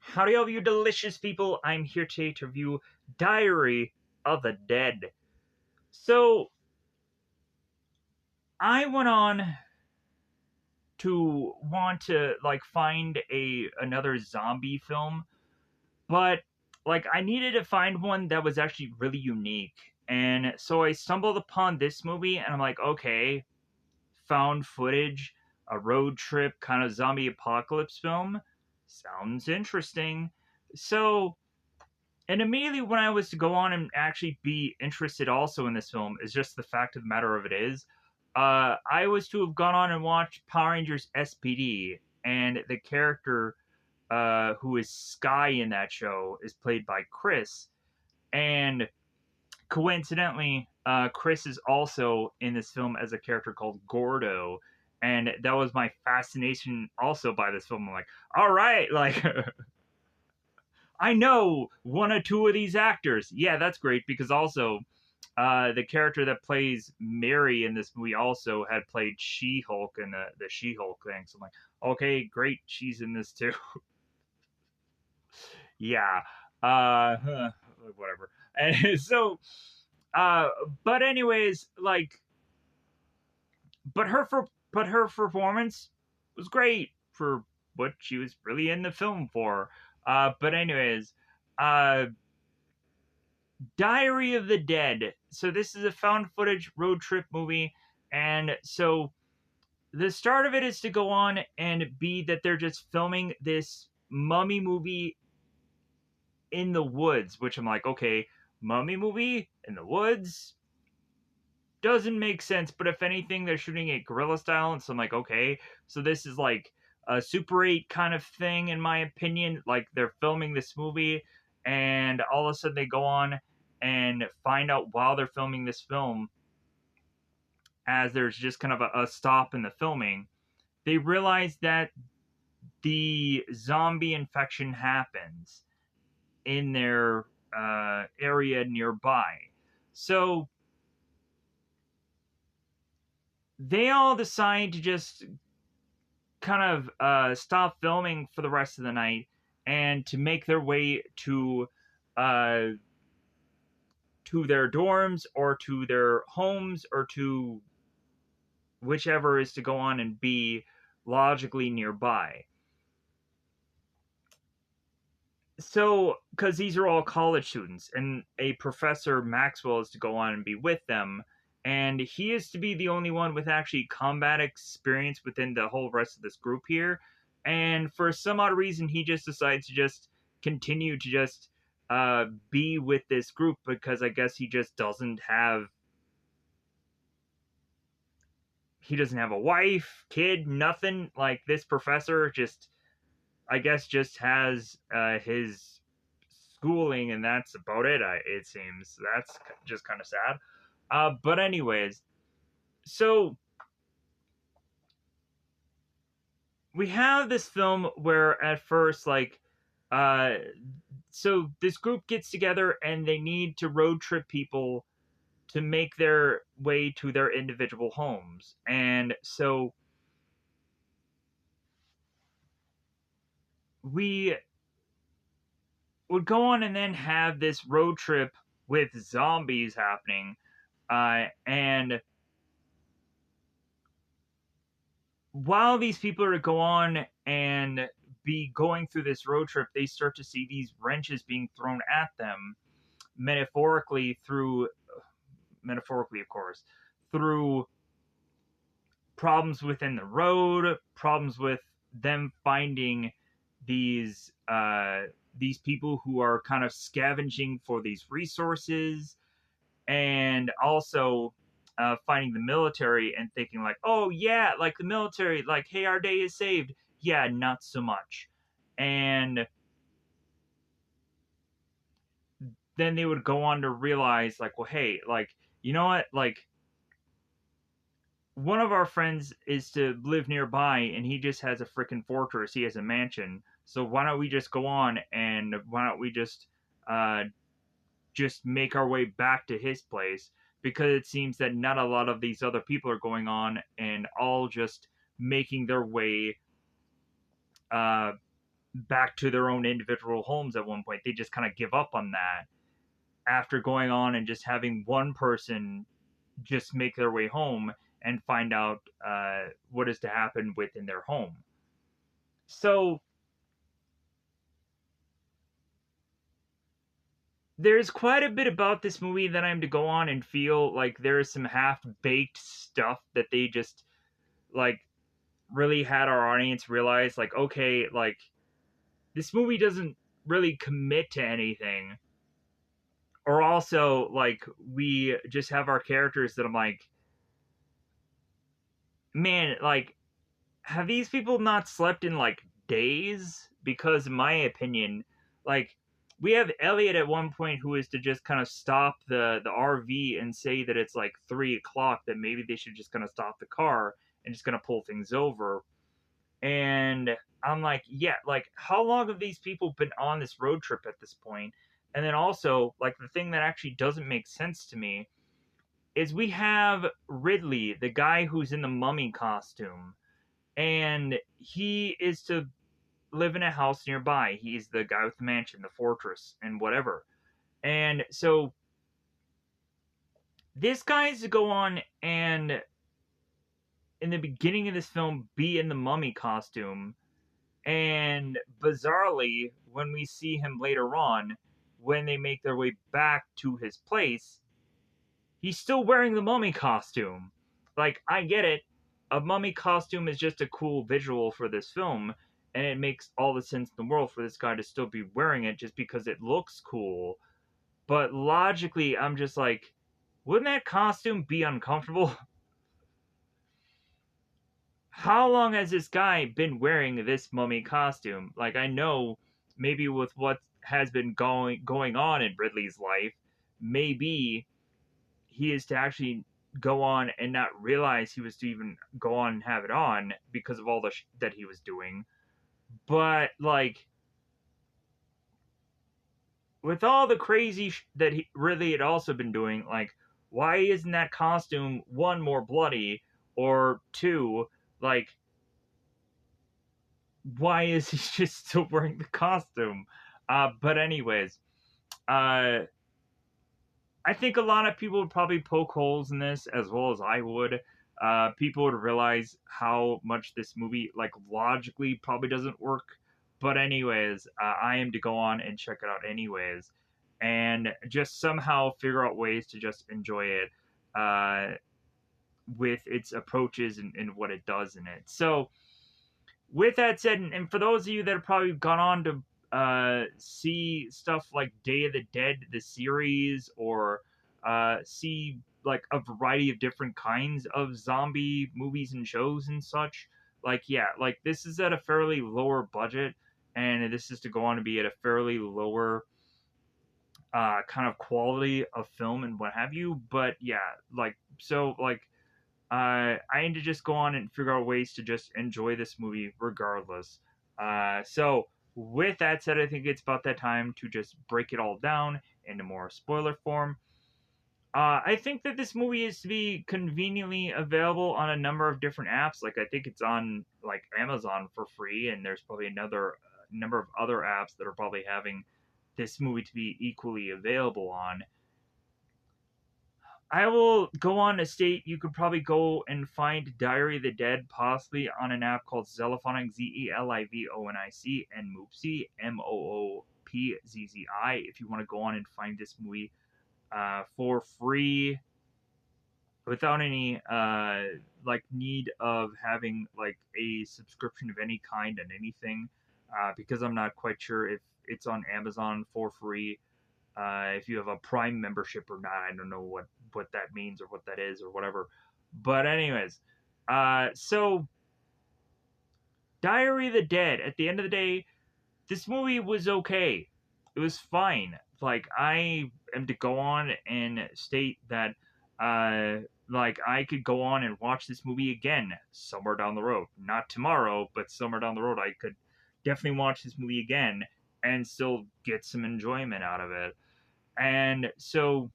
Howdy, all of you delicious people. I'm here today to review Diary of the Dead. So, I went on to want to find another zombie film, but I needed to find one that was actually really unique. And so I stumbled upon this movie and I'm like, okay, found footage, a road trip kind of zombie apocalypse film. Sounds interesting. So, and immediately when I was to go on and actually be interested also in this film is just the fact of the matter of it is, I was to have gone on and watched Power Rangers SPD, and the character who is Sky in that show is played by Chris, and coincidentally, Chris is also in this film as a character called Gordo, and that was my fascination also by this film. I'm like, all right, like I know one or two of these actors. Yeah, that's great because also the character that plays Mary in this movie also had played She-Hulk in the She-Hulk thing. So I'm like, okay, great, she's in this too. Yeah, huh, whatever. And so, uh, but anyways, but her performance was great for what she was really in the film for. But anyways, uh Diary of the Dead. So this is a found footage road trip movie, and so the start of it is to go on and be that they're just filming this mummy movie in the woods, which I'm like, okay, mummy movie in the woods doesn't make sense. But if anything, they're shooting it guerrilla style, and so I'm like, okay, so this is like a Super 8 kind of thing, in my opinion. Like they're filming this movie, and all of a sudden they go on and find out while they're filming this film, as there's just kind of a stop in the filming, they realize that the zombie infection happens in their area nearby. So they all decide to just kind of stop filming for the rest of the night and to make their way uh, to their dorms or to their homes or to whichever is to go on and be logically nearby. So, because these are all college students, and a professor Maxwell is to go on and be with them, and he is to be the only one with actually combat experience within the whole rest of this group here. And for some odd reason, he just decides to just continue to just be with this group because I guess he doesn't have a wife, kid, nothing. Like this professor just I guess just has his schooling, and that's about it. It seems that's just kind of sad. But anyways, so we have this film where at first, uh, so this group gets together and they need to road trip people to make their way to their individual homes, and so we would go on and then have this road trip with zombies happening, and while these people are to go on and be going through this road trip, they start to see these wrenches being thrown at them, metaphorically through, metaphorically, of course, through problems within the road, problems with them finding these these people who are kind of scavenging for these resources, and also finding the military and thinking like, oh yeah, like the military, like hey, our day is saved. Yeah, not so much. And then they would go on to realize like, well, hey, like you know what, like one of our friends is to live nearby and he just has a freaking fortress, he has a mansion, so why don't we just go on and why don't we uh just make our way back to his place, because it seems that not a lot of these other people are going on and all just making their way uh, back to their own individual homes at one point. They just kind of give up on that after going on and just having one person just make their way home and find out what is to happen within their home. So there's quite a bit about this movie that I'm to go on and feel like there is some half baked stuff that they just like really had our audience realize like, okay, like this movie doesn't really commit to anything. Or also like we just have our characters that I'm like, man, like have these people not slept in like days? Because in my opinion, like we have Elliot at one point who is to just kind of stop the RV and say that it's like 3 o'clock, that maybe they should just kind of stop the car and just gonna pull things over. And I'm like, yeah, like how long have these people been on this road trip at this point? And then also, like the thing that actually doesn't make sense to me is we have Ridley, the guy who's in the mummy costume, and he is to live in a house nearby. He's the guy with the mansion, the fortress, and whatever. And so this guy is to go on and in the beginning of this film be in the mummy costume, and bizarrely when we see him later on when they make their way back to his place, he's still wearing the mummy costume. Like, I get it. A mummy costume is just a cool visual for this film, and it makes all the sense in the world for this guy to still be wearing it just because it looks cool. But logically, I'm just like, wouldn't that costume be uncomfortable? How long has this guy been wearing this mummy costume? Like, I know maybe with what has been going on in Ridley's life, maybe he is to actually go on and not realize he was to even go on and have it on because of all the that he was doing. But like with all the crazy that he really had also been doing, like why isn't that costume one more bloody, or two, like why is he just still wearing the costume? But anyways, uh, I think a lot of people would probably poke holes in this as well as I would. People would realize how much this movie, like, logically probably doesn't work. But, anyways, I am to go on and check it out, anyways, and just somehow figure out ways to just enjoy it with its approaches and what it does in it. So, with that said, and for those of you that have probably gone on to see stuff like Day of the Dead, the series, or see like a variety of different kinds of zombie movies and shows and such, like, yeah, like this is at a fairly lower budget, and this is to go on to be at a fairly lower kind of quality of film and what have you. But yeah, like, so like I need to just go on and figure out ways to just enjoy this movie regardless. So, with that said, I think it's about that time to just break it all down into more spoiler form. I think that this movie is to be conveniently available on a number of different apps. Like, I think it's on like Amazon for free, and there's probably another number of other apps that are probably having this movie to be equally available on. I will go on to state you could probably go and find Diary of the Dead possibly on an app called Zelifonic, Zelivonic, and Moopzy, Moopzzi, if you want to go on and find this movie for free without any like need of having like a subscription of any kind and anything, because I'm not quite sure if it's on Amazon for free, if you have a Prime membership or not. I don't know what that means or what that is or whatever. But anyways, so Diary of the Dead. At the end of the day, this movie was okay. It was fine. Like, I am to go on and state that, like, I could go on and watch this movie again somewhere down the road. Not tomorrow, but somewhere down the road, I could definitely watch this movie again and still get some enjoyment out of it. And so,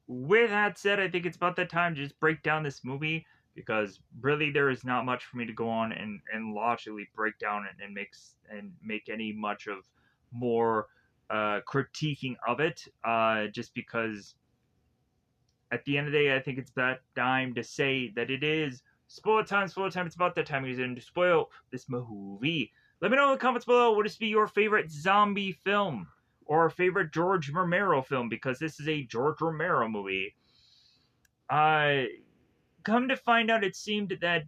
with that said, I think it's about that time to just break down this movie. because really there is not much for me to go on and logically break down and make any much of more critiquing of it, just because at the end of the day, I think it's about time to say that it is spoiler time. Spoiler time. It's about that time you're going to spoil this movie. Let me know in the comments below. What is be your favorite zombie film or favorite George Romero film? Because this is a George Romero movie. Come to find out, it seemed that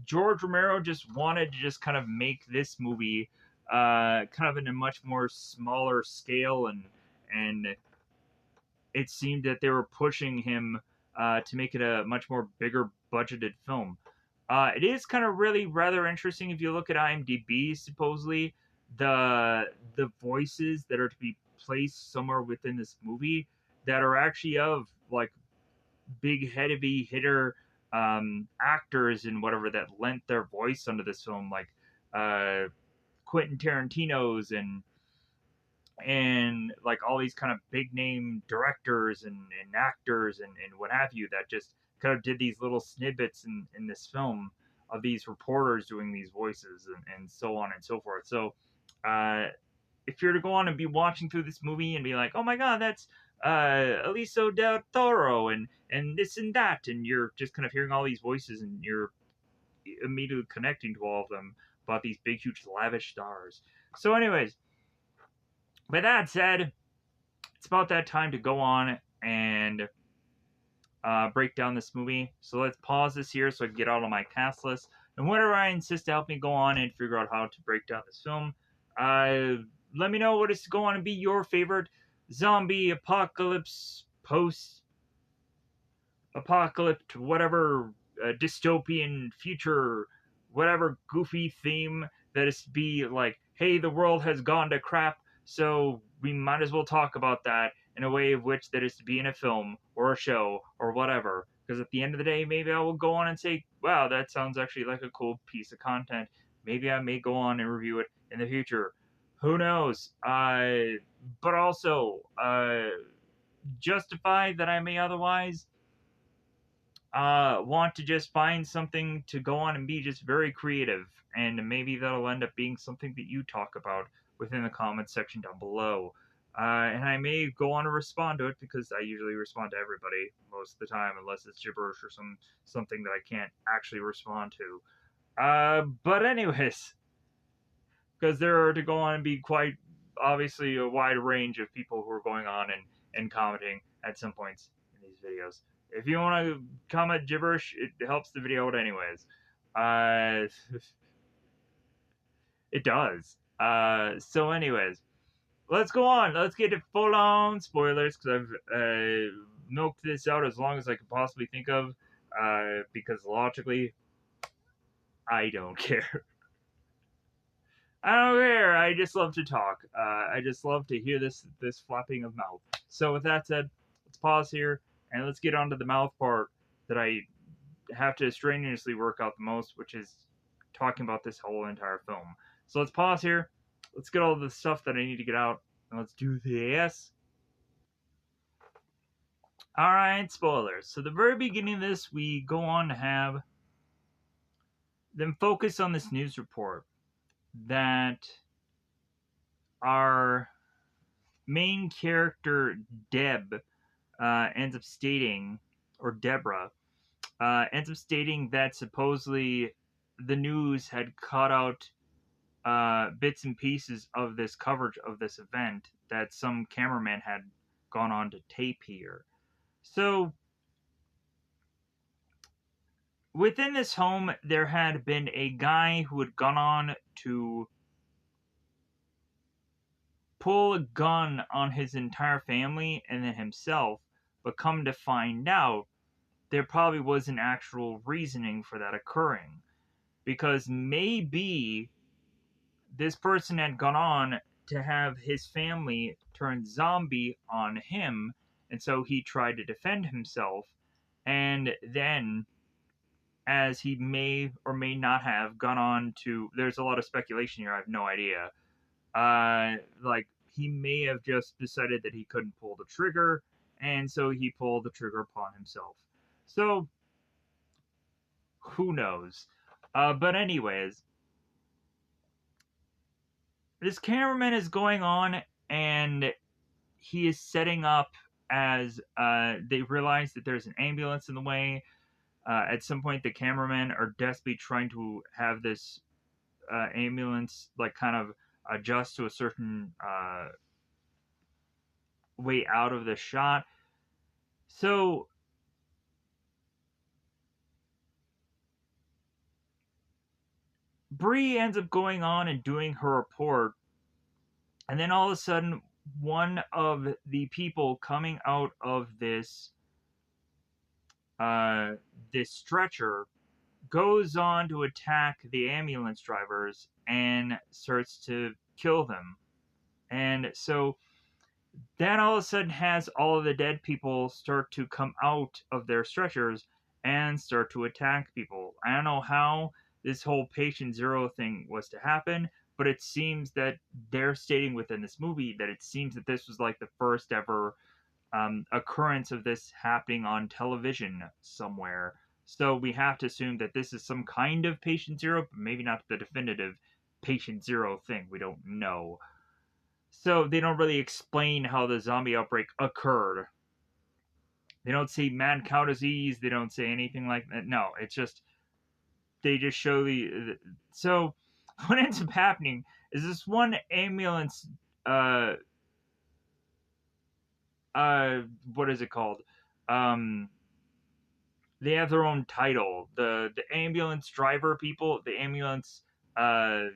George Romero just wanted to just kind of make this movie kind of in a much more smaller scale, and it seemed that they were pushing him to make it a much more bigger budgeted film. It is kind of really rather interesting if you look at IMDb. Supposedly, the voices that are to be placed somewhere within this movie that are actually of like big heavy hitter actors and whatever that lent their voice under this film, like Quentin Tarantino's and like all these kind of big name directors and actors and what have you that just kind of did these little snippets in this film of these reporters doing these voices and so on and so forth. So if you're to go on and be watching through this movie and be like, oh my god, that's Aliso del Toro and this and that, and you're just kind of hearing all these voices and you're immediately connecting to all of them about these big, huge, lavish stars. So, anyways, with that said, it's about that time to go on and break down this movie. So let's pause this here so I can get out on my cast list. And whenever I insist to help me go on and figure out how to break down this film, let me know what is going to be your favorite zombie apocalypse, post apocalypse, whatever dystopian future, whatever goofy theme that is to be like, hey, the world has gone to crap, so we might as well talk about that in a way of which that is to be in a film or a show or whatever. Because at the end of the day, maybe I will go on and say, wow, that sounds actually like a cool piece of content. Maybe I may go on and review it in the future. Who knows? But also, justify that I may otherwise want to just find something to go on and be just very creative, and maybe that'll end up being something that you talk about within the comments section down below. And I may go on and respond to it because I usually respond to everybody most of the time, unless it's gibberish or something that I can't actually respond to. But anyways, because there are to go on and be quite obviously a wide range of people who are going on and commenting at some points in these videos. If you want to comment gibberish, it helps the video out anyways. It does. So anyways, let's go on. Let's get to full on spoilers because I've milked this out as long as I could possibly think of. Because logically, I don't care. I don't care. I just love to talk. I just love to hear this flapping of mouth. So with that said, let's pause here and let's get on to the mouth part that I have to strenuously work out the most, which is talking about this whole entire film. So let's pause here. Let's get all the stuff that I need to get out, and let's do this. All right, spoilers. So the very beginning of this, we go on to have them focus on this news report that our main character Deb ends up stating, or Deborah ends up stating that supposedly the news had cut out bits and pieces of this coverage of this event that some cameraman had gone on to tape here. So within this home, there had been a guy who had gone on to pull a gun on his entire family and then himself, but come to find out, there probably was an actual reasoning for that occurring. Because maybe this person had gone on to have his family turn zombie on him, and so he tried to defend himself, and then as he may or may not have gone on to, there's a lot of speculation here, I have no idea, like he may have just decided that he couldn't pull the trigger, and so he pulled the trigger upon himself. So who knows? But anyways, this cameraman is going on and he is setting up as they realize that there's an ambulance in the way. At some point, the cameramen are desperately trying to have this ambulance like kind of adjust to a certain way out of the shot. So Bree ends up going on and doing her report, and then all of a sudden, one of the people coming out of uh, this stretcher goes on to attack the ambulance drivers and starts to kill them. And so that all of a sudden has all of the dead people start to come out of their stretchers and start to attack people. I don't know how this whole patient zero thing was to happen, but it seems that they're stating within this movie that it seems that this was like the first ever occurrence of this happening on television somewhere. So we have to assume that this is some kind of patient zero, but maybe not the definitive patient zero thing. We don't know. So they don't really explain how the zombie outbreak occurred. They don't say mad cow disease. They don't say anything like that. No, it's just they just show so what ends up happening is this one ambulance uh what is it called? Um they have their own title. The ambulance driver people, the ambulance uh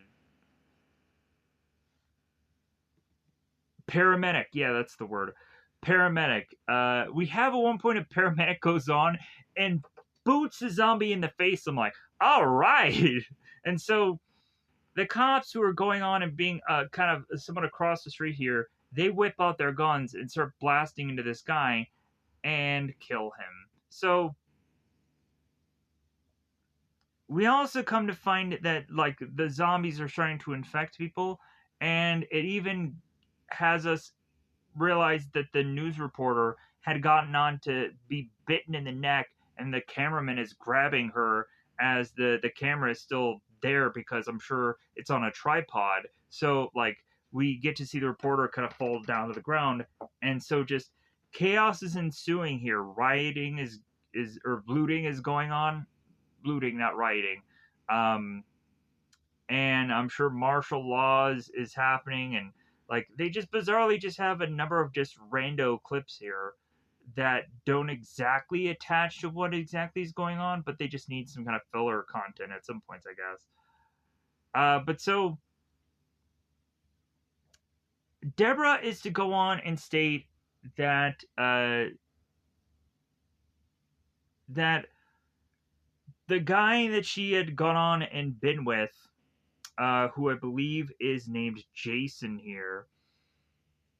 paramedic. Yeah, that's the word. Paramedic. We have at one point a paramedic goes on and boots the zombie in the face. I'm like, all right. And so the cops who are going on and being kind of someone across the street here, they whip out their guns and start blasting into this guy and kill him. So we also come to find that like the zombies are starting to infect people, and it even has us realize that the news reporter had gotten on to be bitten in the neck, and the cameraman is grabbing her as the camera is still there because I'm sure it's on a tripod. So like we get to see the reporter kind of fall down to the ground, and so just chaos is ensuing here. Rioting is or looting is going on, looting, not rioting. Um, and I'm sure martial laws is happening, and like they just bizarrely just have a number of just rando clips here that don't exactly attach to what exactly is going on, but they just need some kind of filler content at some points, I guess. But so Deborah is to go on and state that that the guy that she had gone on and been with, who I believe is named Jason here,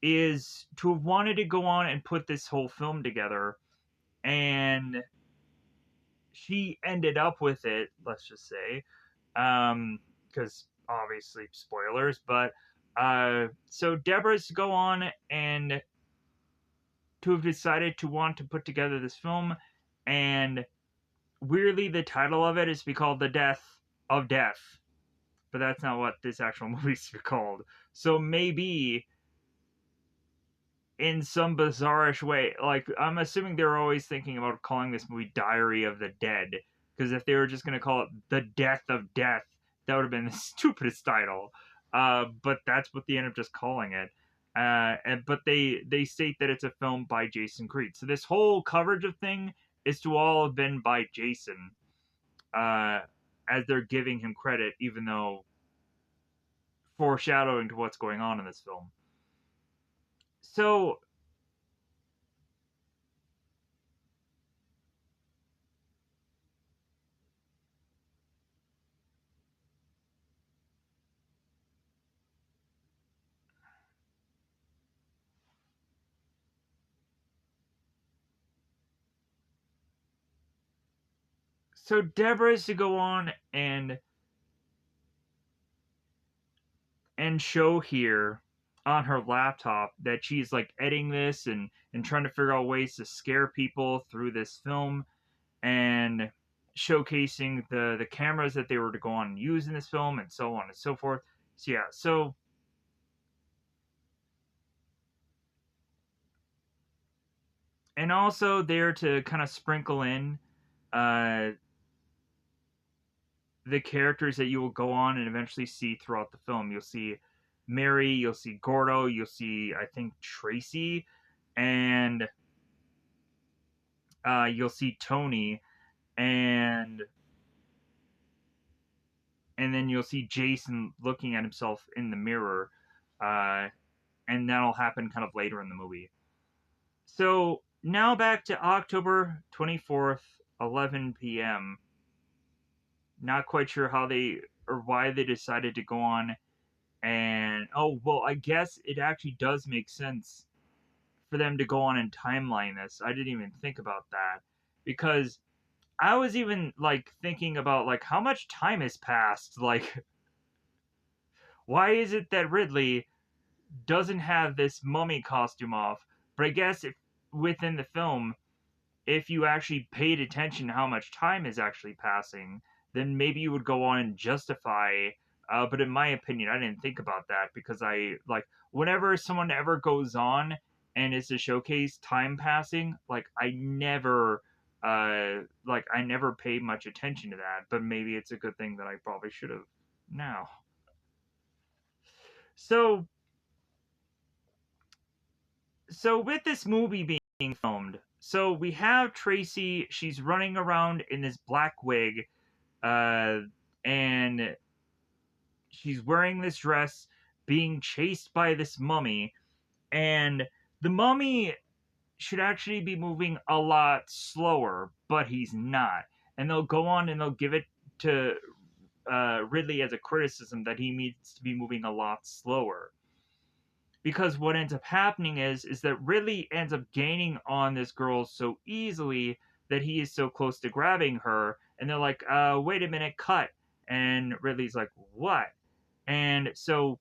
is to have wanted to go on and put this whole film together, and she ended up with it. Let's just say, because obviously spoilers. But so Deborah's to go on and to have decided to want to put together this film, and weirdly, the title of it is to be called "The Death of Death," but that's not what this actual movie's called. So maybe in some bizarrish way. Like, I'm assuming they were always thinking about calling this movie Diary of the Dead, because if they were just going to call it The Death of Death, that would have been the stupidest title. But that's what they end up just calling it. But they state that it's a film by Jason Creed. So this whole coverage of thing is to all have been by Jason, uh, as they're giving him credit, even though foreshadowing to what's going on in this film. So so Deborah is to go on and show here on her laptop that she's like editing this and trying to figure out ways to scare people through this film. and showcasing the cameras that they were to go on and use in this film, and so on and so forth. So yeah, so and also there to kind of sprinkle in uh, the characters that you will go on and eventually see throughout the film. You'll see Mary, you'll see Gordo, you'll see I think Tracy, and you'll see Tony, and then you'll see Jason looking at himself in the mirror, uh, and that'll happen kind of later in the movie. So now back to October 24th, 11 p.m. Not quite sure how they or why they decided to go on. And oh well, I guess it actually does make sense for them to go on and timeline this. I didn't even think about that because I was even like thinking about like how much time has passed. Like, why is it that Ridley doesn't have this mummy costume off? But I guess if within the film, if you actually paid attention to how much time is actually passing, then maybe you would go on and justify. But in my opinion, I didn't think about that because I like whenever someone ever goes on and it's a showcase time passing, like I never pay much attention to that. But maybe it's a good thing that I probably should have now. So so with this movie being filmed, so we have Tracy. She's running around in this black wig, uh, and she's wearing this dress, being chased by this mummy, and the mummy should actually be moving a lot slower, but he's not. And they'll go on and they'll give it to Ridley as a criticism that he needs to be moving a lot slower. Because what ends up happening is that Ridley ends up gaining on this girl so easily that he is so close to grabbing her, and they're like, wait a minute, cut. And Ridley's like, what? And so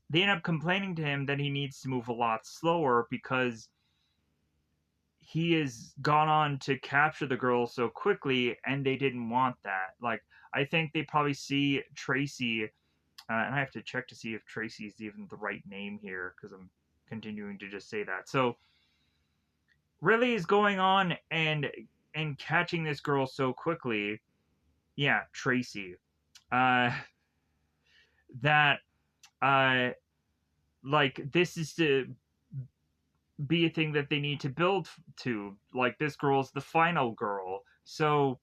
they end up complaining to him that he needs to move a lot slower because he has gone on to capture the girl so quickly, and they didn't want that. Like, I think they probably see Tracy, and I have to check to see if Tracy is even the right name here because I'm continuing to just say that. So Ridley is going on and catching this girl so quickly. Yeah, Tracy. Uh, that uh, like this is to be a thing that they need to build to. Like this girl's the final girl, so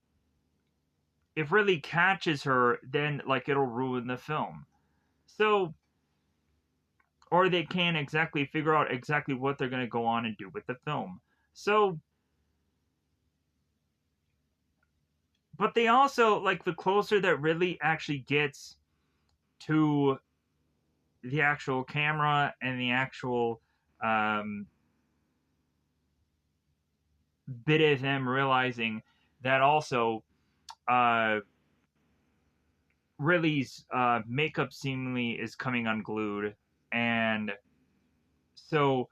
if Ridley catches her, then like it'll ruin the film. So or they can't exactly figure out exactly what they're going to go on and do with the film. So, but they also like the closer that Ridley actually gets to the actual camera and the actual um, bit of them realizing that also uh, Ridley's makeup seemingly is coming unglued, and so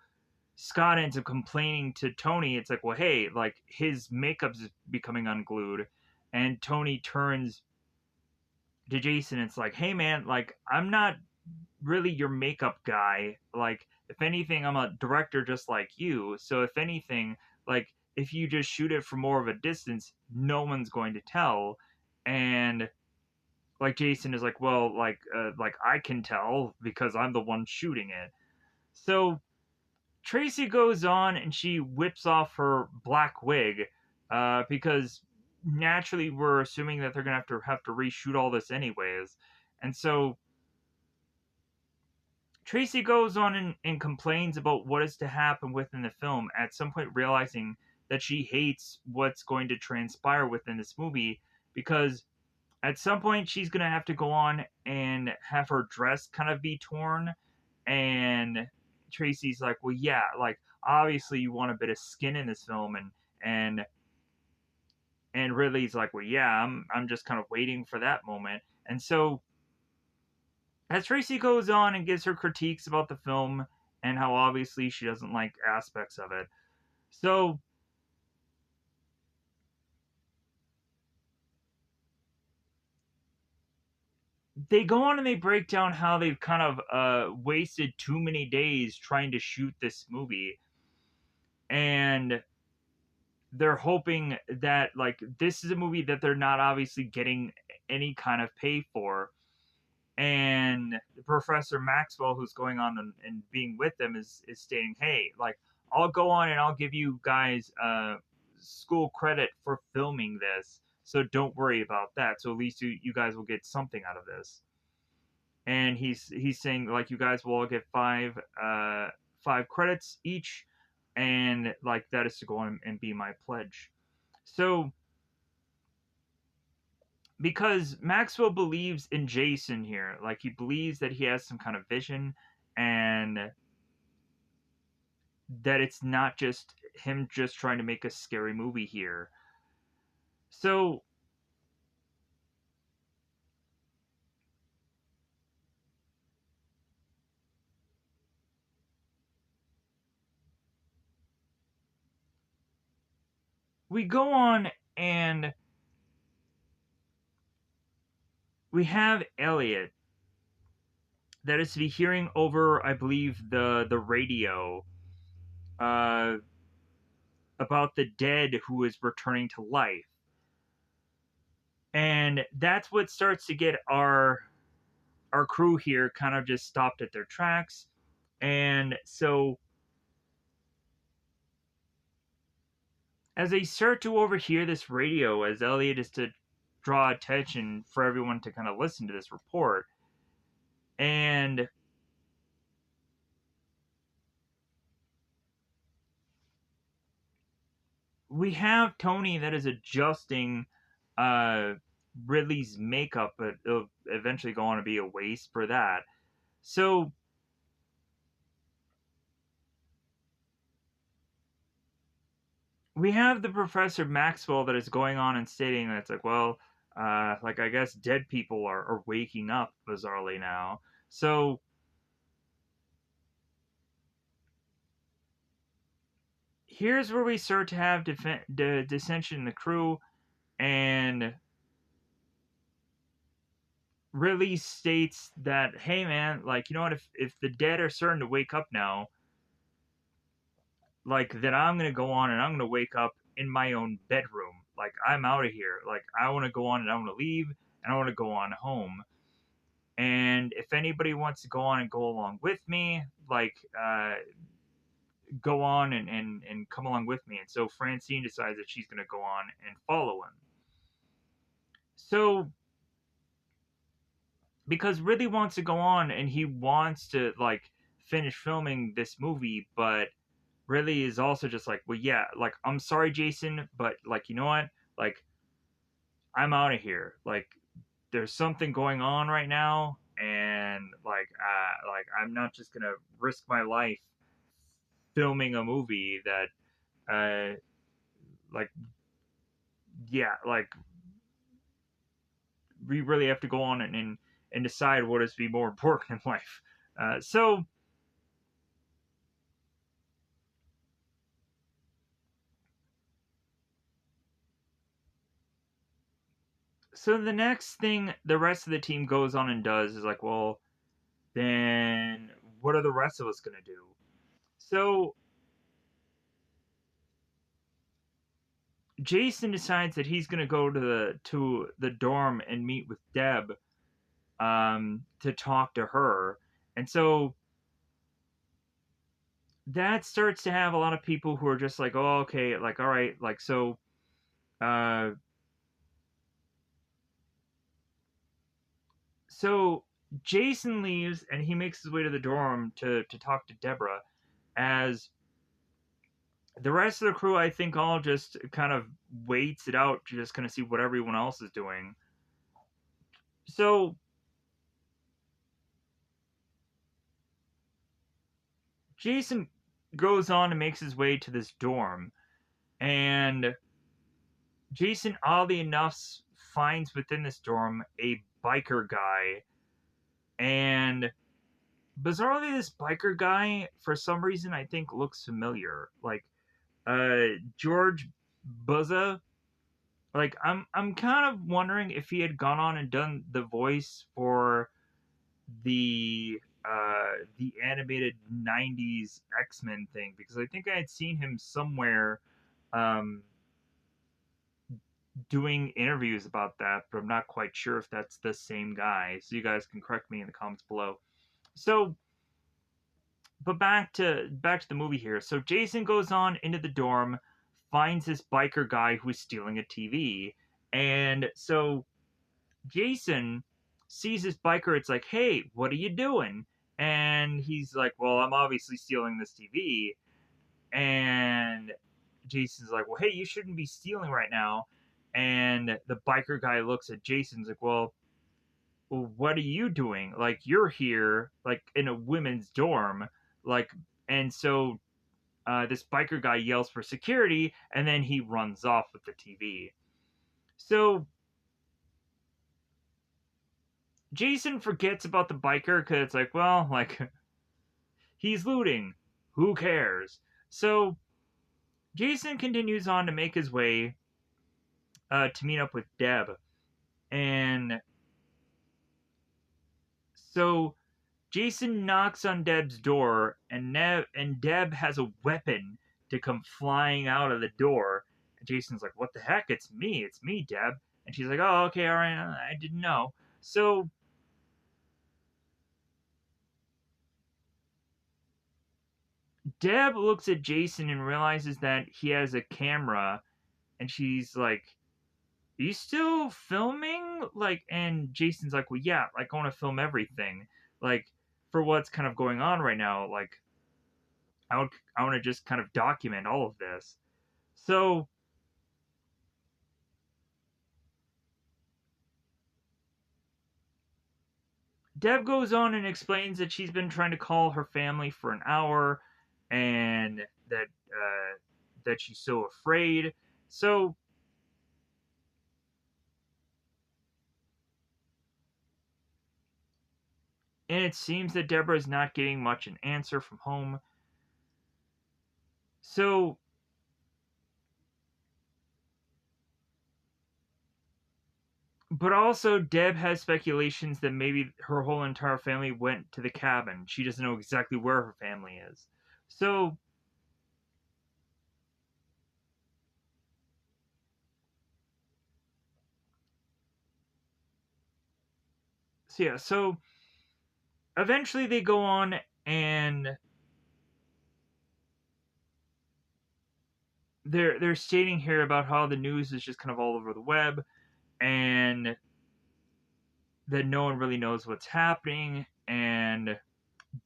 Scott ends up complaining to Tony. It's like, well, hey, like his makeup's becoming unglued, and Tony turns to Jason. It's like, hey, man, like I'm not really your makeup guy. Like, if anything, I'm a director just like you. So if anything, like if you just shoot it from more of a distance, no one's going to tell. And like Jason is like, well, like I can tell because I'm the one shooting it. So Tracy goes on and she whips off her black wig because naturally we're assuming that they're gonna have to reshoot all this anyways, and so Tracy goes on and complains about what is to happen within the film. At some point, realizing that she hates what's going to transpire within this movie because at some point she's gonna have to go on and have her dress kind of be torn, and Tracy's like, well, yeah, like obviously you want a bit of skin in this film, and and Ridley's like, well, yeah, I'm just kind of waiting for that moment, and so as Tracy goes on and gives her critiques about the film and how obviously she doesn't like aspects of it, so they go on and they break down how they've kind of wasted too many days trying to shoot this movie, and they're hoping that like this is a movie that they're not obviously getting any kind of pay for. And Professor Maxwell, who's going on and being with them, is stating, "Hey, like I'll go on and I'll give you guys school credit for filming this, so don't worry about that. So at least you guys will get something out of this." And he's saying like you guys will all get five credits each, and like that is to go on and be my pledge. So because Maxwell believes in Jason here. Like he believes that he has some kind of vision and that it's not just him just trying to make a scary movie here. So we go on and we have Elliot that is to be hearing over, I believe, the radio uh, about the dead who is returning to life. And that's what starts to get our crew here kind of just stopped at their tracks. And so as they start to overhear this radio, as Elliot is to draw attention for everyone to kind of listen to this report, and we have Tony that is adjusting uh, Ridley's makeup, but it'll eventually go on to be a waste for that. So we have the Professor Maxwell that is going on and stating that it's like, well, like I guess dead people are waking up bizarrely now. So here's where we start to have dissension in the crew, and Ridley states that, hey man, like you know what, if the dead are starting to wake up now, like then I'm gonna go on and I'm gonna wake up in my own bedroom. Like I'm out of here. Like I want to go on and I want to leave and I want to go on home. And if anybody wants to go on and go along with me, like go on and come along with me. And so Francine decides that she's gonna go on and follow him. So because Ridley wants to go on and he wants to like finish filming this movie, but Ridley is also just like, well, yeah, like I'm sorry, Jason, but like you know what, like I'm out of here. Like there's something going on right now, and like I'm not just gonna risk my life filming a movie that like yeah, like we really have to go on and decide what is to be more important in life. So so the next thing the rest of the team goes on and does is like, well, then what are the rest of us gonna do? So Jason decides that he's gonna go to the dorm and meet with Deb to talk to her, and so that starts to have a lot of people who are just like, oh, okay, like all right, like so. Uh, so Jason leaves and he makes his way to the dorm to talk to Deborah, as the rest of the crew, I think, all just kind of waits it out to just kind of see what everyone else is doing. So Jason goes on and makes his way to this dorm, and Jason, oddly enough, finds within this dorm a biker guy, and bizarrely, this biker guy, for some reason, I think looks familiar. Like George Buzza Like I'm kind of wondering if he had gone on and done the voice for the animated 90s X-Men thing, because I think I had seen him somewhere um doing interviews about that, but I'm not quite sure if that's the same guy. So you guys can correct me in the comments below. So, but back to the movie here. So Jason goes on into the dorm, finds this biker guy who's stealing a TV, and so Jason sees this biker. It's like, hey, what are you doing? And he's like, well, I'm obviously stealing this TV. And Jason's like, well, hey, you shouldn't be stealing right now. And the biker guy looks at Jason's like, well, what are you doing? Like, you're here, like, in a women's dorm. Like, and so this biker guy yells for security, and then he runs off with the TV. So Jason forgets about the biker because it's like, well, like, he's looting. Who cares? So Jason continues on to make his way to meet up with Deb. And so Jason knocks on Deb's door, and Deb has a weapon to come flying out of the door. And Jason's like, "What the heck? It's me, Deb." And she's like, "Oh, okay, all right, I didn't know." So Deb looks at Jason and realizes that he has a camera, and she's like, "Are you still filming?" Like, and Jason's like, "Well, yeah, like I want to film everything, like for what's kind of going on right now. Like, I want to just kind of document all of this." So Deb goes on and explains that she's been trying to call her family for an hour, and that she's so afraid. So and it seems that Deborah is not getting much an answer from home. So but also Deb has speculations that maybe her whole entire family went to the cabin. She doesn't know exactly where her family is. So so eventually they go on, and they're stating here about how the news is just kind of all over the web, and that no one really knows what's happening. And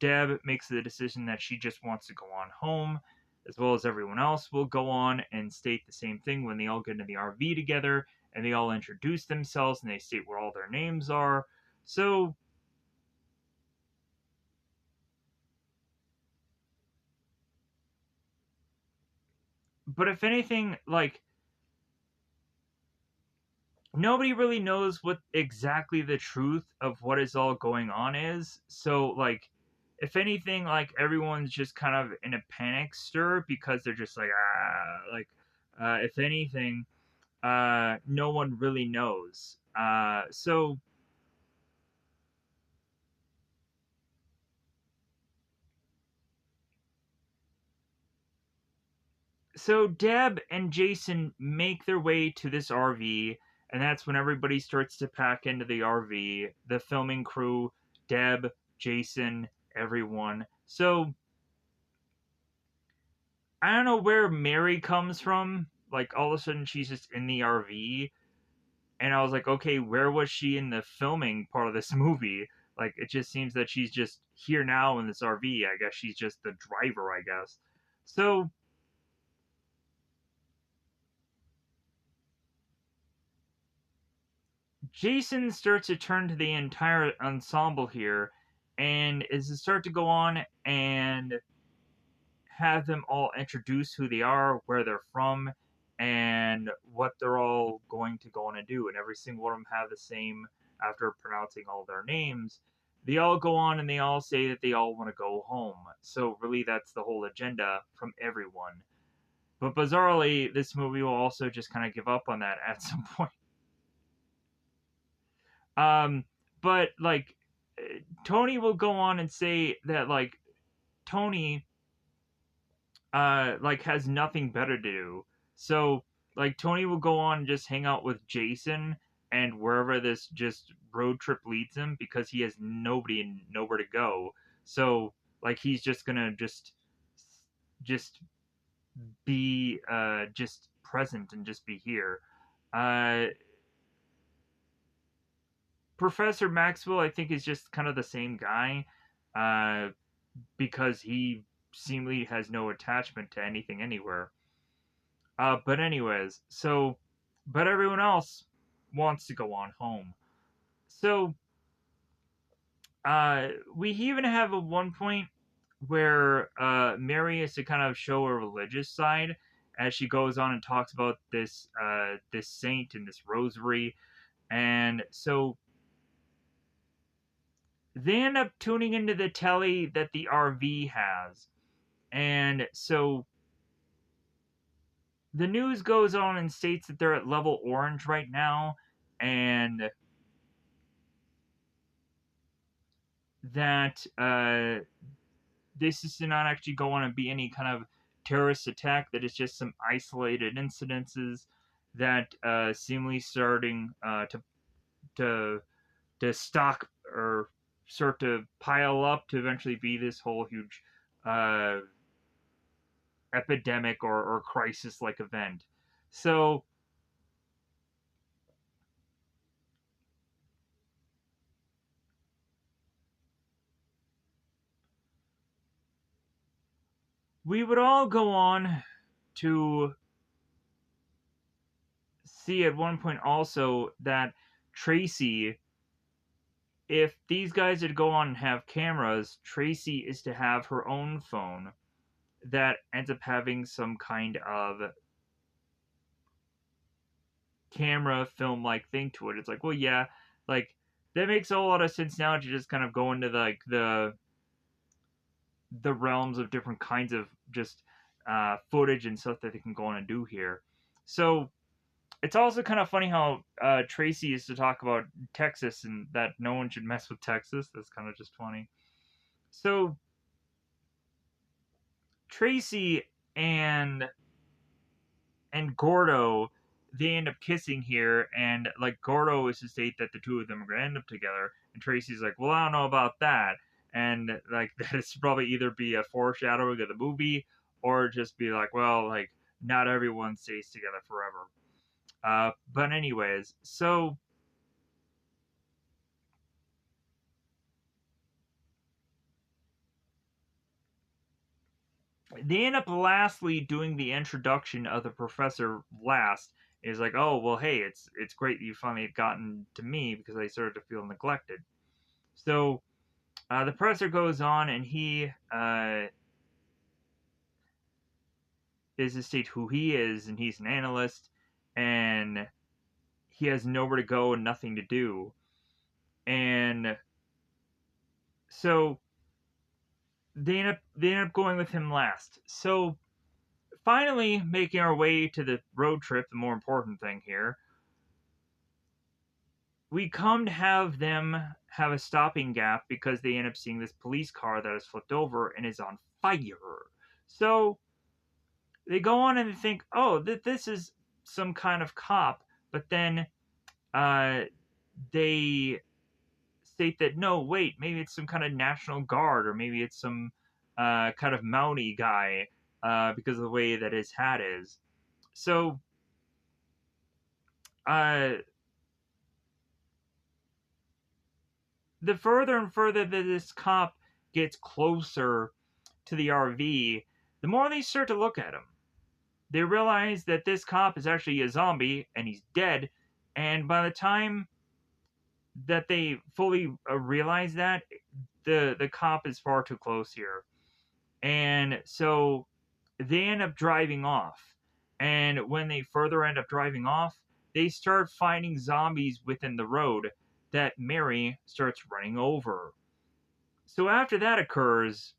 Deb makes the decision that she just wants to go on home, as well as everyone else will go on and state the same thing when they all get into the RV together and they all introduce themselves and they state where all their names are. So, but if anything, like, nobody really knows what exactly the truth of what is all going on is. So, like, if anything, like, everyone's just kind of in a panic stir because they're just like, like, if anything, no one really knows. So Deb and Jason make their way to this RV, and that's when everybody starts to pack into the RV. The filming crew, Deb, Jason, everyone. So I don't know where Mary comes from. Like, all of a sudden she's just in the RV, and I was like, okay, where was she in the filming part of this movie? Like, it just seems that she's just here now in this RV. I guess she's just the driver, I guess. So Jason starts to turn to the entire ensemble here, and is to start to go on and have them all introduce who they are, where they're from, and what they're all going to go on and do. And every single one of them have the same, after pronouncing all their names, they all go on and they all say that they all want to go home. So really that's the whole agenda from everyone. But bizarrely, this movie will also just kind of give up on that at some point. Um, but like Tony will go on and say that like Tony like has nothing better to do. So like Tony will go on and just hang out with Jason and wherever this just road trip leads him because he has nobody and nowhere to go. So like he's just gonna just be just present and just be here. Uh Professor Maxwell I think is just kind of the same guy. Uh because he seemingly has no attachment to anything anywhere. But anyways, so but everyone else wants to go on home. So we even have a one point where Mary is to kind of show a religious side as she goes on and talks about this saint and this rosary, and so they end up tuning into the telly that the RV has, and so the news goes on and states that they're at level orange right now, and that this is to not actually go on and be any kind of terrorist attack, that it's just some isolated incidences that seemingly starting to stock or start to pile up to eventually be this whole huge uh, epidemic or crisis like event. So we would all go on to see at one point also that Tracy, if these guys would go on and have cameras, Tracy is to have her own phone that ends up having some kind of camera film like thing to it. It's like, well, yeah, like that makes a lot of sense now to just kind of go into like the realms of different kinds of just footage and stuff that they can go on and do here. So it's also kind of funny how Tracy used to talk about Texas and that no one should mess with Texas. That's kind of just funny. So Tracy and Gordo, they end up kissing here, and like Gordo is to state that the two of them are gonna end up together, and Tracy's like, well, I don't know about that, and like that is probably either be a foreshadowing of the movie or just be like, well, like not everyone stays together forever. But anyways, so they end up lastly doing the introduction of the professor last. Is like, oh well, hey, it's great that you finally had gotten to me because I started to feel neglected. So the professor goes on and he is to state who he is, and he's an analyst, and he has nowhere to go and nothing to do. And so they end up going with him last. So finally making our way to the road trip, the more important thing here, we come to have them have a stopping gap because they end up seeing this police car that is flipped over and is on fire. So they go on and they think, oh, this is some kind of cop, but then uh, they state that no, wait, maybe it's some kind of National Guard or maybe it's some kind of Mountie guy because of the way that his hat is. So uh, the further and further that this cop gets closer to the RV, the more they start to look at him. They realize that this cop is actually a zombie and he's dead, and by the time that they fully realize that, the cop is far too close here. And so they end up driving off. And when they further end up driving off, they start finding zombies within the road that Mary starts running over. So after that occurs,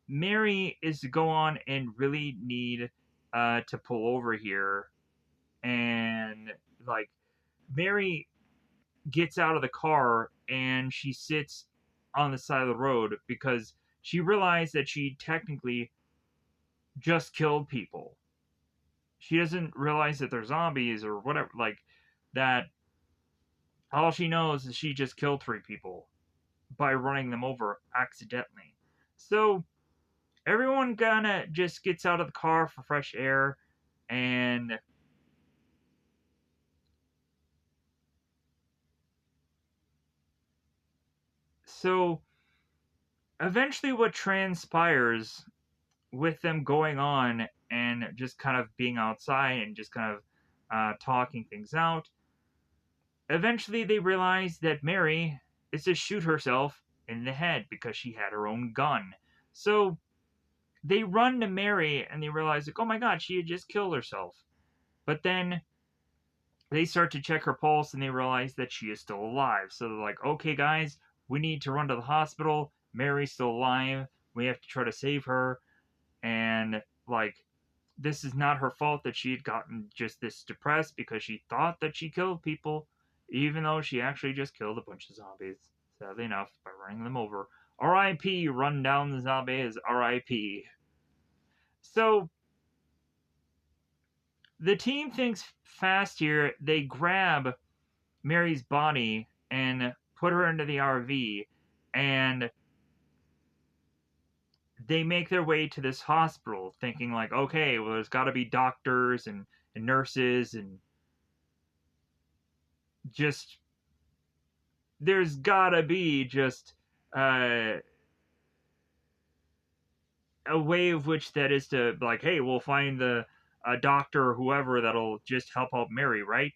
Mary is to go on and really need to pull over here, and like Mary gets out of the car and she sits on the side of the road because she realized that she technically just killed people. She doesn't realize that they're zombies or whatever, like that. All she knows is she just killed 3 people by running them over accidentally. So everyone kinda just gets out of the car for fresh air, and so eventually what transpires with them going on and just kind of being outside and just kind of talking things out, eventually they realize that Mary is to shoot herself in the head because she had her own gun. So they run to Mary and they realize, like, oh my god, she had just killed herself. But then they start to check her pulse and they realize that she is still alive. So they're like, okay, guys, we need to run to the hospital. Mary's still alive. We have to try to save her. And, like, this is not her fault that she had gotten just this depressed because she thought that she killed people, even though she actually just killed a bunch of zombies. Sadly enough, by running them over. R.I.P. Run down the zombies. R.I.P. So the team thinks fast here. They grab Mary's body and put her into the RV, and they make their way to this hospital thinking like, okay, well, there's got to be doctors and nurses and just there's gotta be just uh, a way of which that is to like, hey, we'll find the a doctor or whoever that'll just help out Mary, right?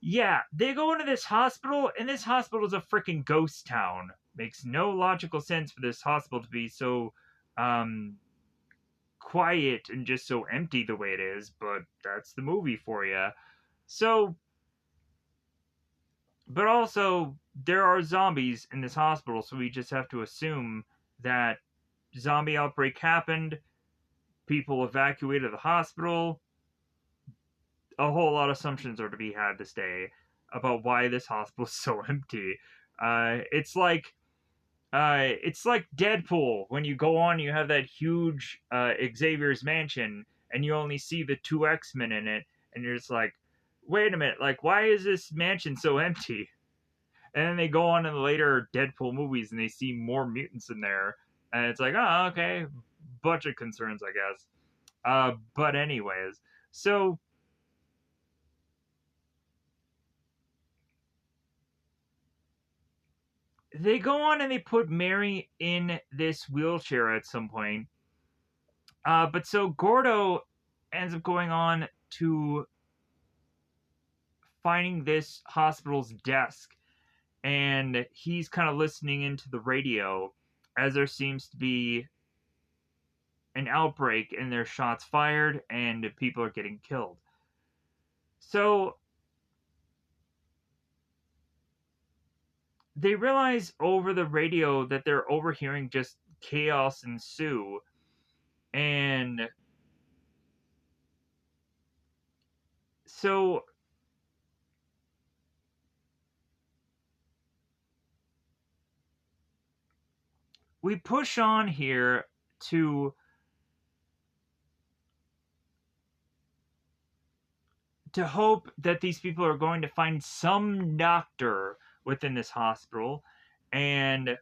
Yeah, they go into this hospital, and this hospital is a freaking ghost town. Makes no logical sense for this hospital to be so um, quiet and just so empty the way it is, but that's the movie for you. So, but also, there are zombies in this hospital, so we just have to assume that zombie outbreak happened, people evacuated the hospital. A whole lot of assumptions are to be had this day about why this hospital is so empty. It's like Deadpool when you go on, you have that huge Xavier's mansion, and you only see the 2 X-Men in it, and you're just like, wait a minute, like why is this mansion so empty? And then they go on in the later Deadpool movies, and they see more mutants in there, and it's like, oh, okay, bunch of concerns, I guess. But anyways, so they go on and they put Mary in this wheelchair at some point. But so Gordo ends up going on to finding this hospital's desk, and he's kind of listening into the radio as there seems to be an outbreak and there's shots fired and people are getting killed. So they realize over the radio that they're overhearing just chaos ensue, and so we push on here to hope that these people are going to find some doctor within this hospital. And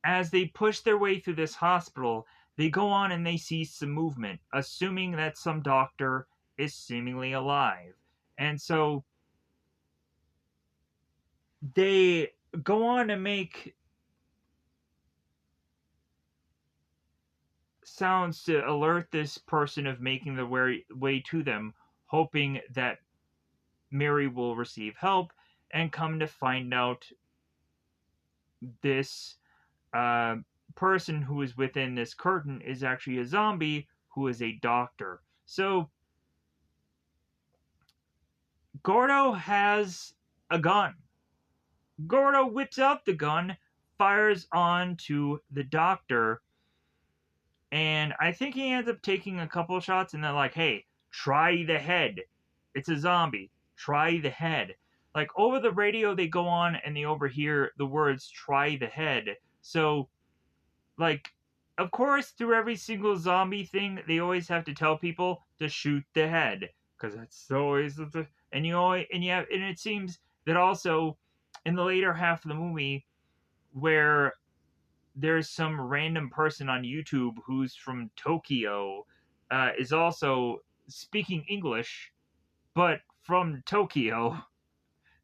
as they push their way through this hospital, they go on and they see some movement, assuming that some doctor is seemingly alive. And so they go on to make sounds to alert this person of making the way to them, hoping that Mary will receive help, and come to find out this uh, person who is within this curtain is actually a zombie who is a doctor. So Gordo has a gun. Gordo whips out the gun, fires onto the doctor, And I think he ends up taking a couple shots, and they're like, hey, try the head. It's a zombie. Try the head. Like over the radio, they go on and they overhear the words try the head. So, like, of course, through every single zombie thing, they always have to tell people to shoot the head. Because that's always the. And you always, and you have, and it seems that also in the later half of the movie, where there's some random person on YouTube who's from Tokyo, is also speaking English, but from Tokyo.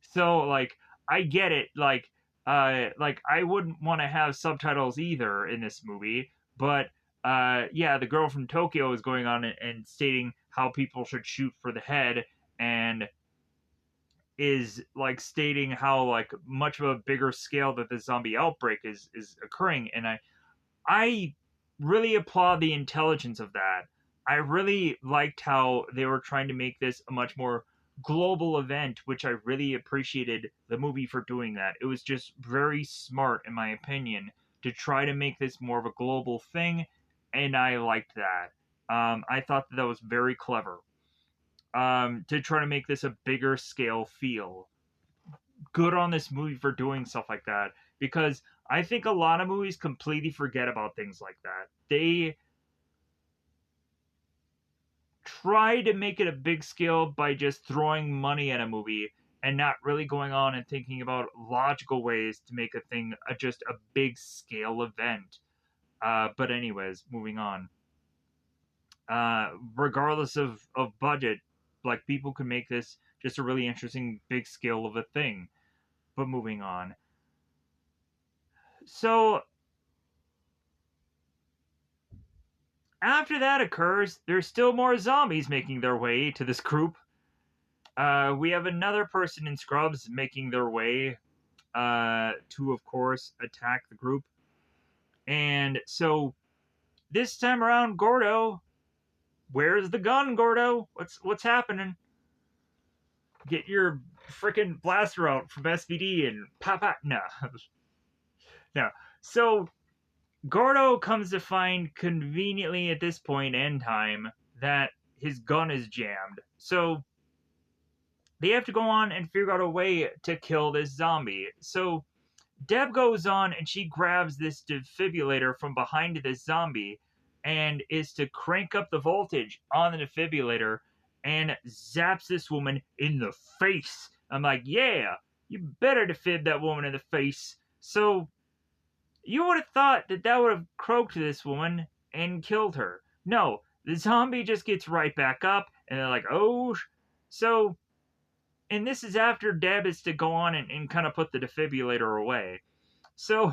So like, I get it. Like I wouldn't want to have subtitles either in this movie, but yeah, the girl from Tokyo is going on and stating how people should shoot for the head, and is like stating how like much of a bigger scale that the zombie outbreak is occurring, and I really applaud the intelligence of that. I really liked how they were trying to make this a much more global event, which I really appreciated the movie for doing that. It was just very smart, in my opinion, to try to make this more of a global thing, and I liked that. I thought that was very clever, to try to make this a bigger scale feel. Good on this movie for doing stuff like that, because I think a lot of movies completely forget about things like that. They try to make it a big scale by just throwing money at a movie and not really going on and thinking about logical ways to make a thing just a big scale event. But anyways, moving on. Regardless of budget, like people could make this just a really interesting big scale of a thing. But moving on. So after that occurs, there's still more zombies making their way to this group. We have another person in scrubs making their way to, of course, attack the group. And so this time around, Gordo, where's the gun, Gordo? What's happening? Get your freaking blaster out from SVD and pop out. No, no. So Gordo comes to find conveniently at this point in time that his gun is jammed. So they have to go on and figure out a way to kill this zombie. So Deb goes on and she grabs this defibrillator from behind this zombie and is to crank up the voltage on the defibrillator and zaps this woman in the face. I'm like, yeah, you better defib that woman in the face. So you would have thought that that would have croaked this woman and killed her. No, the zombie just gets right back up and they're like, oh. So, and this is after Deb is to go on and kind of put the defibrillator away. So,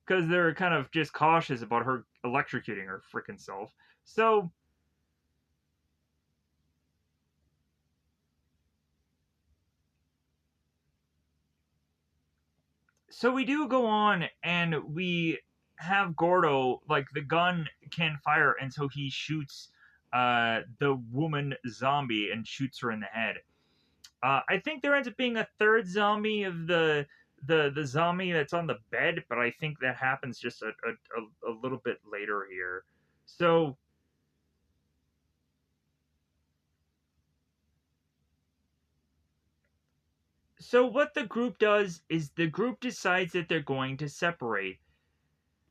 because they're kind of just cautious about her electrocuting her freaking self. So we do go on and we have Gordo, like the gun can fire, and so he shoots the woman zombie and shoots her in the head. I think there ends up being a third zombie of the zombie that's on the bed, but I think that happens just a little bit later here. So so what the group does is the group decides that they're going to separate.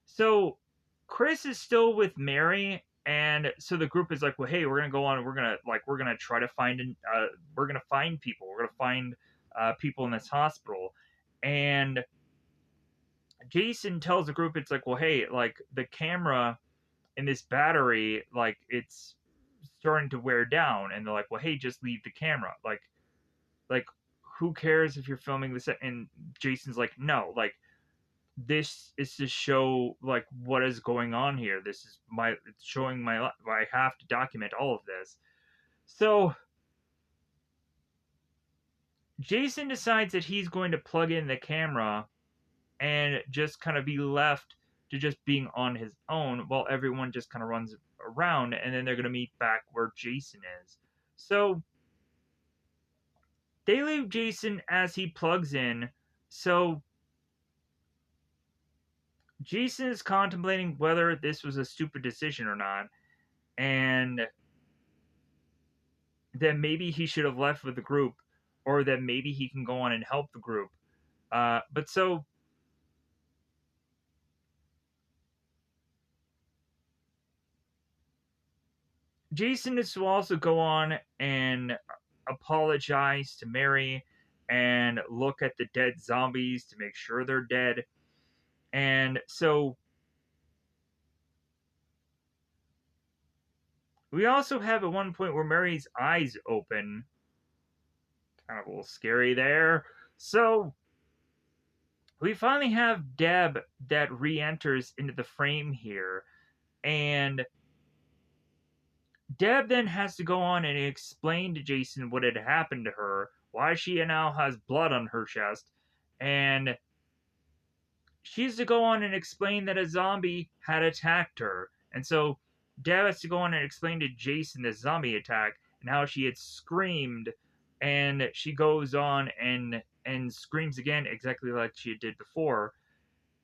So Chris is still with Mary, and so the group is like, well, hey, we're gonna go on and we're gonna try to find we're gonna find people. We're gonna find people in this hospital. And Jason tells the group, it's like, well, hey, like the camera in this battery, like it's starting to wear down, and they're like, well, hey, just leave the camera. Like who cares if you're filming this? And Jason's like, no, like this is to show like what is going on here. This is my it's showing my life. I have to document all of this. So Jason decides that he's going to plug in the camera and just kind of be left to just being on his own while everyone just kind of runs around, and then they're going to meet back where Jason is. So they leave Jason as he plugs in. So Jason is contemplating whether this was a stupid decision or not, and that maybe he should have left with the group, or that maybe he can go on and help the group. But so Jason is to also go on and apologize to Mary and look at the dead zombies to make sure they're dead. And so we also have at one point where Mary's eyes open. Kind of a little scary there. So we finally have Deb that re enters into the frame here. And Deb then has to go on and explain to Jason what had happened to her, why she now has blood on her chest, and she has to go on and explain that a zombie had attacked her. And so Deb has to go on and explain to Jason the zombie attack and how she had screamed, and she goes on and screams again exactly like she did before,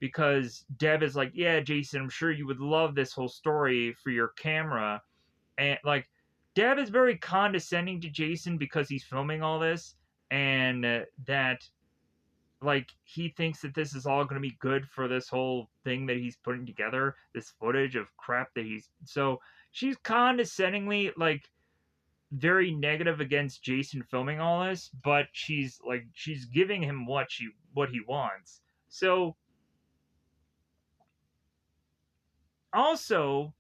because Deb is like, "Yeah, Jason, I'm sure you would love this whole story for your camera." And like Deb is very condescending to Jason because he's filming all this, and that like he thinks that this is all going to be good for this whole thing that he's putting together, this footage of crap that he's so she's condescendingly like very negative against Jason filming all this, but she's giving him what he wants. So also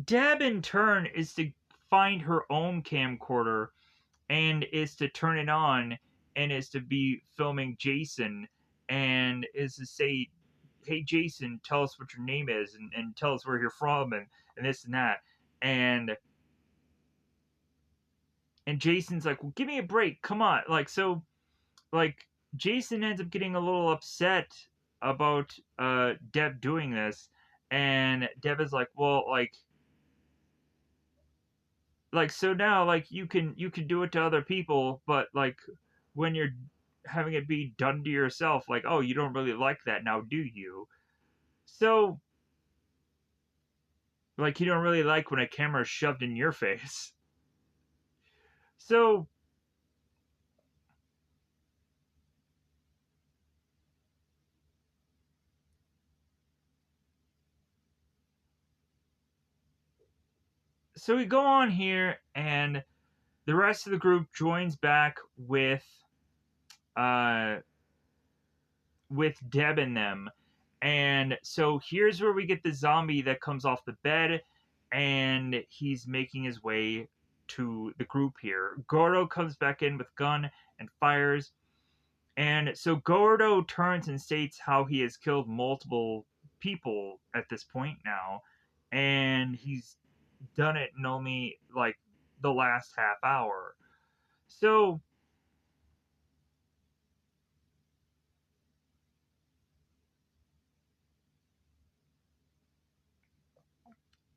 Deb in turn is to find her own camcorder and is to turn it on and is to be filming Jason and is to say, "Hey Jason, tell us what your name is and tell us where you're from and this and that." And and Jason's like, "Well, give me a break. Come on." Like Jason ends up getting a little upset about Deb doing this, and Deb is like, "Well, so now you can do it to other people, but like when you're having it be done to yourself, like, oh, you don't really like that now, do you?" So like you don't really like when a camera's shoved in your face. So we go on here, and the rest of the group joins back uh with Deb and them. And so here's where we get the zombie that comes off the bed, and he's making his way to the group here. Gordo comes back in with gun and fires. And so Gordo turns and states how he has killed multiple people at this point now, and he's done it in only like the last half hour. So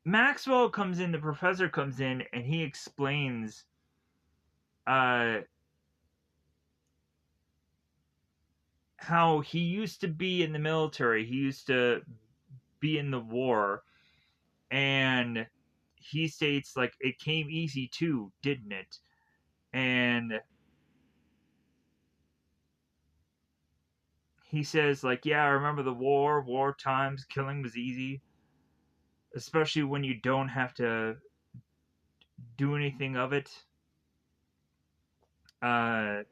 Maxwell comes in, the professor comes in, and he explains uh, how he used to be in the military. He used to be in the war, and he states like it came easy too, didn't it? And he says like, yeah, I remember the war times, killing was easy, especially when you don't have to do anything of it. Uh,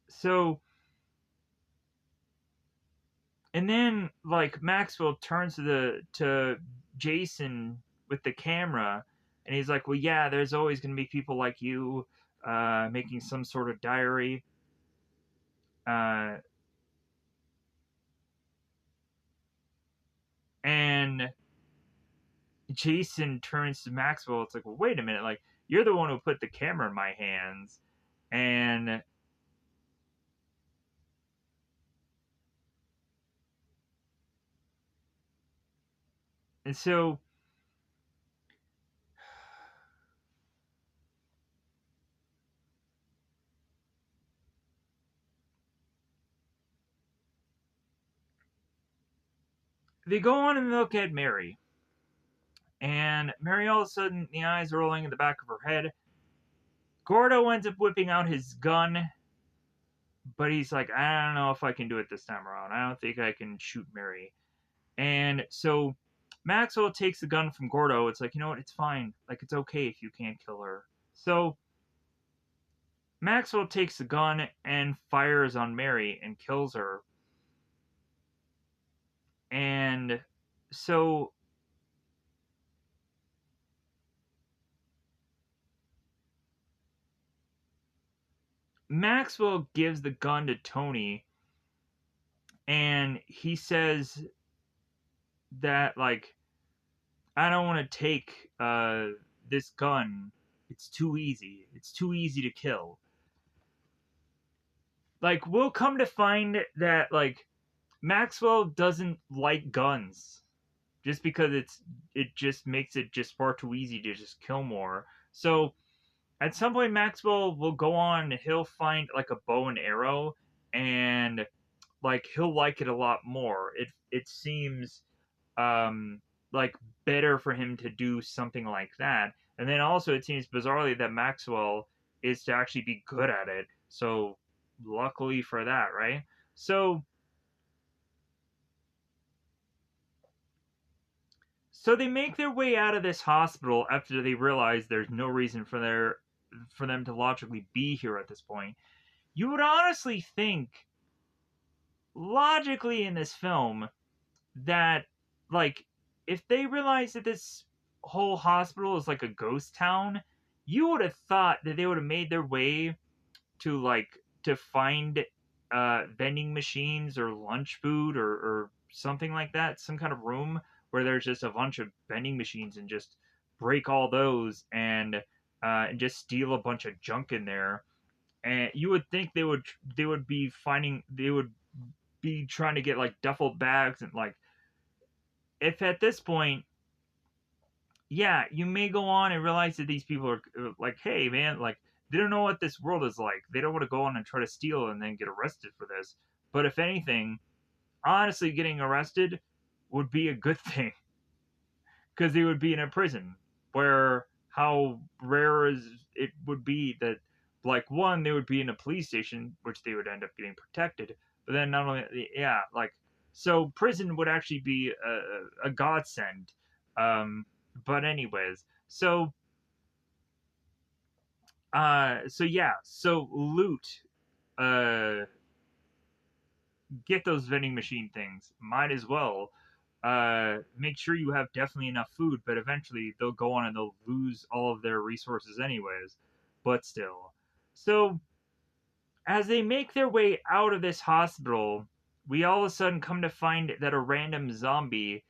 so and then like Maxwell turns to Jason with the camera, and he's like, "Well, yeah, there's always going to be people like you making some sort of diary." Uh, and Jason turns to Maxwell. It's like, "Well, wait a minute. Like, you're the one who put the camera in my hands," and so they go on and look at Mary. And Mary, all of a sudden, the eyes rolling in the back of her head. Gordo ends up whipping out his gun, but he's like, I don't know if I can do it this time around. I don't think I can shoot Mary. And so Maxwell takes the gun from Gordo. It's like, you know what? It's fine. Like, it's okay if you can't kill her. So Maxwell takes the gun and fires on Mary and kills her. And so Maxwell gives the gun to Tony, and he says that, like, I don't want to take this gun. It's too easy. It's too easy to kill. Like, we'll come to find that, like, Maxwell doesn't like guns just because it just makes it just far too easy to just kill more. So at some point Maxwell will go on, he'll find like a bow and arrow, and like he'll like it a lot more. It seems um like better for him to do something like that. And then also it seems bizarrely that Maxwell is to actually be good at it. So luckily for that, right? So they make their way out of this hospital after they realize there's no reason for them to logically be here at this point. You would honestly think logically in this film that, like, if they realize that this whole hospital is like a ghost town, you would have thought that they would have made their way to, like, to find vending machines or lunch food, or something like that, some kind of room where there's just a bunch of vending machines, and just break all those, and just steal a bunch of junk in there. And you would think they would be trying to get like duffel bags, and like, if at this point, yeah, you may go on and realize that these people are like, hey man, like, they don't know what this world is like. They don't want to go on and try to steal and then get arrested for this. But if anything, honestly, getting arrested would be a good thing, because they would be in a prison where, how rare is it would be that, like, one, they would be in a police station, which they would end up getting protected. But then not only, yeah, like, so prison would actually be a godsend. Um, but anyways, so yeah, so loot, uh, get those vending machine things. Might as well. Make sure you have definitely enough food, but eventually they'll go on and they'll lose all of their resources anyways. But still. So as they make their way out of this hospital, we all of a sudden come to find that a random zombie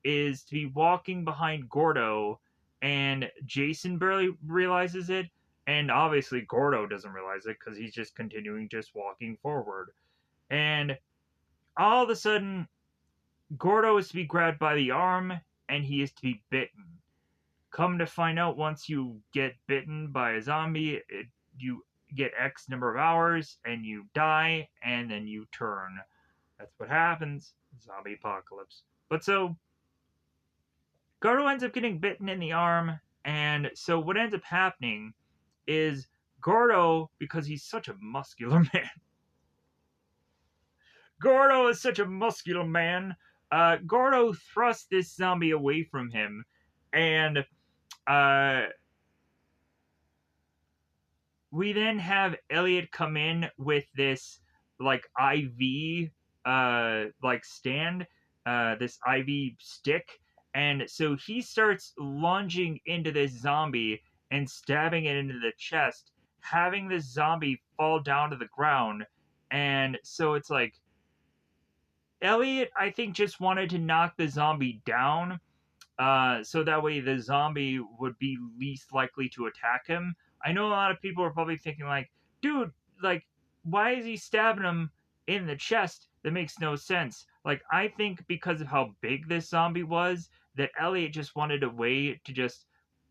is to be walking behind Gordo, and Jason barely realizes it, and obviously Gordo doesn't realize it because he's just continuing just walking forward. And all of a sudden, Gordo is to be grabbed by the arm, and he is to be bitten. Come to find out, once you get bitten by a zombie, you get X number of hours, and you die, and then you turn. That's what happens. Zombie apocalypse. But so, Gordo ends up getting bitten in the arm, and so what ends up happening is Gordo, because he's such a muscular man, Gordo is such a muscular man. Gordo thrusts this zombie away from him, and uh, we then have Elliot come in with this like IV like stand, this IV stick, and so he starts lunging into this zombie and stabbing it into the chest, having this zombie fall down to the ground. And so it's like, Elliot, I think, just wanted to knock the zombie down, so that way the zombie would be least likely to attack him. I know a lot of people are probably thinking, like, dude, like, why is he stabbing him in the chest? That makes no sense. Like, I think because of how big this zombie was, that Elliot just wanted a way to just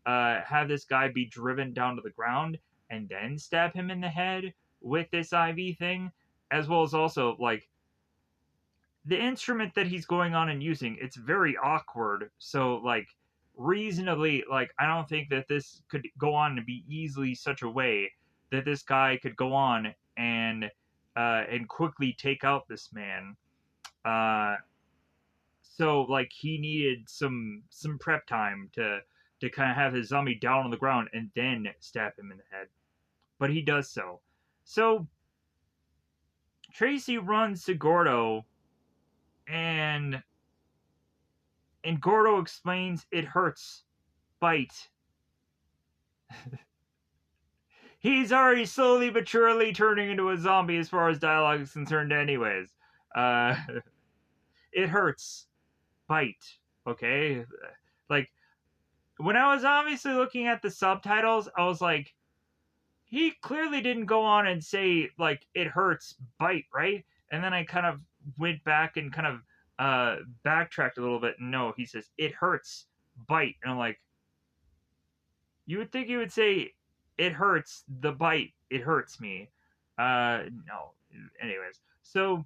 have this guy be driven down to the ground and then stab him in the head with this IV thing, as well as also, like, the instrument that he's going on and using, it's very awkward. So like reasonably, like I don't think that this could go on to be easily such a way that this guy could go on and quickly take out this man. Uh, so like he needed some prep time to kind of have his zombie down on the ground and then stab him in the head. But he does so. So Tracy runs to Gordo and Gordo explains it hurts. Bite. He's already slowly but surely turning into a zombie as far as dialogue is concerned, anyways. Uh, it hurts. Bite. Okay? Like, when I was obviously looking at the subtitles, I was like, he clearly didn't go on and say, like, it hurts. Bite, right? And then I kind of went back and kind of backtracked a little bit. No, he says, it hurts. Bite. And I'm like, you would think he would say, "It hurts the bite. It hurts me." No. Anyways, so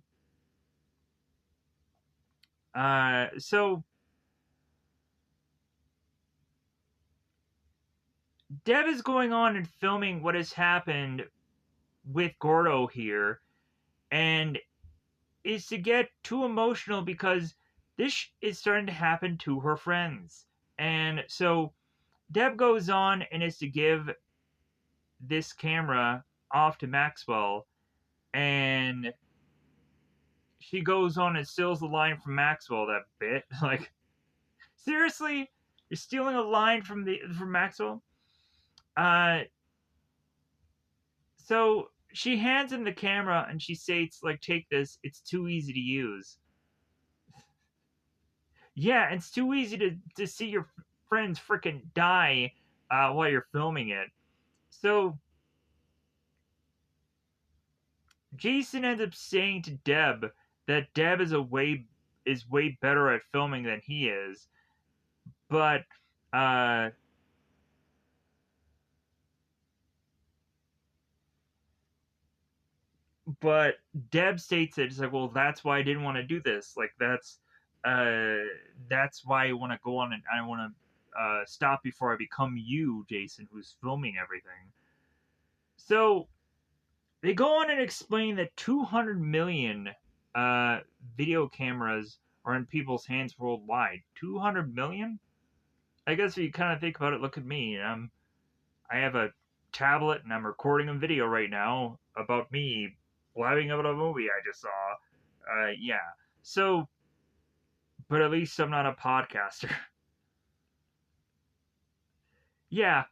Deb is going on and filming what has happened with Gordo here, and is to get too emotional because this is starting to happen to her friends, and so Deb goes on and is to give this camera off to Maxwell, and she goes on and steals the line from Maxwell. That bit, like, seriously, you're stealing a line from Maxwell. Uh, so she hands him the camera and she states, like, take this. It's too easy to use. Yeah, it's too easy to see your friends freaking die while you're filming it. So Jason ends up saying to Deb that Deb is way better at filming than he is, but uh, but Deb states it. It's like, well, that's why I didn't want to do this. Like uh, that's why I want to go on and I want to stop before I become you, Jason, who's filming everything. So they go on and explain that 200 million uh, video cameras are in people's hands worldwide. 200 million? I guess if you kind of think about it, look at me. I have a tablet and I'm recording a video right now about me blabbing about a movie I just saw. Yeah. So, but at least I'm not a podcaster. Yeah.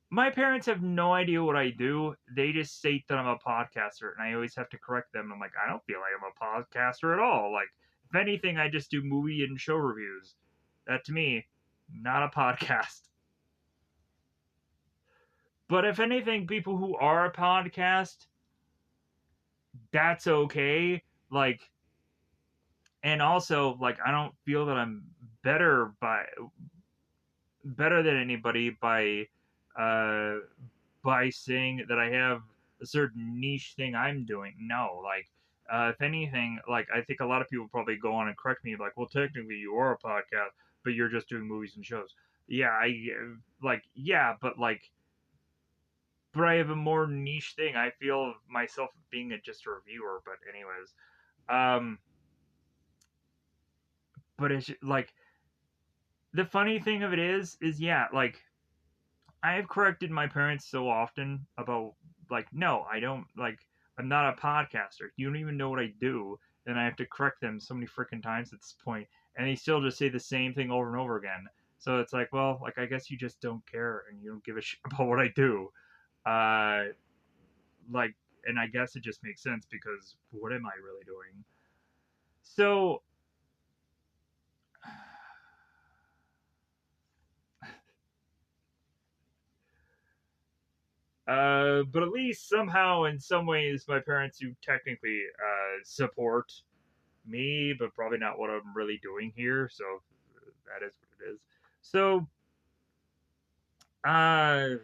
My parents have no idea what I do. They just state that I'm a podcaster, and I always have to correct them. I'm like, I don't feel like I'm a podcaster at all. Like, if anything, I just do movie and show reviews. That to me, not a podcast. But if anything, people who are a podcast, that's okay. Like, and also, like, I don't feel that I'm better by better than anybody uh saying that I have a certain niche thing I'm doing. No, like if anything, like I think a lot of people probably go on and correct me, like, well, technically you are a podcast, but you're just doing movies and shows. Yeah, like yeah, but I have a more niche thing. I feel myself being just a reviewer. But anyways, um, but it's like the funny thing of it is yeah, like I have corrected my parents so often about, like, no, I don't, like, I'm not a podcaster. You don't even know what I do, and I have to correct them so many freaking times at this point, and they still just say the same thing over and over again. So it's like, well, like, I guess you just don't care and you don't give a shit about what I do. Uh, like, and I guess it just makes sense because what am I really doing? So, but at least somehow, in some ways, my parents do technically support me, but probably not what I'm really doing here. So that is what it is. So, uh,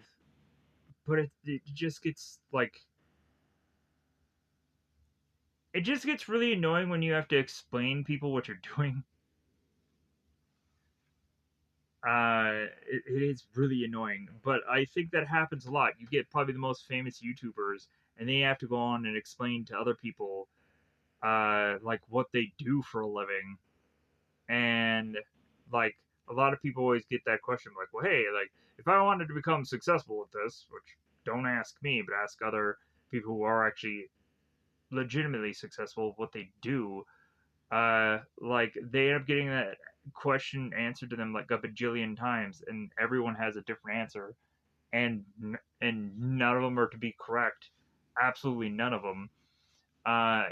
but it just gets like it just gets really annoying when you have to explain people what you're doing. It is really annoying, but I think that happens a lot. You get probably the most famous YouTubers, and they have to go on and explain to other people, like what they do for a living, and like a lot of people always get that question, like, well, hey, like if I wanted to become successful at this, which don't ask me, but ask other people who are actually legitimately successful, what they do, like they end up getting that question answered to them like a bajillion times, and everyone has a different answer, and none of them are to be correct. Absolutely none of them.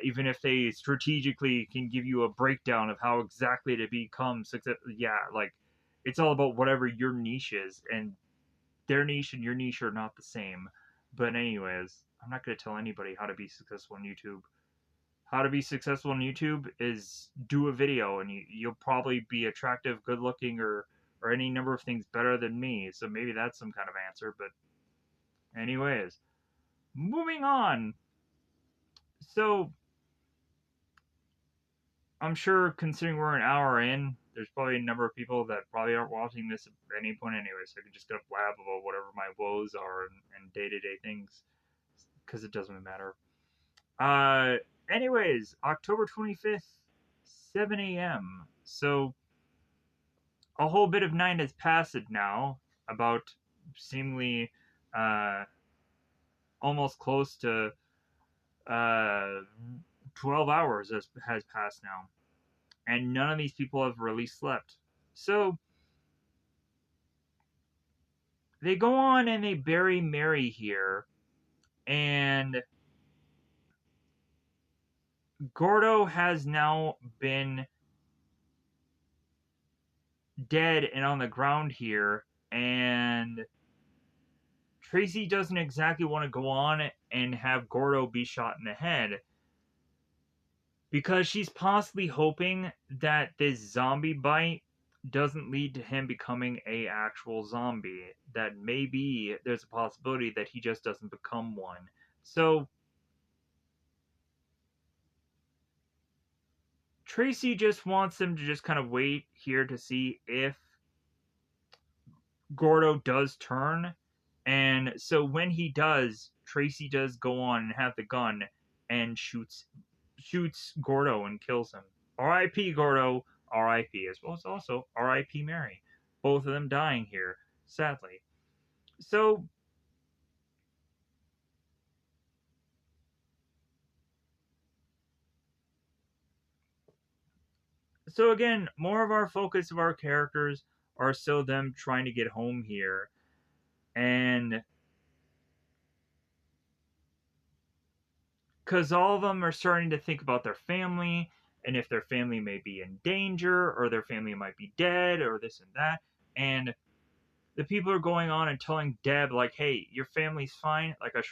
Even if they strategically can give you a breakdown of how exactly to become success, yeah, like it's all about whatever your niche is, and their niche and your niche are not the same. But anyways, I'm not going to tell anybody how to be successful on YouTube. How to be successful on YouTube is do a video, and you'll probably be attractive, good looking, or any number of things better than me. So maybe that's some kind of answer. But anyways, moving on. So I'm sure, considering we're an hour in, there's probably a number of people that probably aren't watching this at any point anyway. So I can just go blab about whatever my woes are and day to day things, because it doesn't matter. Uh, anyways, October 25th, 7 a.m. So a whole bit of night has passed now, about seemingly uh, almost close to uh, 12 hours has passed now, and none of these people have really slept. So they go on and they bury Mary here, and Gordo has now been dead and on the ground here, and Tracy doesn't exactly want to go on and have Gordo be shot in the head, because she's possibly hoping that this zombie bite doesn't lead to him becoming a actual zombie, that maybe there's a possibility that he just doesn't become one. So Tracy just wants them to just kind of wait here to see if Gordo does turn. And so when he does, Tracy does go on and have the gun and shoots Gordo and kills him. R.I.P. Gordo, R.I.P. as well as also R.I.P. Mary. Both of them dying here, sadly. So again, more of our focus of our characters are still them trying to get home here. And because all of them are starting to think about their family, and if their family may be in danger, or their family might be dead, or this and that. And the people are going on and telling Deb, like, hey, your family's fine. Like, I'm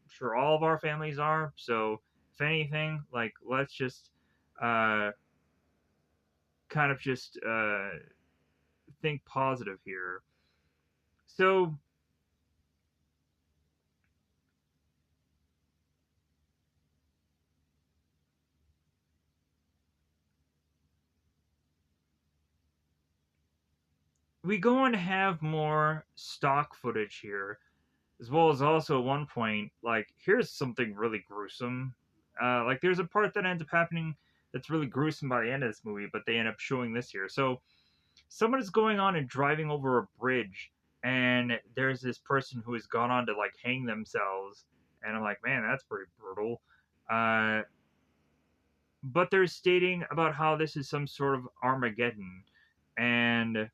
sure all of our families are. So if anything, like, let's just uh kind of just think positive here. So we go and have more stock footage here, as well as also at one point, like, here's something really gruesome. Like, there's a part that ends up happening that's really gruesome by the end of this movie, but they end up showing this here. So someone is going on and driving over a bridge, and there's this person who has gone on to like hang themselves, and I'm like, man, that's pretty brutal. Uh, but they're stating about how this is some sort of Armageddon, and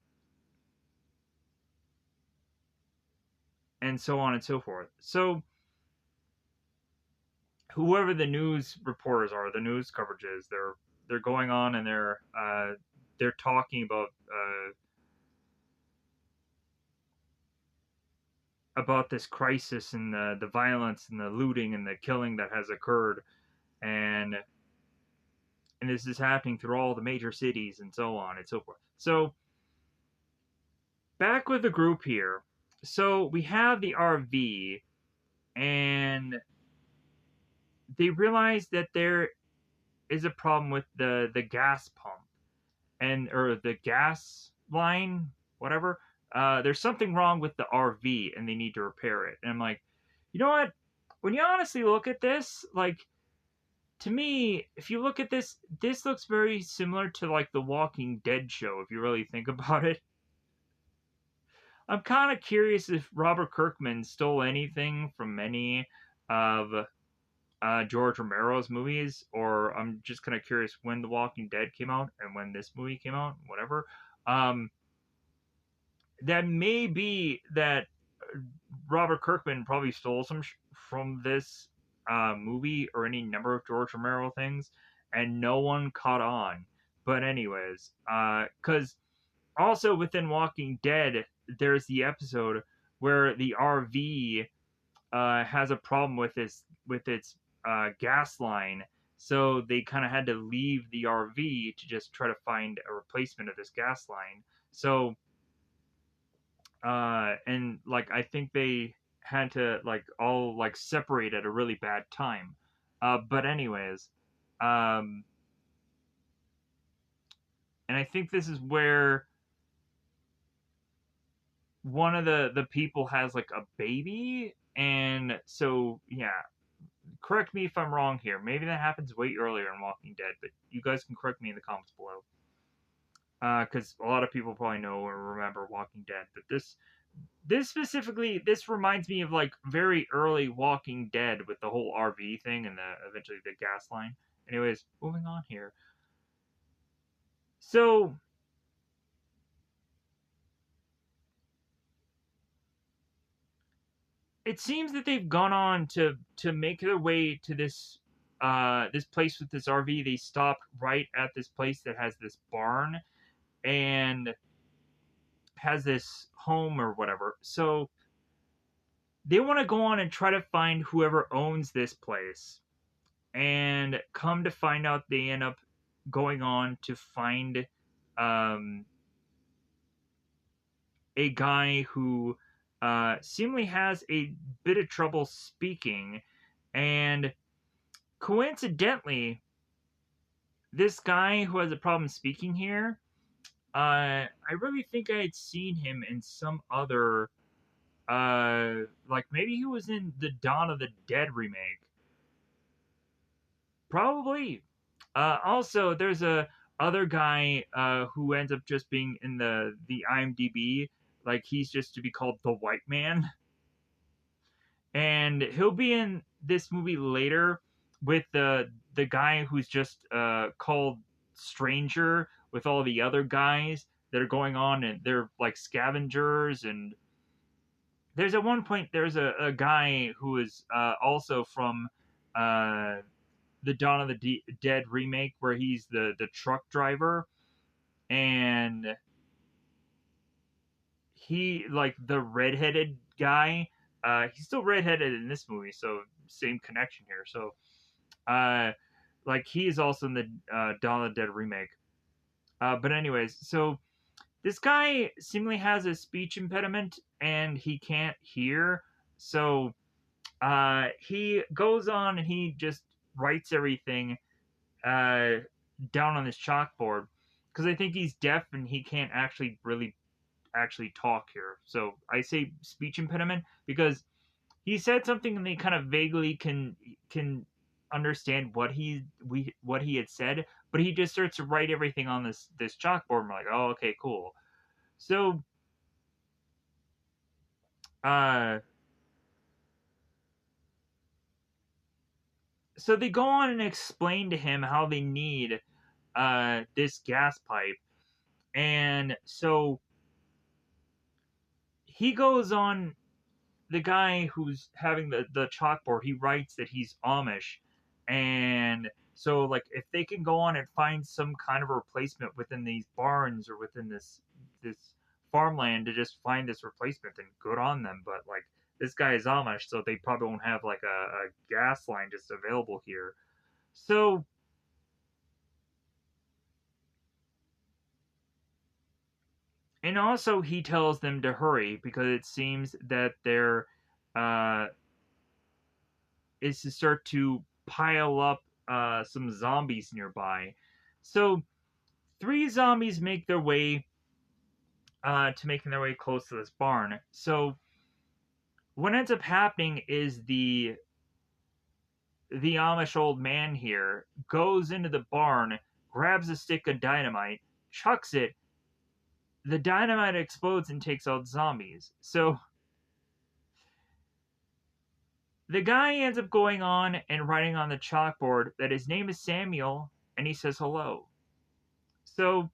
so on and so forth. So whoever the news reporters are, the news coverages, they're going on and they're talking about this crisis and the violence and the looting and the killing that has occurred, and this is happening through all the major cities and so on and so forth. So back with the group here. So we have the RV, and they realize that there is a problem with the gas pump and or the gas line, whatever. There's something wrong with the RV and they need to repair it. And I'm like, you know what? When you honestly look at this, like to me, if you look at this, this looks very similar to like the Walking Dead show. If you really think about it, I'm kind of curious if Robert Kirkman stole anything from any of George Romero's movies, or I'm just kind of curious when The Walking Dead came out and when this movie came out, whatever. Um, that may be that Robert Kirkman probably stole some from this movie or any number of George Romero things, and no one caught on. But anyways, because also within Walking Dead, there's the episode where the RV has a problem with its gas line. So they kind of had to leave the RV to just try to find a replacement of this gas line. So and like I think they had to like all like separate at a really bad time. But anyways, um, and I think this is where one of the people has like a baby, and so yeah, correct me if I'm wrong here. Maybe that happens way earlier in Walking Dead, but you guys can correct me in the comments below. Because a lot of people probably know or remember Walking Dead, but this specifically, this reminds me of like very early Walking Dead with the whole RV thing and the eventually the gas line. Anyways, moving on here. So it seems that they've gone on to make their way to this place with this RV. They stop right at this place that has this barn and has this home or whatever. So they want to go on and try to find whoever owns this place. And come to find out, they end up going on to find um, a guy who seemingly has a bit of trouble speaking. And coincidentally, this guy who has a problem speaking here, I really think I had seen him in some other, like maybe he was in the Dawn of the Dead remake. Probably. Also, there's a other guy who ends up just being in the IMDb, like he's just to be called the White Man, and he'll be in this movie later with the guy who's just called Stranger with all the other guys that are going on, and they're like scavengers. And there's at one point there's a guy who is also from uh, the Dawn of the Dead remake where he's the truck driver, and he like the redheaded guy. He's still redheaded in this movie, so same connection here. So, uh, like he is also in the Dawn of the Dead remake. But anyways, so this guy seemingly has a speech impediment and he can't hear. So he goes on and he just writes everything uh, down on this chalkboard because I think he's deaf and he can't actually really actually talk here. So I say speech impediment because he said something and they kind of vaguely can understand what he had said, but he just starts to write everything on this chalkboard. And we're like, oh, okay, cool. So uh, so they go on and explain to him how they need this gas pipe, and so he goes on. The guy who's having the chalkboard, he writes that he's Amish, and so like if they can go on and find some kind of replacement within these barns or within this farmland to just find this replacement, then good on them. But like this guy is Amish, so they probably won't have like a gas line just available here. So and also he tells them to hurry because it seems that there uh, is to start to pile up some zombies nearby. So 3 zombies make their way to making their way close to this barn. So what ends up happening is the Amish old man here goes into the barn, grabs a stick of dynamite, chucks it. The dynamite explodes and takes out zombies. So the guy ends up going on and writing on the chalkboard that his name is Samuel and he says hello. So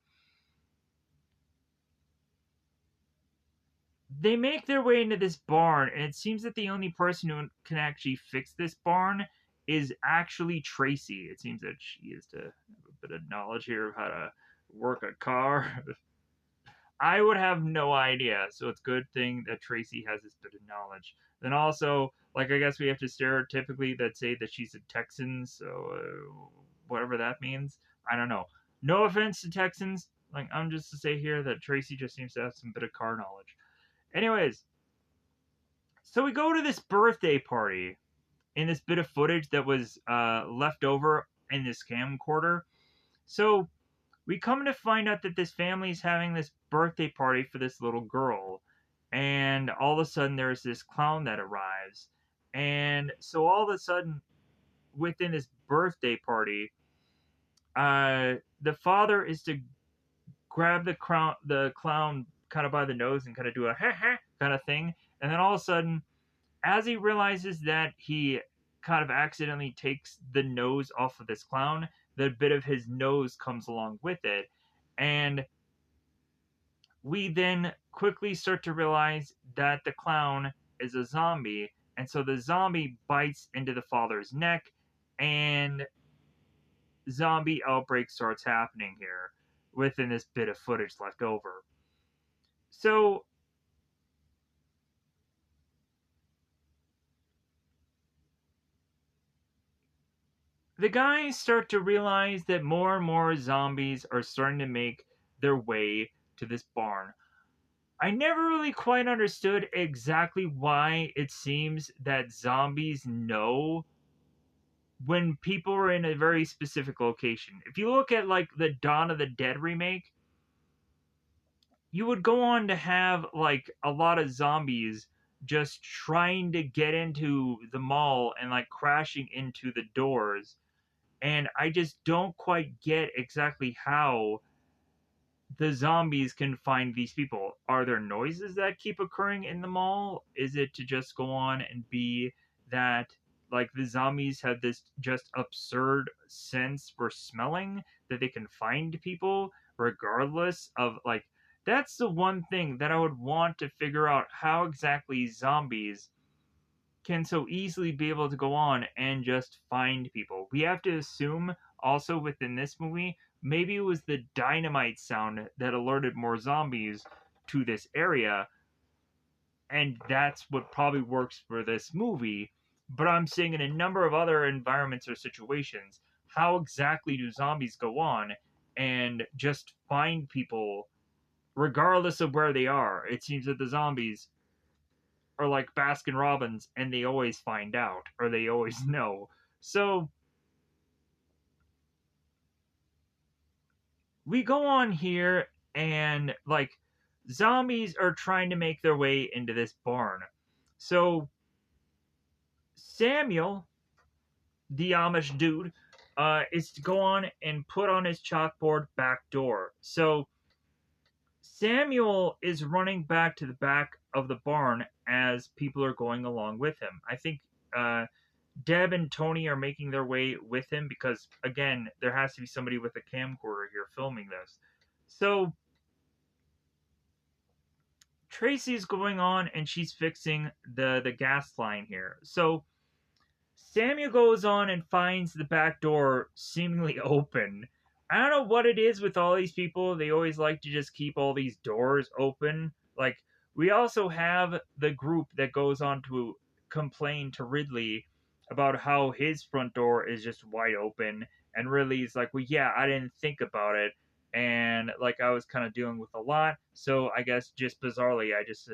they make their way into this barn, and it seems that the only person who can actually fix this barn is actually Tracy. It seems that she is to have a bit of knowledge here of how to work a car. I would have no idea, so it's a good thing that Tracy has this bit of knowledge. Then also, like, I guess we have to stereotypically that say that she's a Texan, so whatever that means, I don't know. No offense to Texans, like, I'm just to say here that Tracy just seems to have some bit of car knowledge. Anyways, so we go to this birthday party in this bit of footage that was left over in this camcorder. So we come to find out that this family is having this birthday party for this little girl. And all of a sudden, there's this clown that arrives. And so all of a sudden, within this birthday party, the father is to grab the clown kind of by the nose and kind of do a ha ha kind of thing. And then all of a sudden, as he realizes that he kind of accidentally takes the nose off of this clown, the bit of his nose comes along with it. And we then quickly start to realize that the clown is a zombie. And so the zombie bites into the father's neck, and zombie outbreak starts happening here within this bit of footage left over. So the guys start to realize that more and more zombies are starting to make their way to this barn. I never really quite understood exactly why it seems that zombies know when people are in a very specific location. If you look at like the Dawn of the Dead remake, you would go on to have like a lot of zombies just trying to get into the mall and like crashing into the doors. And I just don't quite get exactly how the zombies can find these people. Are there noises that keep occurring in the mall? Is it to just go on and be that like the zombies have this just absurd sense for smelling that they can find people regardless of like that's the one thing that I would want to figure out how exactly zombies can so easily be able to go on and just find people. We have to assume also within this movie, maybe it was the dynamite sound that alerted more zombies to this area, and that's what probably works for this movie. But I'm saying in a number of other environments or situations, how exactly do zombies go on and just find people regardless of where they are? It seems that the zombies are like Baskin Robbins and they always find out or they always know. So we go on here and like zombies are trying to make their way into this barn. So Samuel, the Amish dude, is to go on and put on his chalkboard back door. So Samuel is running back to the back of the barn as people are going along with him. I think Deb and Tony are making their way with him because, again, there has to be somebody with a camcorder here filming this. So Tracy's going on and she's fixing the gas line here. So Samuel goes on and finds the back door seemingly open. I don't know what it is with all these people. They always like to just keep all these doors open. Like, we also have the group that goes on to complain to Ridley about how his front door is just wide open. And Ridley's like, well, yeah, I didn't think about it. And, like, I was kind of dealing with a lot. So I guess just bizarrely, I just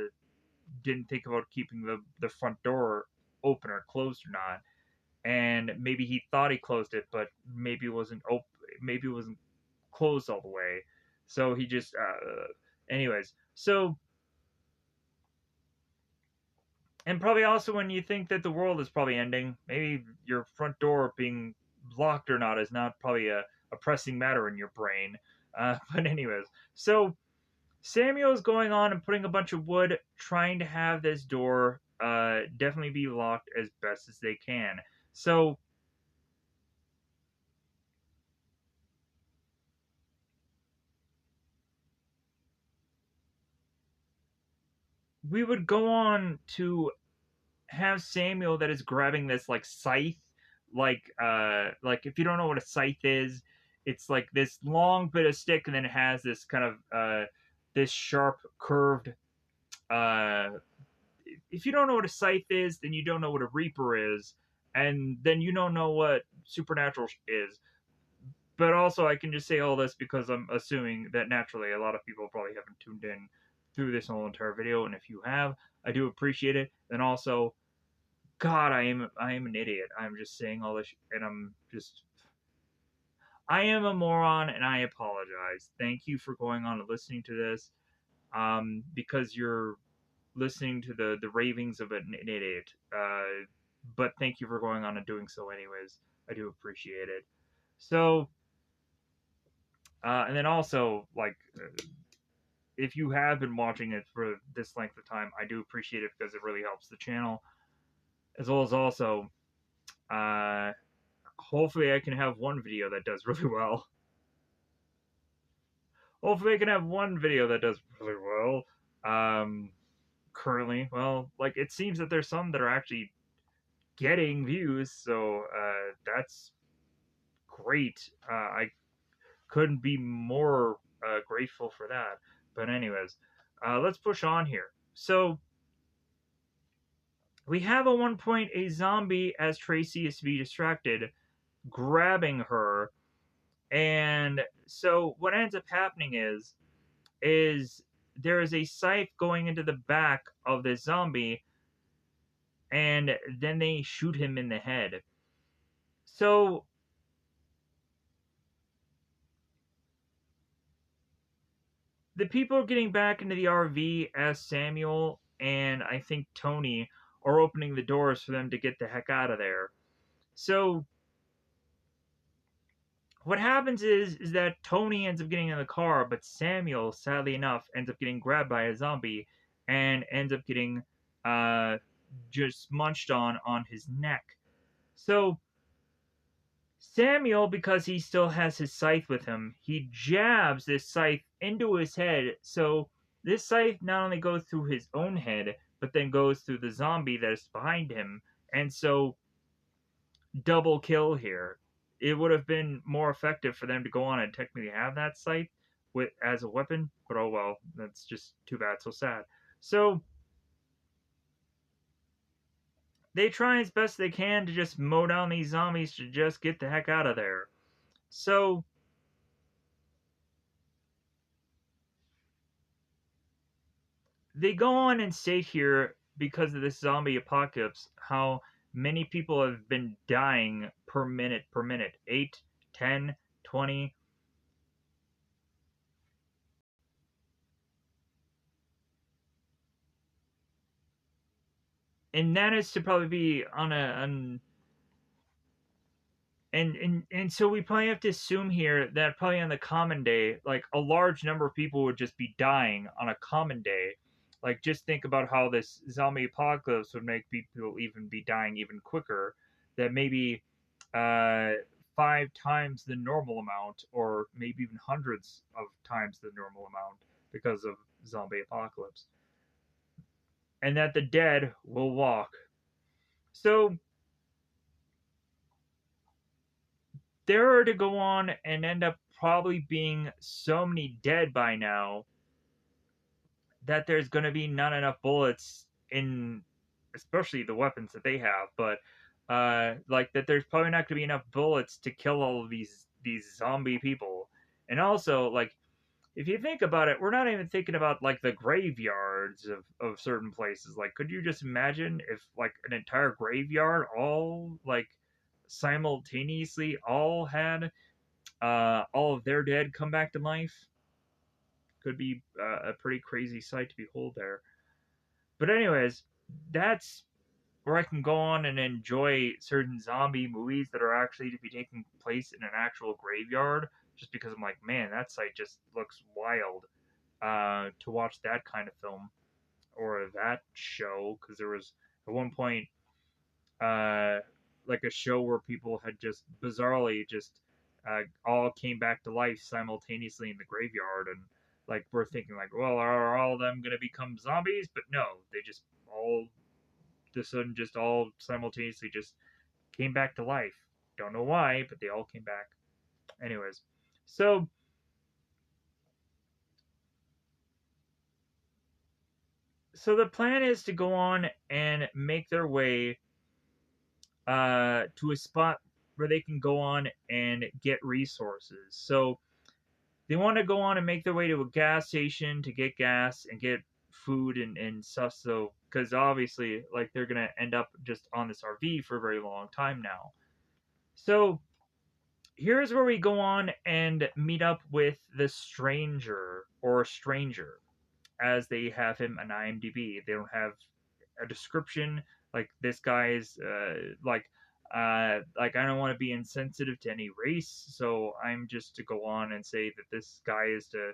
didn't think about keeping the front door open or closed or not. and maybe he thought he closed it, but maybe it wasn't open, maybe it wasn't closed all the way. So he just, anyways. So, and probably also when you think that the world is probably ending, maybe your front door being locked or not is not probably a pressing matter in your brain. But anyways, so Samuel's going on and putting a bunch of wood, trying to have this door definitely be locked as best as they can. So we would go on to have Samuel that is grabbing this like scythe, like if you don't know what a scythe is, it's like this long bit of stick, and then it has this kind of this sharp curved. Uh, if you don't know what a scythe is, then you don't know what a reaper is, and then you don't know what supernatural is. But also, I can just say all this because I'm assuming that naturally a lot of people probably haven't tuned in through this whole entire video, and if you have, I do appreciate it. And also, God, I am an idiot. I'm just saying all this, and I am a moron, and I apologize. Thank you for going on and listening to this, because you're listening to the ravings of an idiot. But thank you for going on and doing so, anyways. I do appreciate it. So, and then also, like, if you have been watching it for this length of time, I do appreciate it because it really helps the channel, as well as also, uh, hopefully I can have one video that does really well. Hopefully I can have one video that does really well. Currently, well, like it seems that there's some that are actually getting views, so that's great. I couldn't be more grateful for that. But anyways, let's push on here. So we have at one point a zombie as Tracy is to be distracted, grabbing her, and so what ends up happening is there is a scythe going into the back of the zombie, and then they shoot him in the head. So the people are getting back into the RV as Samuel and I think Tony are opening the doors for them to get the heck out of there. So what happens is that Tony ends up getting in the car, but Samuel, sadly enough, ends up getting grabbed by a zombie and ends up getting uh, just munched on his neck. So Samuel, because he still has his scythe with him, he jabs this scythe into his head. So this scythe not only goes through his own head, but then goes through the zombie that is behind him. And so, double kill here. It would have been more effective for them to go on and technically have that scythe with as a weapon, but oh well, that's just too bad, so sad. So they try as best they can to just mow down these zombies to just get the heck out of there. So they go on and state here, because of this zombie apocalypse, how many people have been dying per minute 8, 10, 20. And that is to probably be on and so we probably have to assume here that probably on the common day, like a large number of people would just be dying on a common day. Like just think about how this zombie apocalypse would make people even be dying even quicker. That maybe uh, 5 times the normal amount, or maybe even hundreds of times the normal amount because of zombie apocalypse, and that the dead will walk. So they're to go on and end up probably being so many dead by now that there's going to be not enough bullets in, especially the weapons that they have, but like that there's probably not going to be enough bullets to kill all of these zombie people. And also, like, if you think about it, we're not even thinking about like the graveyards of certain places. Like, could you just imagine if like an entire graveyard all like simultaneously all had all of their dead come back to life. Could be a pretty crazy sight to behold there. But anyways, that's where I can go on and enjoy certain zombie movies that are actually to be taking place in an actual graveyard, just because I'm like, man, that site just looks wild to watch that kind of film or that show. Because there was at one point uh, like a show where people had just bizarrely just all came back to life simultaneously in the graveyard, and like we're thinking like, well, are all of them gonna become zombies? But no, they just all of a sudden just all simultaneously just came back to life. Don't know why, but they all came back. Anyways, so the plan is to go on and make their way to a spot where they can go on and get resources. So they want to go on and make their way to a gas station to get gas and get food and stuff. So, because obviously, like, they're going to end up just on this RV for a very long time now. So, here's where we go on and meet up with the stranger or stranger, as they have him on IMDb. They don't have a description like this guy is like I don't want to be insensitive to any race, so I'm just to go on and say that this guy is to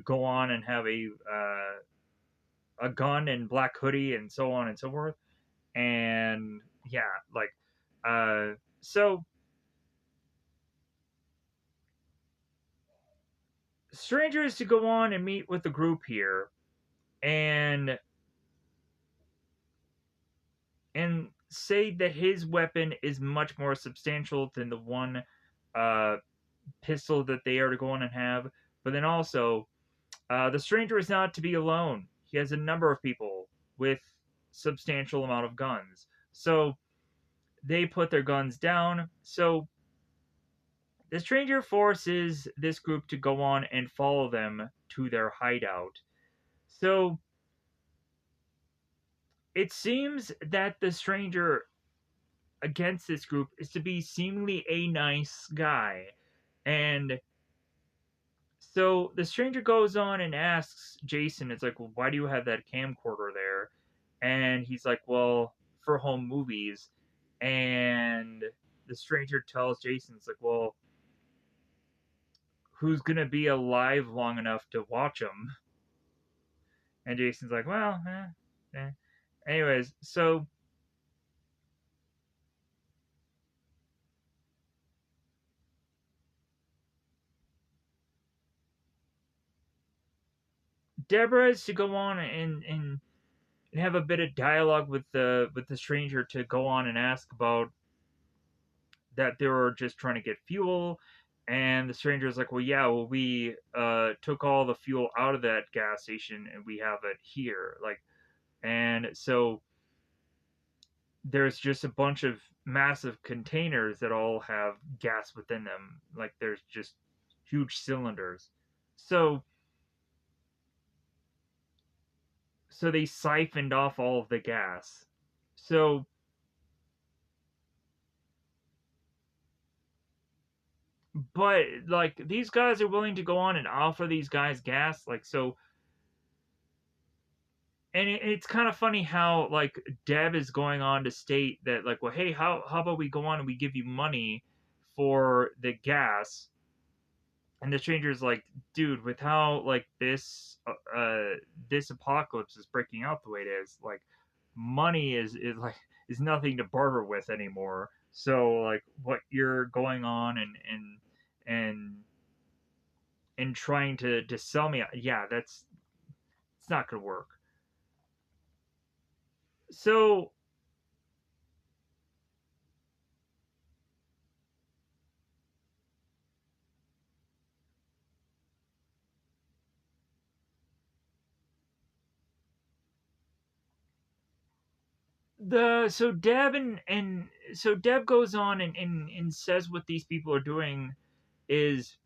go on and have a gun and black hoodie and so on and so forth. And yeah, like so stranger is to go on and meet with the group here and say that his weapon is much more substantial than the one uh, pistol that they are to go on and have. But then also, the stranger is not to be alone. He has a number of people with substantial amount of guns. So they put their guns down. So the stranger forces this group to go on and follow them to their hideout. So it seems that the stranger against this group is to be seemingly a nice guy. And so the stranger goes on and asks Jason, it's like, well, why do you have that camcorder there? And he's like, well, for home movies. And the stranger tells Jason, it's like, well, who's going to be alive long enough to watch them? And Jason's like, well, anyways, so Deborah is to go on and have a bit of dialogue with the stranger to go on and ask about that they were just trying to get fuel. And the stranger's like, well, yeah, well, we took all the fuel out of that gas station and we have it here. Like, and so there's just a bunch of massive containers that all have gas within them. Like, there's just huge cylinders. So, they siphoned off all of the gas. So, but like these guys are willing to go on and offer these guys gas, like so. And it's kind of funny how like Deb is going on to state that like, well, hey, how about we go on and we give you money for the gas? And the stranger's like, dude, with how like this apocalypse is breaking out the way it is, like money is like is nothing to barter with anymore. So like what you're going on and and trying to sell me, yeah, that's it's not gonna work. So Deb goes on and says what these people are doing is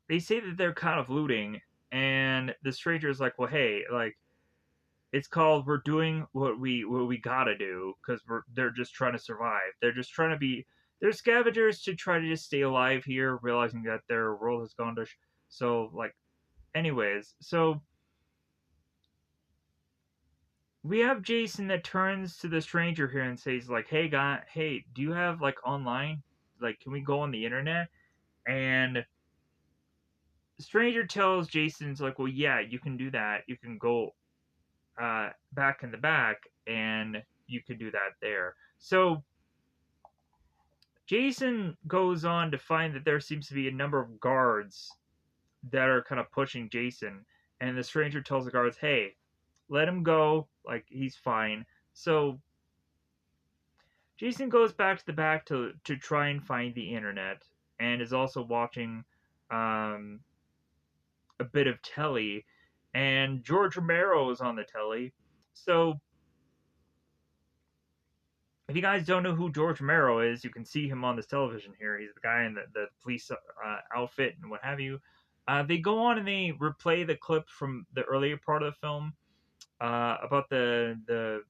they say that they're kind of looting, and the stranger is like, well, hey, like It's called "We're Doing What We Gotta Do" because they're just trying to survive. They're just trying to be they're scavengers to try to just stay alive here, realizing that their world has gone to so like anyways. So we have Jason that turns to the stranger here and says like, "Hey guy, hey, do you have like online? Like, can we go on the internet?" And stranger tells Jason's like, "Well, yeah, you can do that. You can go back in the back, and you can do that there." So Jason goes on to find that there seems to be a number of guards that are kind of pushing Jason, and the stranger tells the guards, "Hey, let him go. Like he's fine." So Jason goes back to the back to try and find the internet, and is also watching um, a bit of telly, and George Romero is on the telly. So if you guys don't know who George Romero is, you can see him on this television here. He's the guy in the police outfit and what have you. They go on and they replay the clip from the earlier part of the film about the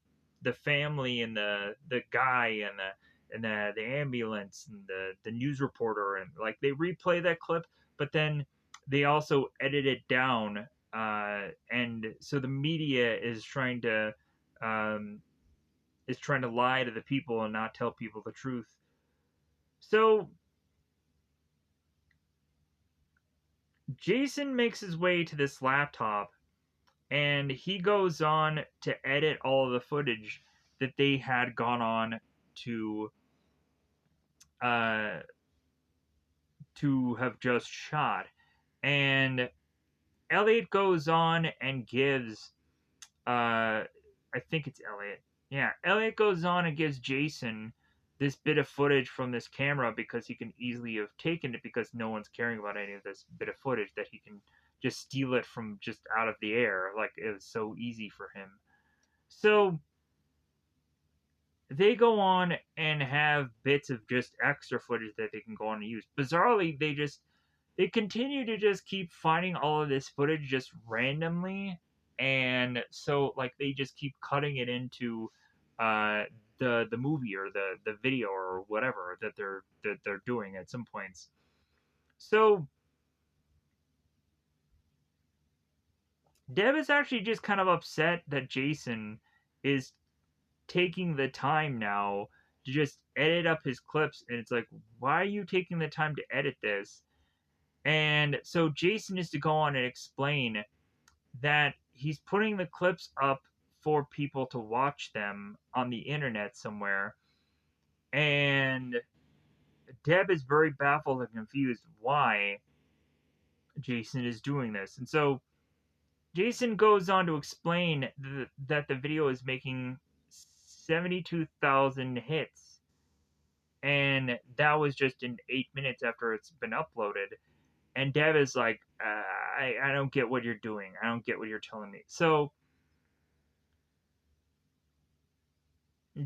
family and the guy and the ambulance and the news reporter, and like they replay that clip, but then they also edit it down, and so the media um, is trying to lie to the people and not tell people the truth. So Jason makes his way to this laptop and he goes on to edit all of the footage that they had gone on to uh, to have just shot. And Elliot goes on and gives I think it's Elliot. Yeah, Elliot goes on and gives Jason this bit of footage from this camera because he can easily have taken it because no one's caring about any of this bit of footage that he can just steal it from just out of the air. Like it was so easy for him. So they go on and have bits of just extra footage that they can go on and use. Bizarrely, they continue to just keep finding all of this footage just randomly, and so like they just keep cutting it into uh the movie or the video or whatever that they're doing at some points. So Deb is actually just kind of upset that Jason is taking the time now to just edit up his clips, and it's like, why are you taking the time to edit this? And so Jason is to go on and explain that he's putting the clips up for people to watch them on the internet somewhere. And Deb is very baffled and confused why Jason is doing this. And so Jason goes on to explain that the video is making 72,000 hits. And that was just in 8 minutes after it's been uploaded. And Deb is like, I don't get what you're doing. I don't get what you're telling me. So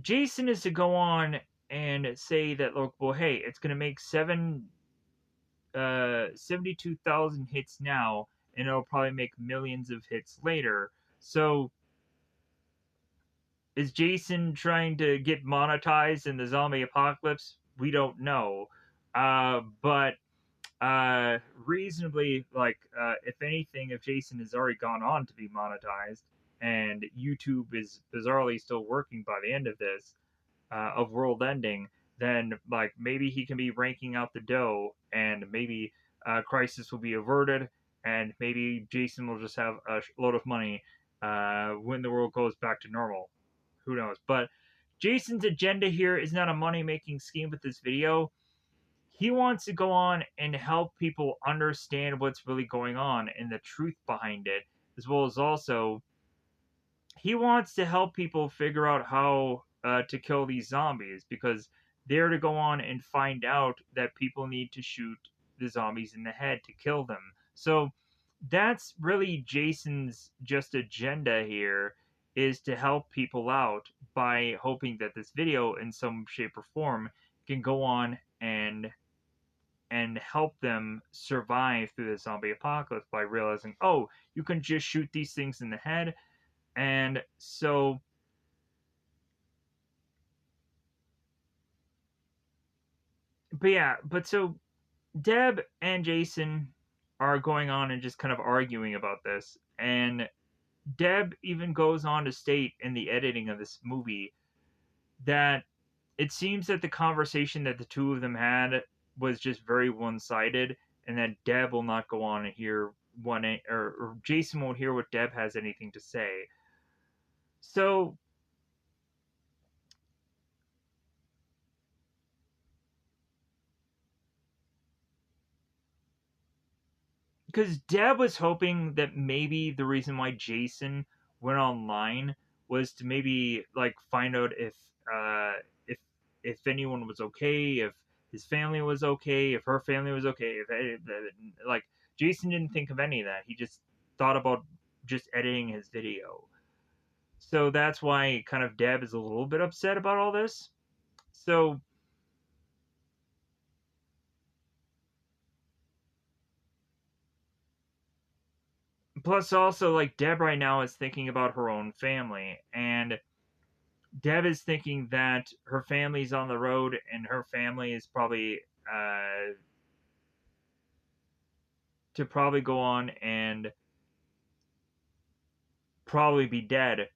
Jason is to go on and say that, look, well, hey, it's going to make 72,000 hits now, and it'll probably make millions of hits later. So is Jason trying to get monetized in the zombie apocalypse? We don't know. But reasonably, like, if anything, if Jason has already gone on to be monetized, and YouTube is bizarrely still working by the end of this, of world ending, then like maybe he can be ranking out the dough, and maybe crisis will be averted, and maybe Jason will just have a load of money when the world goes back to normal. Who knows? But Jason's agenda here is not a money making scheme with this video. He wants to go on and help people understand what's really going on and the truth behind it, as well as also he wants to help people figure out how to kill these zombies because they're to go on and find out that people need to shoot the zombies in the head to kill them. So that's really Jason's just agenda here, is to help people out by hoping that this video in some shape or form can go on and help them survive through the zombie apocalypse by realizing, oh, you can just shoot these things in the head And so, but yeah, but so Deb and Jason are going on and just kind of arguing about this. And Deb even goes on to state in the editing of this movie that it seems that the conversation that the two of them had was just very one-sided, and that Deb will not go on and hear or Jason won't hear what Deb has anything to say. So because Deb was hoping that maybe the reason why Jason went online was to maybe like find out uh if if anyone was okay, if his family was okay, if her family was okay, if like Jason didn't think of any of that. He just thought about just editing his video. So that's why kind of Deb is a little bit upset about all this. So plus also like Deb right now is thinking about her own family, and Deb is thinking that her family's on the road and her family is probably to probably go on and probably be dead.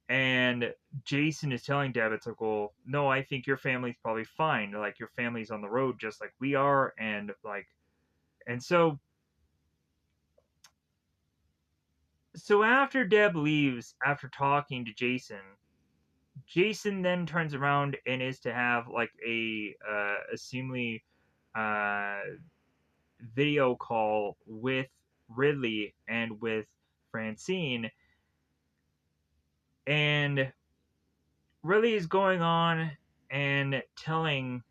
And Jason is telling Deb, it's like, well, no, I think your family's probably fine. Like your family's on the road just like we are, and like, and so after Deb leaves after talking to Jason, Jason then turns around and is to have like a seemingly uh video call with Ridley and with Francine, and Ridley is going on and telling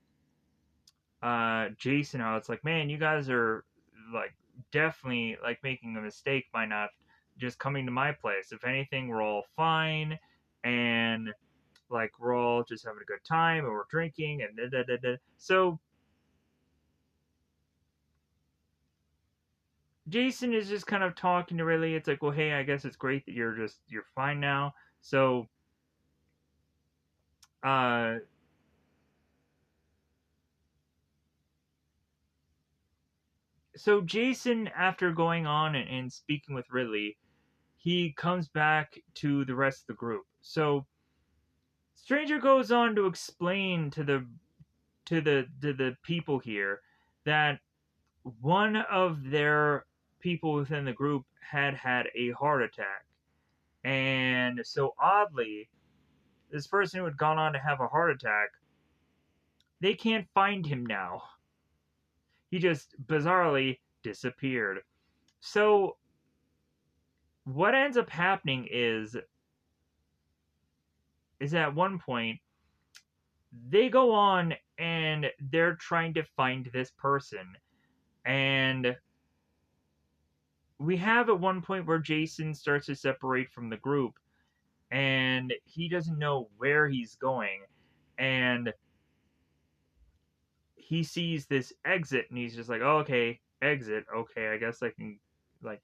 Jason how it's like, man, you guys are like definitely like making a mistake by not just coming to my place. If anything, we're all fine, and like we're all just having a good time and we're drinking and da, da, da, da. So Jason is just kind of talking to Ridley. It's like, well, hey, I guess it's great that you're fine now. So uh so Jason, after going on and speaking with Ridley, he comes back to the rest of the group. So Stranger goes on to explain to the people here that one of their people within the group had a heart attack. And so oddly, this person who had gone on to have a heart attack, they can't find him now. He just bizarrely disappeared. So what ends up happening is at one point they go on and they're trying to find this person, and we have at one point where Jason starts to separate from the group and he doesn't know where he's going, and he sees this exit and he's just like, oh, okay, exit, okay, I guess I can, like,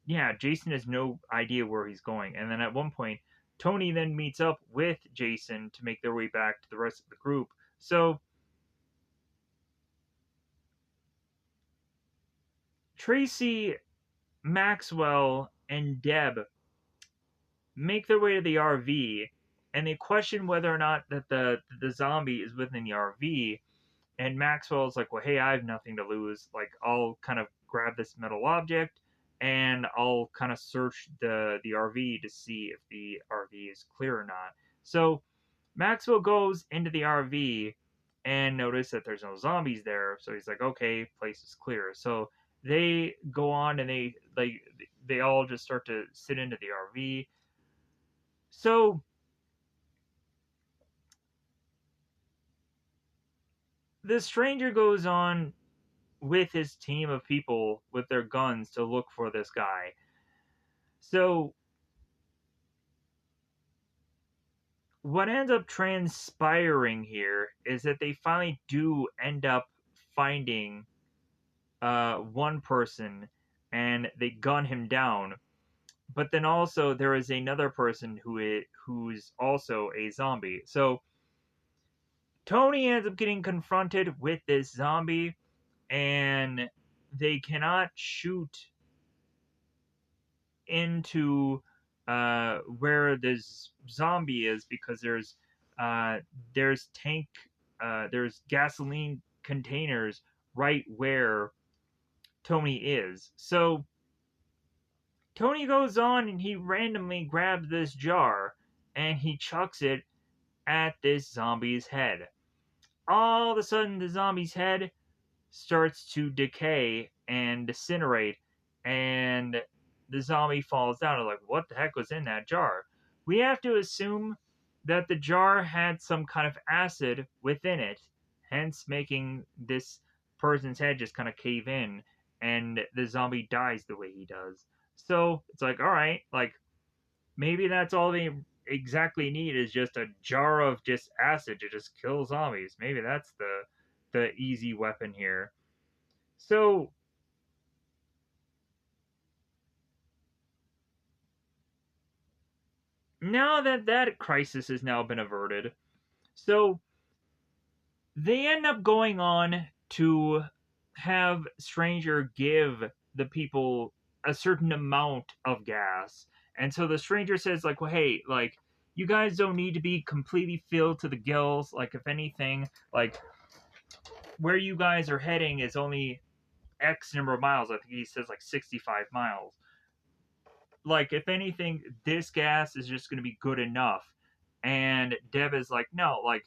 yeah, Jason has no idea where he's going. And then at one point Tony then meets up with Jason to make their way back to the rest of the group. So Tracy, Maxwell, and Deb make their way to the RV, and they question whether or not that the zombie is within the RV. And Maxwell's like, "Well, hey, I have nothing to lose. Like, I'll kind of grab this metal object, and I'll kind of search the RV to see if the RV is clear or not." So Maxwell goes into the RV and notice that there's no zombies there. So he's like, "Okay, place is clear." So they go on and they all just start to sit into the RV. So the stranger goes on with his team of people with their guns to look for this guy. So what ends up transpiring here is that they finally do end up finding one person and they gun him down. but then also there is another person who's also a zombie. So Tony ends up getting confronted with this zombie, and they cannot shoot into where this zombie is because uh, there's gasoline containers right where Tony is. So Tony goes on and he randomly grabs this jar and he chucks it at this zombie's head. All of a sudden, the zombie's head starts to decay and disintegrate, and the zombie falls down. I'm like, what the heck was in that jar? We have to assume that the jar had some kind of acid within it, hence making this person's head just kind of cave in, and the zombie dies the way he does. So it's like, all right, like maybe that's all they exactly need is just a jar of just acid to just kill zombies. Maybe that's the easy weapon here. So now that that crisis has now been averted, so they end up going on to have Stranger give the people a certain amount of gas. And so the stranger says, like, well, hey, like, you guys don't need to be completely filled to the gills. Like, if anything, like, where you guys are heading is only X number of miles. I think he says like 65 miles. Like, if anything, this gas is just going to be good enough. And Deb is like, no, like,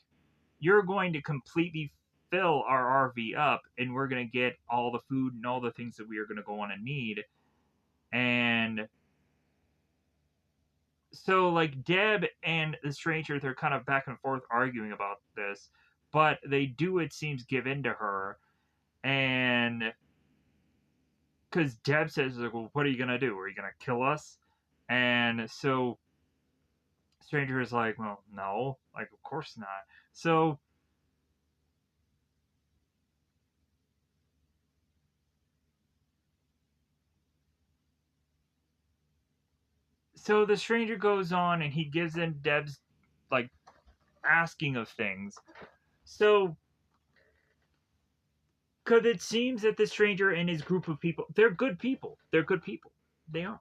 you're going to completely fill our RV up and we're going to get all the food and all the things that we are going to go on and need. And so, like, Deb and the stranger, they're kind of back and forth arguing about this, but they do, it seems, give in to her. And because Deb says, like, well, what are you going to do? Are you going to kill us? And so Stranger is like, well, no, like, of course not. So so the stranger goes on and he gives in Deb's like asking of things. So because it seems that the stranger and his group of people, they're good people. They're good people. They are.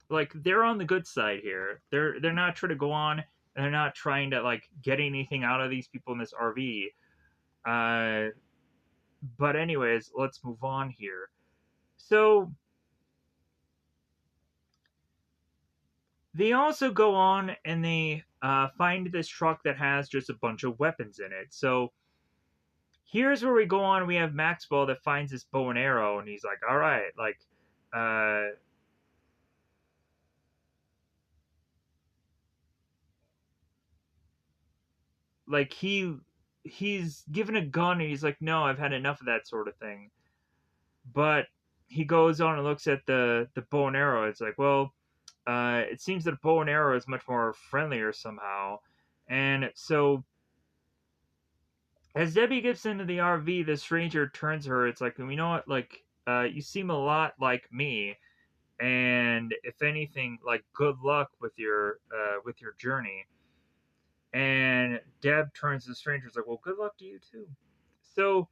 Like, they're on the good side here. They're not trying to go on and they're not trying to like get anything out of these people in this RV. Uh but anyways, let's move on here. So they also go on and they find this truck that has just a bunch of weapons in it. So here's where we go on. We have Maxwell that finds this bow and arrow, and he's like, "All right, uh, like he's given a gun, and he's like, no, I've had enough of that sort of thing." But he goes on and looks at the bow and arrow. It's like, well, it seems that a bow and arrow is much more friendlier somehow, and so as Debbie gets into the RV, the stranger turns to her. It's like, you know what? Like, you seem a lot like me, and if anything, like, good luck with your journey. And Deb turns to the stranger. It's like, well, good luck to you too. So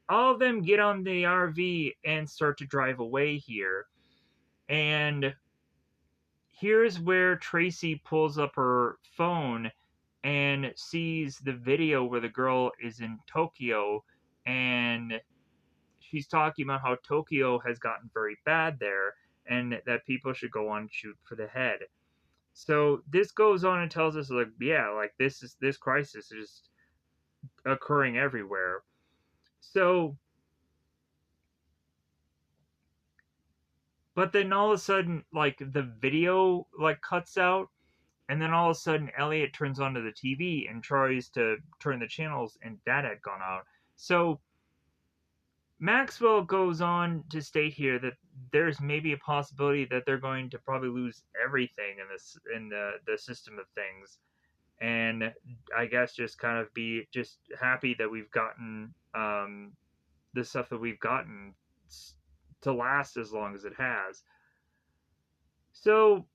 all of them get on the RV and start to drive away here. And here's where Tracy pulls up her phone and sees the video where the girl is in Tokyo, and she's talking about how Tokyo has gotten very bad there and that people should go on and shoot for the head. So this goes on and tells us, like, yeah, like, this crisis is occurring everywhere. So but then all of a sudden, like, the video like cuts out, and then all of a sudden Elliot turns onto the TV and tries to turn the channels, and that had gone out. So Maxwell goes on to state here that there's maybe a possibility that they're going to probably lose everything in this in the system of things, and I guess just kind of be just happy that we've gotten the stuff that we've gotten to last as long as it has. So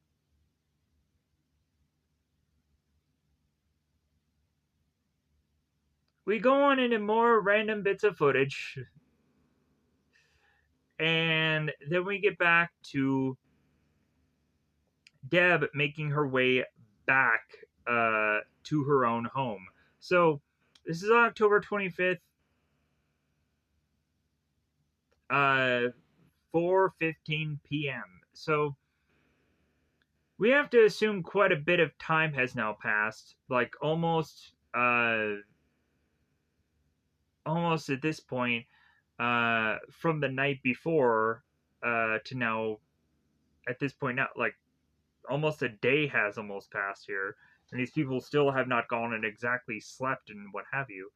we go on into more random bits of footage, and then we get back to Deb making her way back to her own home. So this is October 25th, 4:15 p.m. So we have to assume quite a bit of time has now passed, like almost at this point, from the night before to now. At this point now, like almost a day has almost passed here, and these people still have not gone and exactly slept and what have you,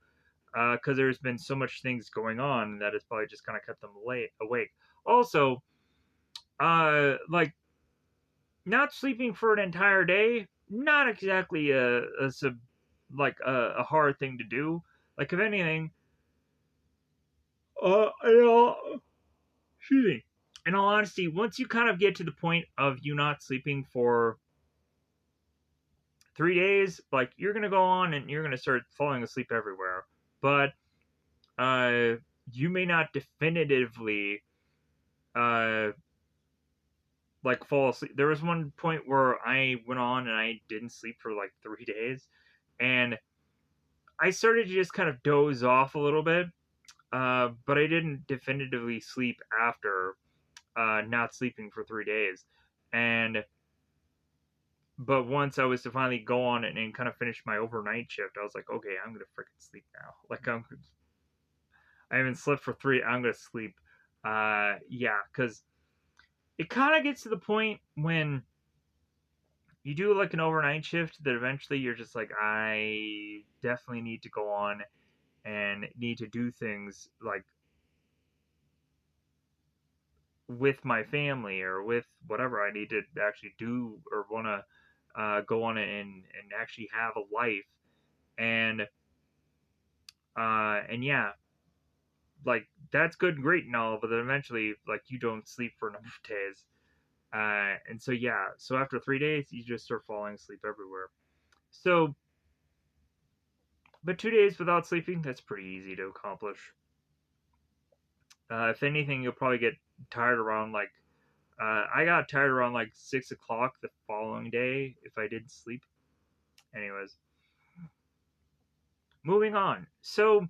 because there's been so much things going on that it's probably just kind of kept them awake. Also, like not sleeping for an entire day, not exactly a hard thing to do. Like if anything, you know, excuse me. In all honesty, once you kind of get to the point of you not sleeping for 3 days, like you're gonna go on and you're gonna start falling asleep everywhere. But uh, you may not definitively uh like fall asleep. There was one point where I went on and I didn't sleep for like 3 days, and I started to just kind of doze off a little bit. But I didn't definitively sleep after not sleeping for 3 days, and but once I was to finally go on and kind of finish my overnight shift, I was like, okay, I'm gonna freaking sleep now. Like I haven't slept for three. I'm gonna sleep. Yeah, because it kind of gets to the point when you do like an overnight shift that eventually you're just like, I definitely need to go on and need to do things like with my family or with whatever I need to actually do or want to go on and actually have a life and and yeah, like that's good and great and all, but then eventually like you don't sleep for a number of days. And so yeah, so after 3 days you just start falling asleep everywhere. So but 2 days without sleeping, that's pretty easy to accomplish. If anything, you'll probably get tired around like I got tired around like 6 o'clock the following day if I didn't sleep. Anyways, moving on. So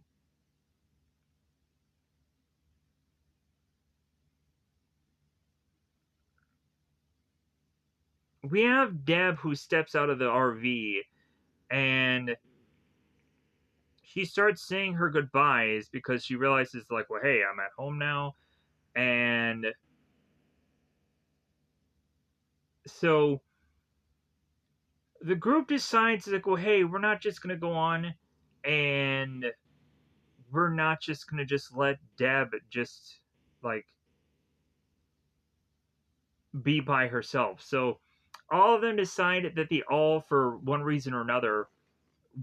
we have Deb who steps out of the RV and she starts saying her goodbyes because she realizes like, well, hey, I'm at home now, and so the group decides like, well, hey, we're not just gonna go on and we're not just gonna just let Deb just like be by herself. So all of them decide that they all, for one reason or another,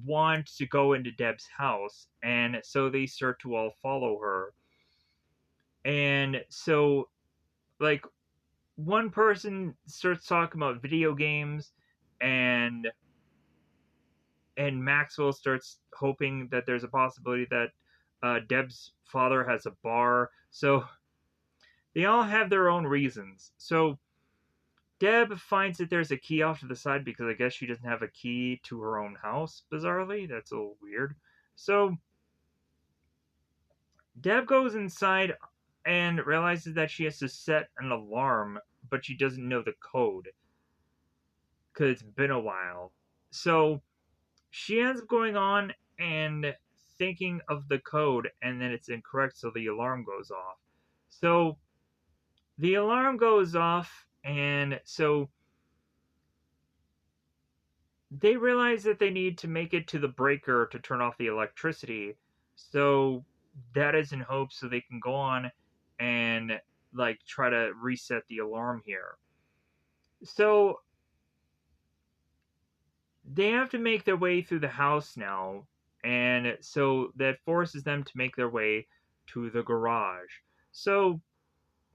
want to go into Deb's house, and so they start to all follow her. And so, like, one person starts talking about video games, and Maxwell starts hoping that there's a possibility that Deb's father has a bar. So they all have their own reasons. So Deb finds that there's a key off to the side because I guess she doesn't have a key to her own house, bizarrely. That's a little weird. So Deb goes inside and realizes that she has to set an alarm, but she doesn't know the code because it's been a while. So she ends up going on and thinking of the code, and then it's incorrect, so the alarm goes off. So the alarm goes off, and so they realize that they need to make it to the breaker to turn off the electricity. So that is in hopes so they can go on and like try to reset the alarm here. So they have to make their way through the house now, and so that forces them to make their way to the garage. So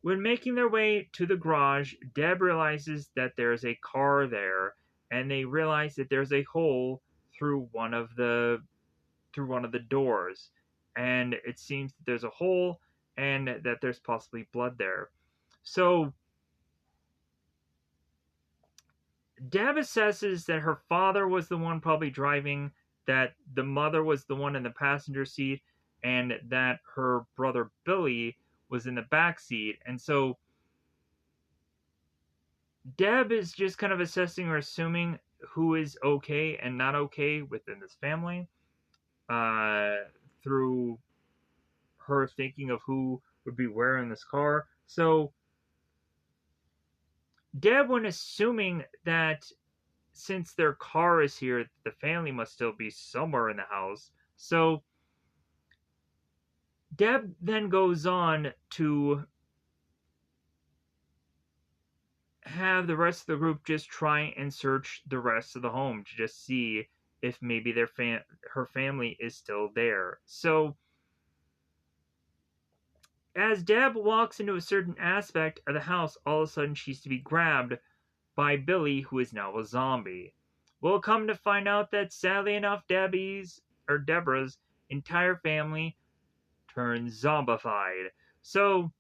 when making their way to the garage, Deb realizes that there's a car there, and they realize that there's a hole through one of the through one of the doors, and it seems that there's a hole and that there's possibly blood there. So Deb assesses that her father was the one probably driving, that the mother was the one in the passenger seat, and that her brother Billy was in the back seat. And so Deb is just kind of assessing or assuming who is okay and not okay within this family, uh, through her thinking of who would be where in this car. So Deb, when assuming that since their car is here, the family must still be somewhere in the house. So Deb then goes on to have the rest of the group just try and search the rest of the home to just see if maybe her family is still there. So as Deb walks into a certain aspect of the house, all of a sudden she's to be grabbed by Billy, who is now a zombie. We'll come to find out that sadly enough, Deborah's entire family turns zombified. So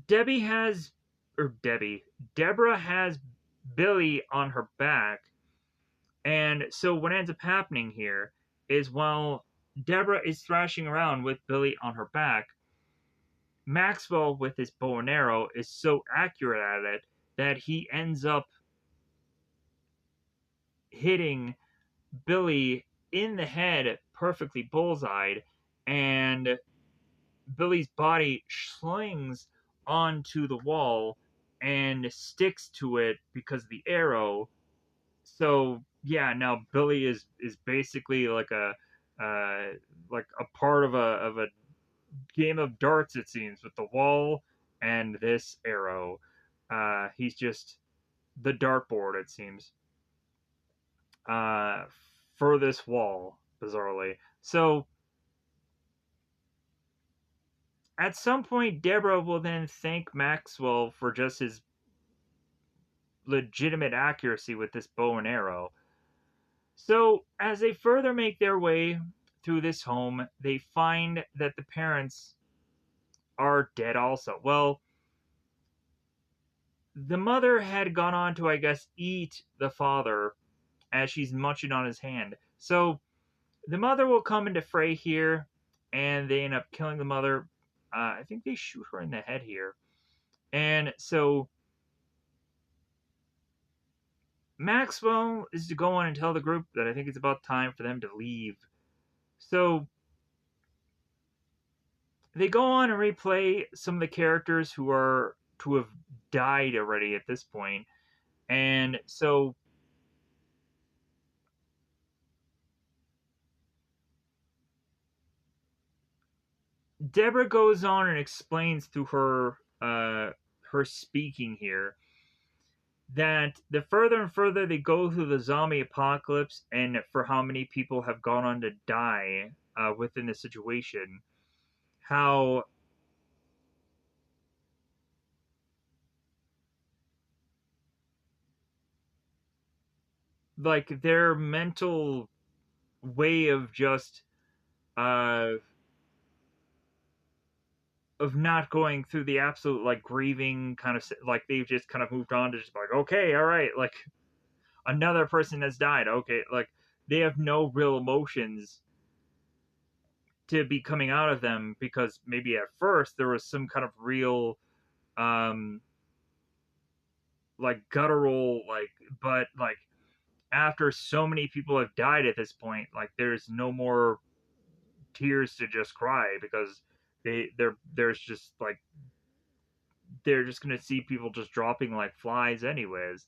Debbie has, or Debbie, Deborah has Billy on her back, and so what ends up happening here is while Deborah is thrashing around with Billy on her back, Maxwell, with his bow and arrow, is so accurate at it that he ends up hitting Billy in the head, perfectly bullseyed, and Billy's body slings onto the wall and sticks to it because of the arrow. So yeah, now Billy is basically like a part of a game of darts, it seems, with the wall and this arrow. He's just the dartboard, it seems, uh, for this wall, bizarrely. So at some point, Deborah will then thank Maxwell for just his legitimate accuracy with this bow and arrow. So, as they further make their way through this home, they find that the parents are dead also. Well, the mother had gone on to, I guess, eat the father as she's munching on his hand. So, the mother will come into fray here, and they end up killing the mother. I think they shoot her in the head here. And so Maxwell is to go on and tell the group that I think it's about time for them to leave. So they go on and replay some of the characters who are to have died already at this point. And so Deborah goes on and explains through her speaking here that the further and further they go through the zombie apocalypse and for how many people have gone on to die within the situation, how like their mental way of just uh of not going through the absolute like grieving kind of like they've just kind of moved on to just like okay, all right, like another person has died, okay, like they have no real emotions to be coming out of them because maybe at first there was some kind of real um like guttural like, but like after so many people have died at this point, like there's no more tears to just cry because there's just like they're just gonna see people just dropping like flies anyways.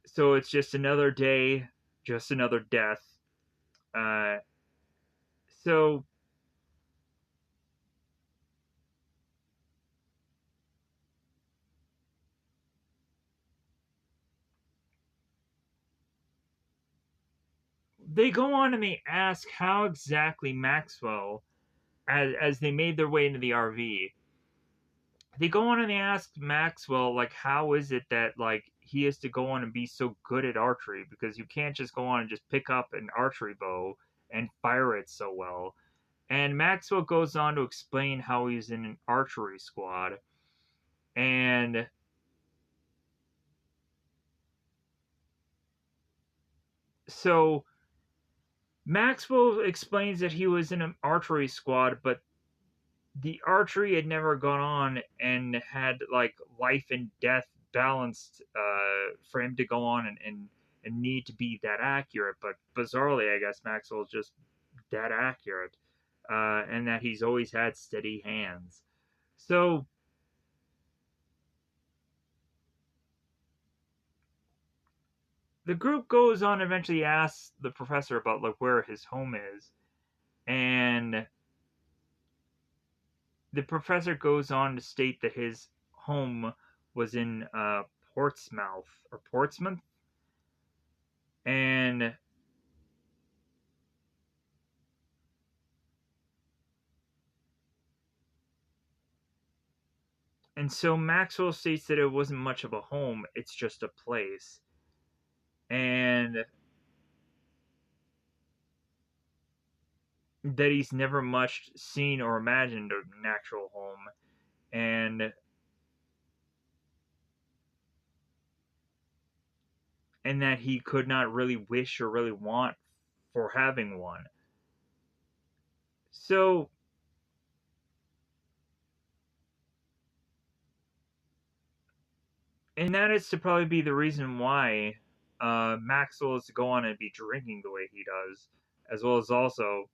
So it's just another day, just another death. Uh, so they go on and they ask how exactly Maxwell, as they made their way into the RV, they go on and they ask Maxwell, like, how is it that, like, he has to go on and be so good at archery? Because you can't just go on and just pick up an archery bow and fire it so well. And Maxwell goes on to explain how he's in an archery squad. And so Maxwell explains that he was in an archery squad, but the archery had never gone on and had like life and death balanced for him to go on and need to be that accurate. But bizarrely, I guess Maxwell's just that accurate, and that he's always had steady hands. So the group goes on, eventually asks the professor about like where his home is, and the professor goes on to state that his home was in Portsmouth or Portsmouth, and so Maxwell states that it wasn't much of a home; it's just a place, and that he's never much seen or imagined a natural home, and that he could not really wish or really want for having one. So, and that is to probably be the reason why Maxwell is to go on and be drinking the way he does, as well as also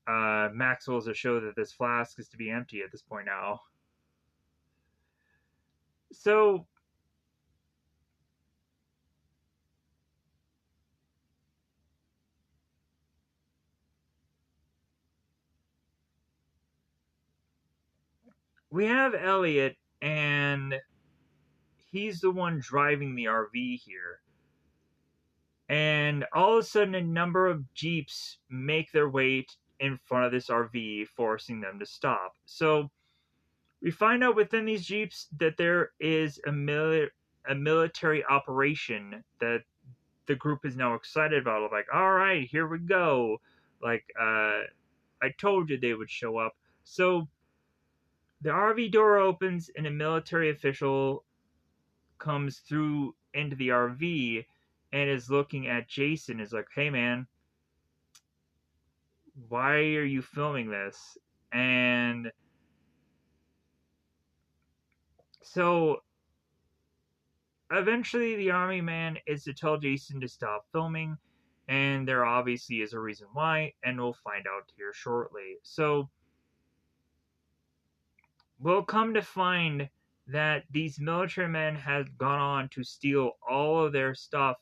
Maxwell's to show that this flask is to be empty at this point now. So, we have Elliot, and he's the one driving the RV here. And all of a sudden, a number of Jeeps make their way in front of this RV, forcing them to stop. So, we find out within these Jeeps that there is a military operation that the group is now excited about. Like, all right, here we go. Like, I told you they would show up. So the RV door opens and a military official comes through into the RV and is looking at Jason. Is like, hey man, why are you filming this? And so eventually the army man is to tell Jason to stop filming, and there obviously is a reason why, and we'll find out here shortly. So we'll come to find that these military men had gone on to steal all of their stuff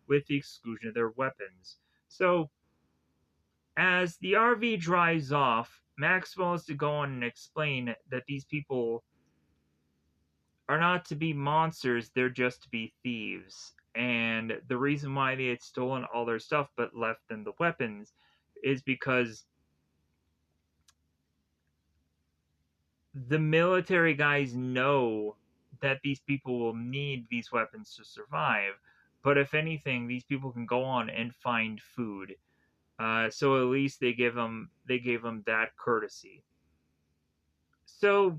with the exclusion of their weapons. So as the RV drives off, Maxwell is to go on and explain that these people are not to be monsters, they're just to be thieves. And the reason why they had stolen all their stuff but left them the weapons is because the military guys know that these people will need these weapons to survive. But if anything, these people can go on and find food. So at least they gave them that courtesy. So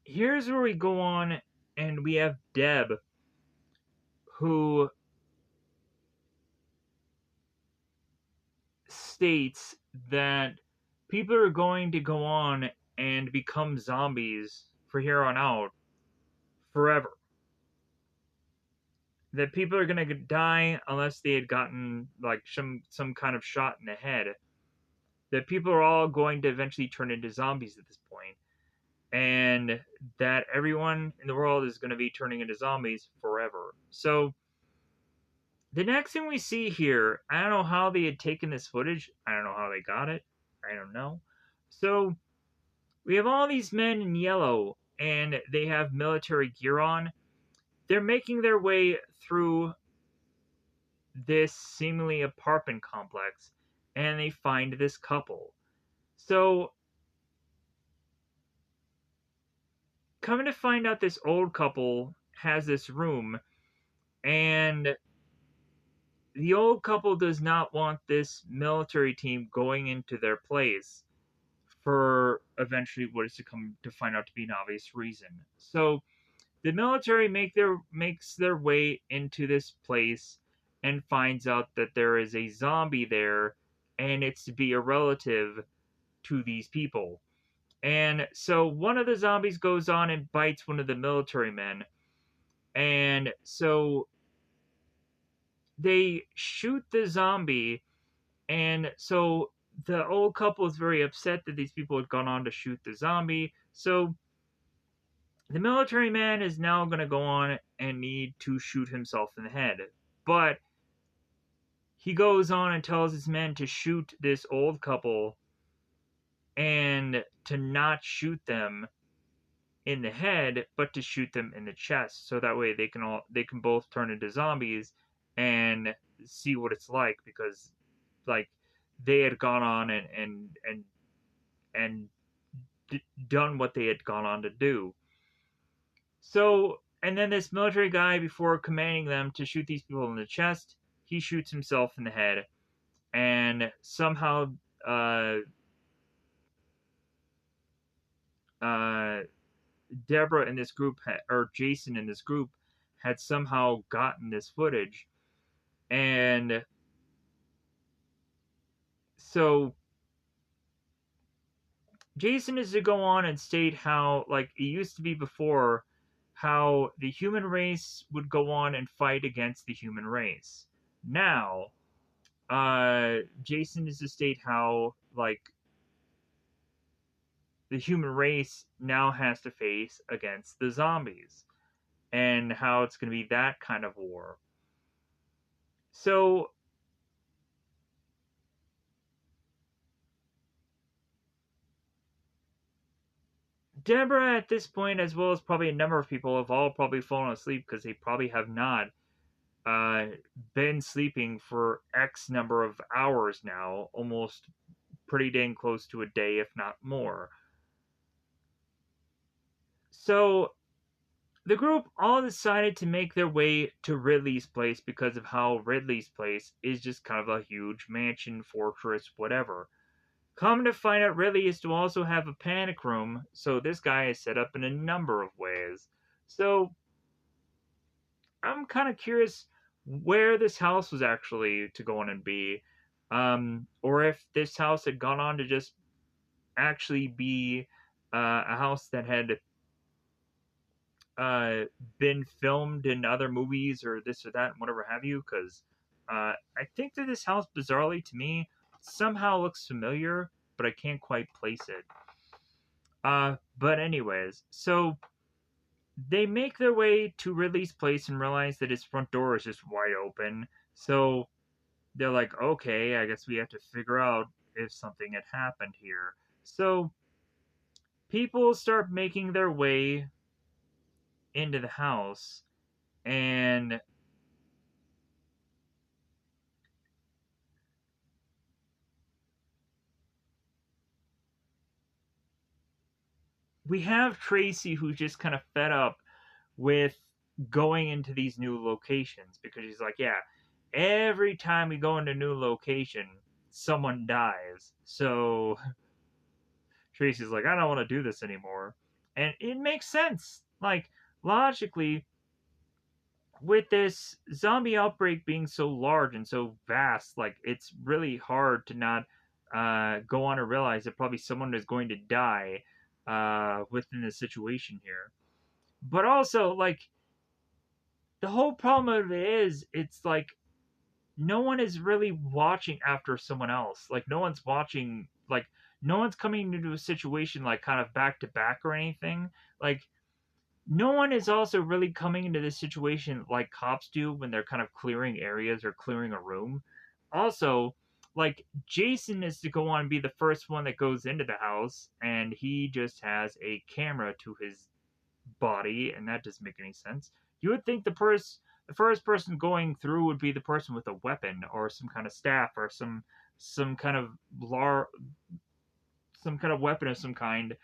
here's where we go on and we have Deb, who states that people are going to go on and become zombies for here on out forever. That people are going to die unless they had gotten like some kind of shot in the head. That people are all going to eventually turn into zombies at this point, and that everyone in the world is going to be turning into zombies forever. So the next thing we see here, I don't know how they had taken this footage. I don't know how they got it. I don't know. So We have all these men in yellow, and they have military gear on. They're making their way through this seemingly apartment complex, and they find this couple. So, coming to find out, this old couple has this room, and the old couple does not want this military team going into their place for eventually what is to come to find out to be an obvious reason. So the military makes their way into this place and finds out that there is a zombie there, and it's to be a relative to these people. And so one of the zombies goes on and bites one of the military men, and so they shoot the zombie. And so the old couple is very upset that these people had gone on to shoot the zombie. So the military man is now going to go on and need to shoot himself in the head. But he goes on and tells his men to shoot this old couple and to not shoot them in the head, but to shoot them in the chest, so that way they can both turn into zombies and see what it's like, because like they had gone on and done what they had gone on to do. So, and then this military guy, before commanding them to shoot these people in the chest, he shoots himself in the head, and somehow uh, uh, Deborah in this group, or Jason in this group, had somehow gotten this footage, and so Jason is to go on and state how, like it used to be before, how the human race would go on and fight against the human race. Now, Jason is to state how, like, the human race now has to face against the zombies, and how it's going to be that kind of war. So, Deborah, at this point, as well as probably a number of people, have all probably fallen asleep because they probably have not uh, been sleeping for X number of hours now, almost pretty dang close to a day, if not more. So the group all decided to make their way to Ridley's place because of how Ridley's place is just kind of a huge mansion, fortress, whatever. Come to find out, Ridley is to also have a panic room, so this guy is set up in a number of ways. So I'm kind of curious where this house was actually to go on and be, or if this house had gone on to just actually be a house that had uh, been filmed in other movies or this or that, and whatever have you. Because I think that this house, bizarrely to me, somehow looks familiar, but I can't quite place it. But anyways, so they make their way to Ridley's place and realize that his front door is just wide open. So they're like, okay, I guess we have to figure out if something had happened here. So people start making their way into the house, and we have Tracy, who's just kind of fed up with going into these new locations, because she's like, yeah, every time we go into a new location, someone dies. So Tracy's like, I don't want to do this anymore. And it makes sense. Like, logically, with this zombie outbreak being so large and so vast, like, it's really hard to not go on and realize that probably someone is going to die within the situation here. But also, like, the whole problem of it is, it's like no one is really watching after someone else. Like, no one's watching, like, no one's coming into a situation like kind of back to back or anything. Like, no one is also really coming into this situation like cops do when they're kind of clearing areas or clearing a room. Also, like Jason is to go on and be the first one that goes into the house, and he just has a camera to his body, and that doesn't make any sense. You would think the first person going through would be the person with a weapon or some kind of staff or some kind of lar some kind of weapon of some kind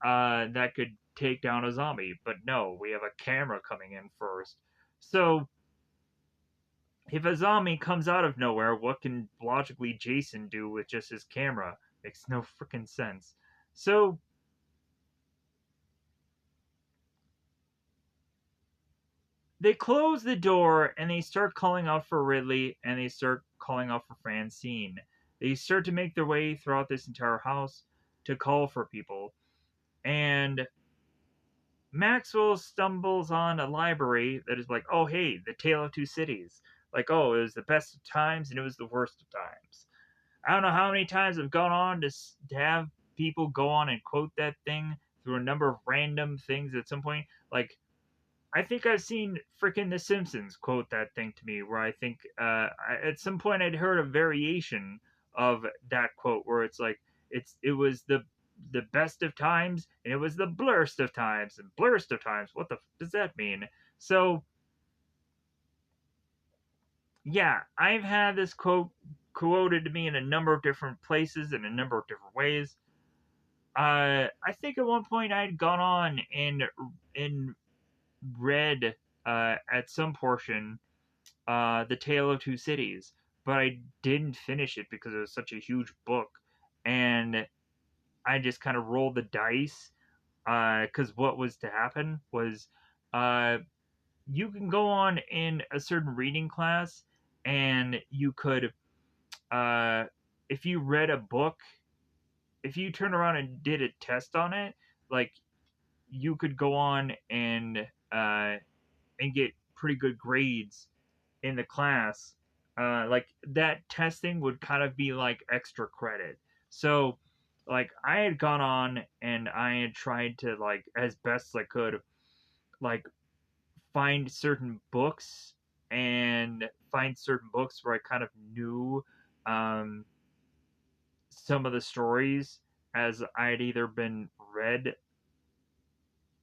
that could take down a zombie. But no, we have a camera coming in first. So if a zombie comes out of nowhere, what can logically Jason do with just his camera? Makes no freaking sense. So they close the door and they start calling out for Ridley and they start calling out for Francine. They start to make their way throughout this entire house to call for people. And Maxwell stumbles on a library that is like, oh, hey, The Tale of Two Cities. Like, oh, it was the best of times and it was the worst of times. I don't know how many times I've gone on to have people go on and quote that thing through a number of random things at some point. Like, I think I've seen freaking The Simpsons quote that thing to me, where I think at some point I'd heard a variation of that quote where it's like it was the best of times and it was the blurst of times and blurst of times. What the does that mean? So yeah, I've had this quote quoted to me in a number of different places in a number of different ways. I think at one point I'd gone on and read at some portion The Tale of Two Cities, but I didn't finish it because it was such a huge book, and I just kind of rolled the dice because what was to happen was uh, you can go on in a certain reading class, and you could uh, if you read a book, if you turn around and did a test on it, like you could go on uh, and get pretty good grades in the class, like that testing would kind of be like extra credit. So, like I had gone on and I had tried to like as best as I could, like find certain books and find certain books where I kind of knew um, some of the stories as I had either been read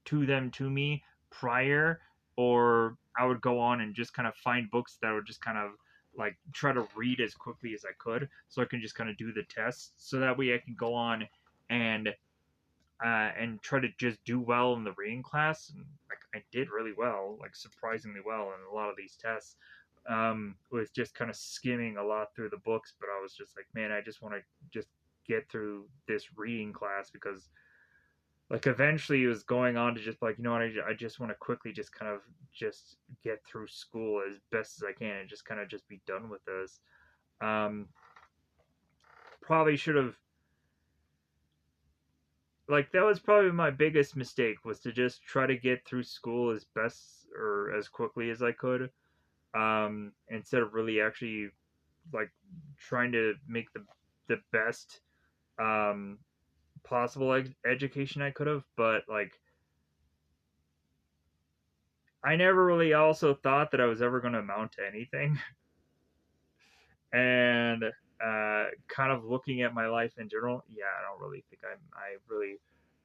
to them to me prior, or I would go on and just kind of find books that would just kind of like try to read as quickly as I could so I can just kind of do the tests so that way I can go on and and try to just do well in the reading class. And like I did really well, like surprisingly well in a lot of these tests. With just kind of skimming a lot through the books, but I was just like, man, I just want to just get through this reading class because like eventually it was going on to just like, you know what, I just want to quickly just kind of just get through school as best as I can and just kind of just be done with this. um Probably should have, like that was probably my biggest mistake, was to just try to get through school as best or as quickly as I could, instead of really actually like trying to make the best um possible education I could have. But like I never really also thought that I was ever going to amount to anything. And kind of looking at my life in general, yeah, I don't really think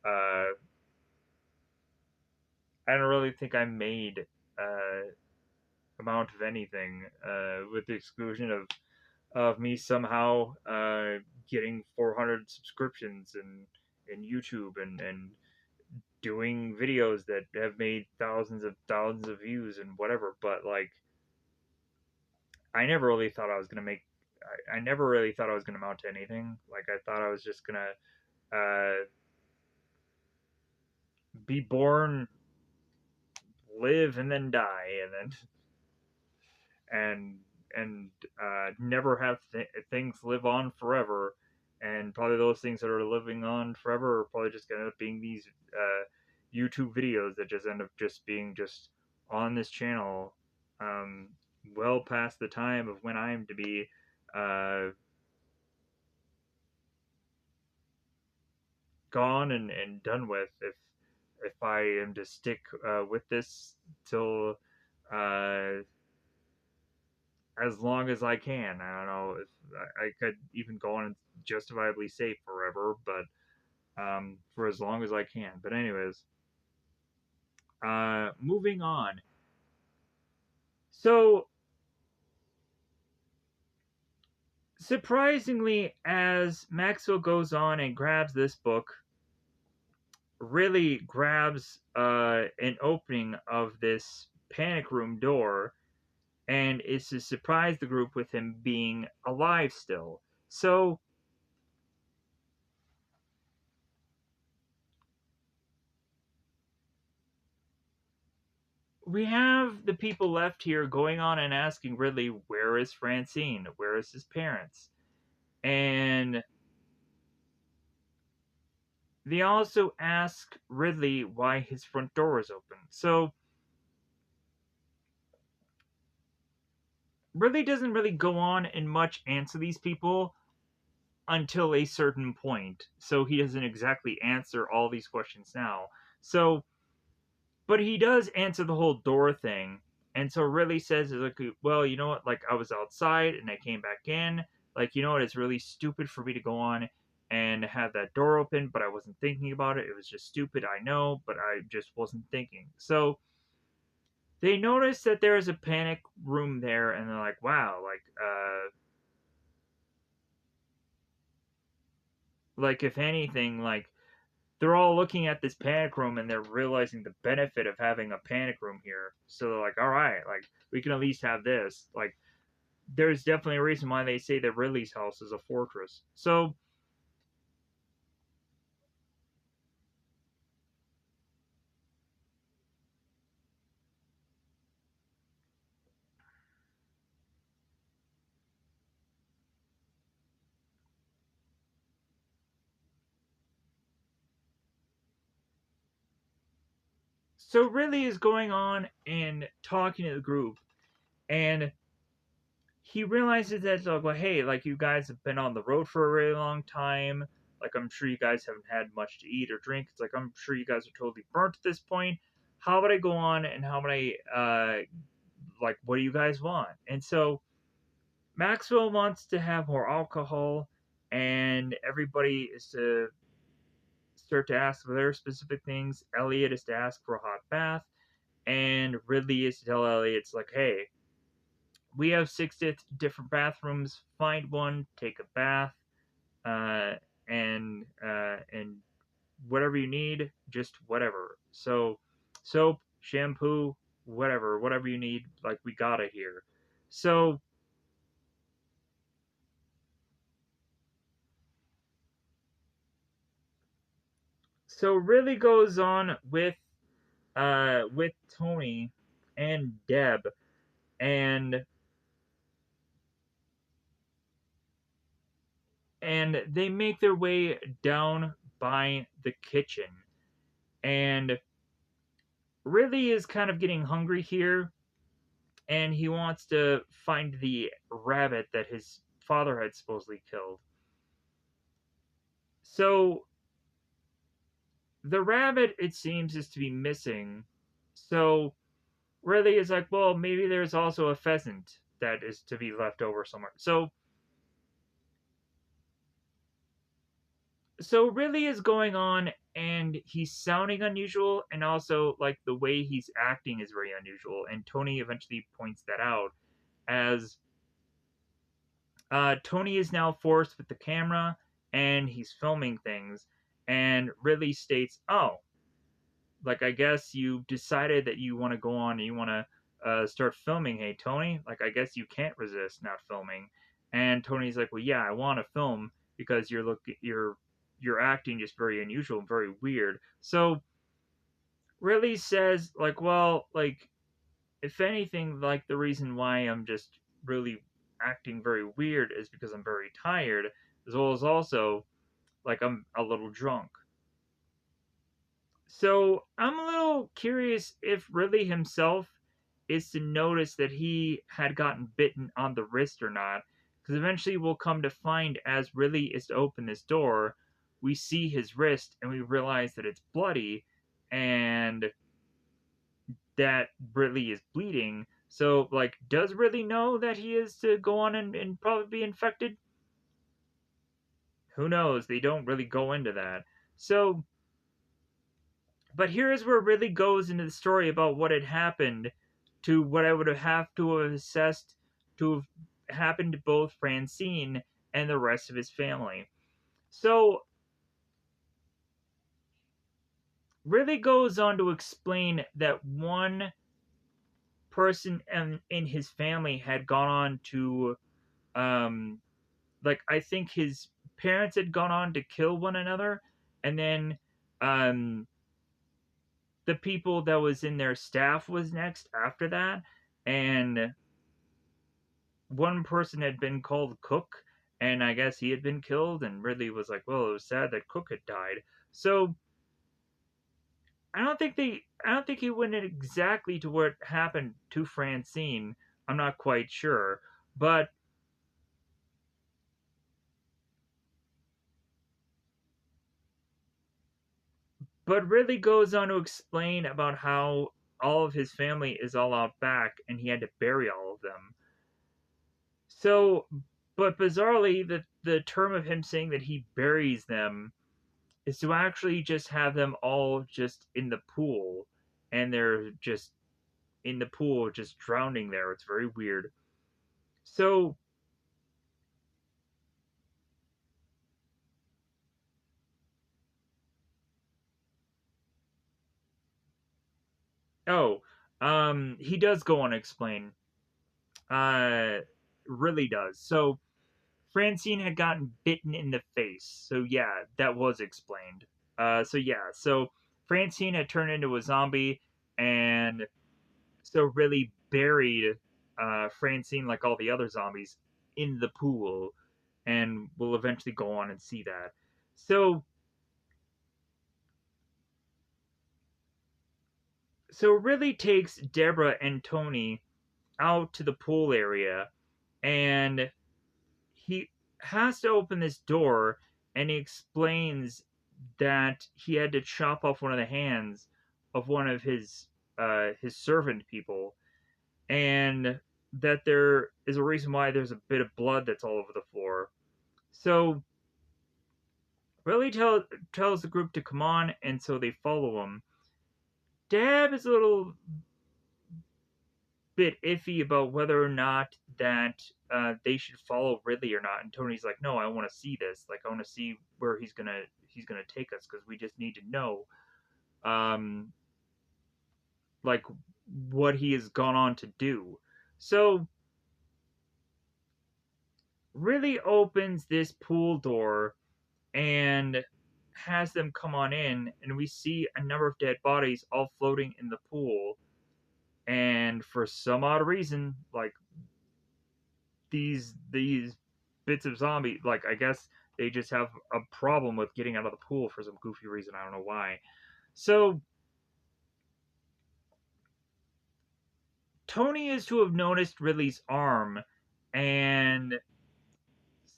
uh, I don't really think I made uh, amount of anything, with the exclusion of me somehow getting 400 subscriptions in YouTube and doing videos that have made thousands of views and whatever. But like I never really thought I was gonna make. I never really thought I was gonna amount to anything. Like I thought I was just gonna be born, live, and then die, and never have things live on forever. And probably those things that are living on forever are probably just gonna end up being these YouTube videos that just end up just being just on this channel, um, well past the time of when I'm to be uh, gone and done with, if I am to stick with this till uh, as long as I can. I don't know if I could even go on and justifiably say forever, but for as long as I can. But anyways, moving on. So surprisingly, as Maxwell goes on and grabs this book, really grabs an opening of this panic room door and is to surprise the group with him being alive still. So we have the people left here going on and asking Ridley, where is Francine? Where is his parents? And they also ask Ridley why his front door is open. So Ridley doesn't really go on and much answer these people until a certain point. So he doesn't exactly answer all these questions now. So, but he does answer the whole door thing. And so Ridley says, like, well, you know what? Like, I was outside and I came back in. Like, you know what? It's really stupid for me to go on and have that door open, but I wasn't thinking about it. It was just stupid, I know, but I just wasn't thinking. So they notice that there is a panic room there, and they're like, wow, like if anything, like they're all looking at this panic room and they're realizing the benefit of having a panic room here. So they're like, all right, like we can at least have this. Like there's definitely a reason why they say that Ridley's house is a fortress. So Ridley is going on and talking to the group, and he realizes that like, well, hey, like you guys have been on the road for a really long time. Like I'm sure you guys haven't had much to eat or drink. It's like I'm sure you guys are totally burnt at this point. How about I go on and how about I like what do you guys want? And so Maxwell wants to have more alcohol, and everybody is to start to ask for their specific things. Elliot is to ask for a hot bath, and Ridley is to tell Elliot, it's like, hey, we have six different bathrooms. Find one, take a bath, uh, and whatever you need, just whatever. So, soap, shampoo, whatever you need, like we got it here. So, so really goes on with Tony and Deb, and they make their way down by the kitchen, and really is kind of getting hungry here, and he wants to find the rabbit that his father had supposedly killed. So the rabbit, it seems, is to be missing. So really is like, well, maybe there's also a pheasant that is to be left over somewhere. So really is going on, and he's sounding unusual, and also like the way he's acting is very unusual, and Tony eventually points that out as Tony is now forced with the camera and he's filming things, and Ridley states, oh, like I guess you decided that you want to go on and you want to start filming. Hey Tony, like I guess you can't resist not filming. And Tony's like, well, yeah, I want to film because you're acting just very unusual and very weird. So Ridley says like, well, like if anything, like the reason why I'm just really acting very weird is because I'm very tired, as well as also like I'm a little drunk. So I'm a little curious if Ridley himself is to notice that he had gotten bitten on the wrist or not, because eventually we'll come to find as Ridley is to open this door, we see his wrist and we realize that it's bloody and that Ridley is bleeding. So, like, does Ridley know that he is to go on and probably be infected? Who knows? They don't really go into that. So, but here's where it really goes into the story about what had happened to what I would have to have assessed to have happened to both Francine and the rest of his family. So, really goes on to explain that one person in his family had gone on to, um, like, I think his parents had gone on to kill one another, and then, um, the people that was in their staff was next after that, and one person had been called Cook, and I guess he had been killed, and Ridley was like, well, it was sad that Cook had died. So I don't think he went exactly to what happened to Francine. I'm not quite sure, but Ridley goes on to explain about how all of his family is all out back, and he had to bury all of them. So, but bizarrely, the term of him saying that he buries them is to actually just have them all just in the pool, and they're just in the pool, just drowning there. It's very weird. So, oh, he does go on to explain. Uh, really does. So, Francine had gotten bitten in the face. So, yeah, that was explained. So yeah, so Francine had turned into a zombie, and so really buried Francine like all the other zombies in the pool, and we'll eventually go on and see that. So it really takes Deborah and Tony out to the pool area, and he has to open this door, and he explains that he had to chop off one of the hands of one of his servant people, and that there is a reason why there's a bit of blood that's all over the floor. So Riley tells the group to come on, and so they follow him. Dab is a little bit iffy about whether or not that they should follow Ridley or not, and Tony's like, "No, I want to see this. Like, I want to see where he's gonna take us because we just need to know, um, like what he has gone on to do." So Ridley opens this pool door and has them come on in, and we see a number of dead bodies all floating in the pool. And for some odd reason, like these bits of zombie, like I guess they just have a problem with getting out of the pool for some goofy reason. I don't know why. So Tony is to have noticed Ridley's arm, and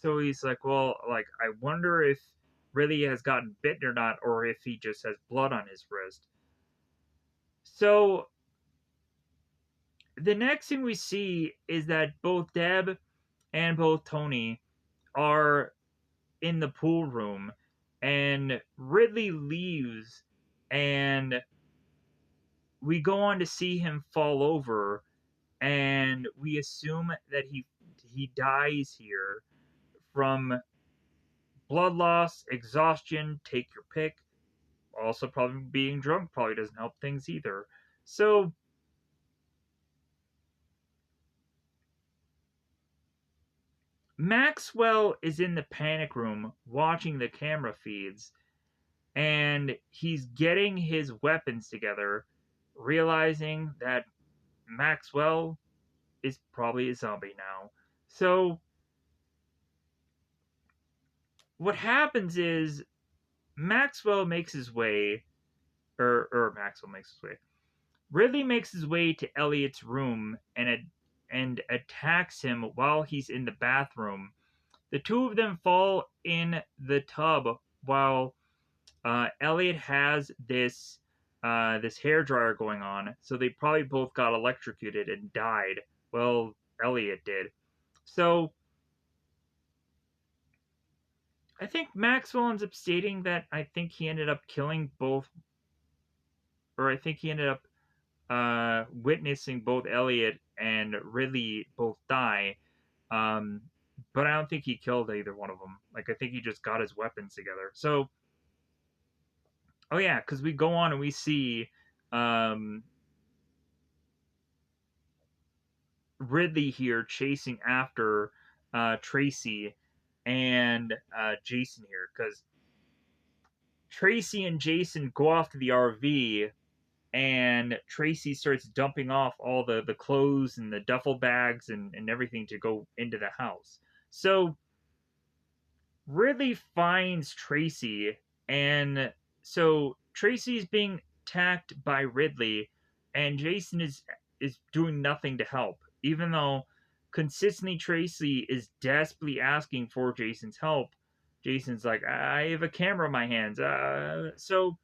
so he's like, well, like I wonder if Ridley has gotten bitten or not, or if he just has blood on his wrist. So the next thing we see is that both Deb and both Tony are in the pool room, and Ridley leaves, and we go on to see him fall over, and we assume that he dies here from blood loss, exhaustion, take your pick. Also, probably being drunk probably doesn't help things either. So Maxwell is in the panic room watching the camera feeds, and he's getting his weapons together, realizing that Maxwell is probably a zombie now. So what happens is Maxwell makes his way, or Maxwell makes his way. Ridley makes his way to Elliot's room and attacks him while he's in the bathroom. The two of them fall in the tub while Elliot has this. this hair dryer going on, so they probably both got electrocuted and died. Well, Elliot did. So I think Maxwell ends up stating that I think he ended up killing both, or I think he ended up witnessing both Elliot and Ridley both die. Um, but I don't think he killed either one of them. Like I think he just got his weapons together. So, oh yeah, because we go on and we see um, Ridley here chasing after Tracy and Jason here, because Tracy and Jason go off to the RV, and Tracy starts dumping off all the clothes and the duffel bags and everything to go into the house. So Ridley finds Tracy, and so Tracy's being attacked by Ridley, and Jason is doing nothing to help, even though consistently Tracy is desperately asking for Jason's help. Jason's like, I have a camera in my hands. So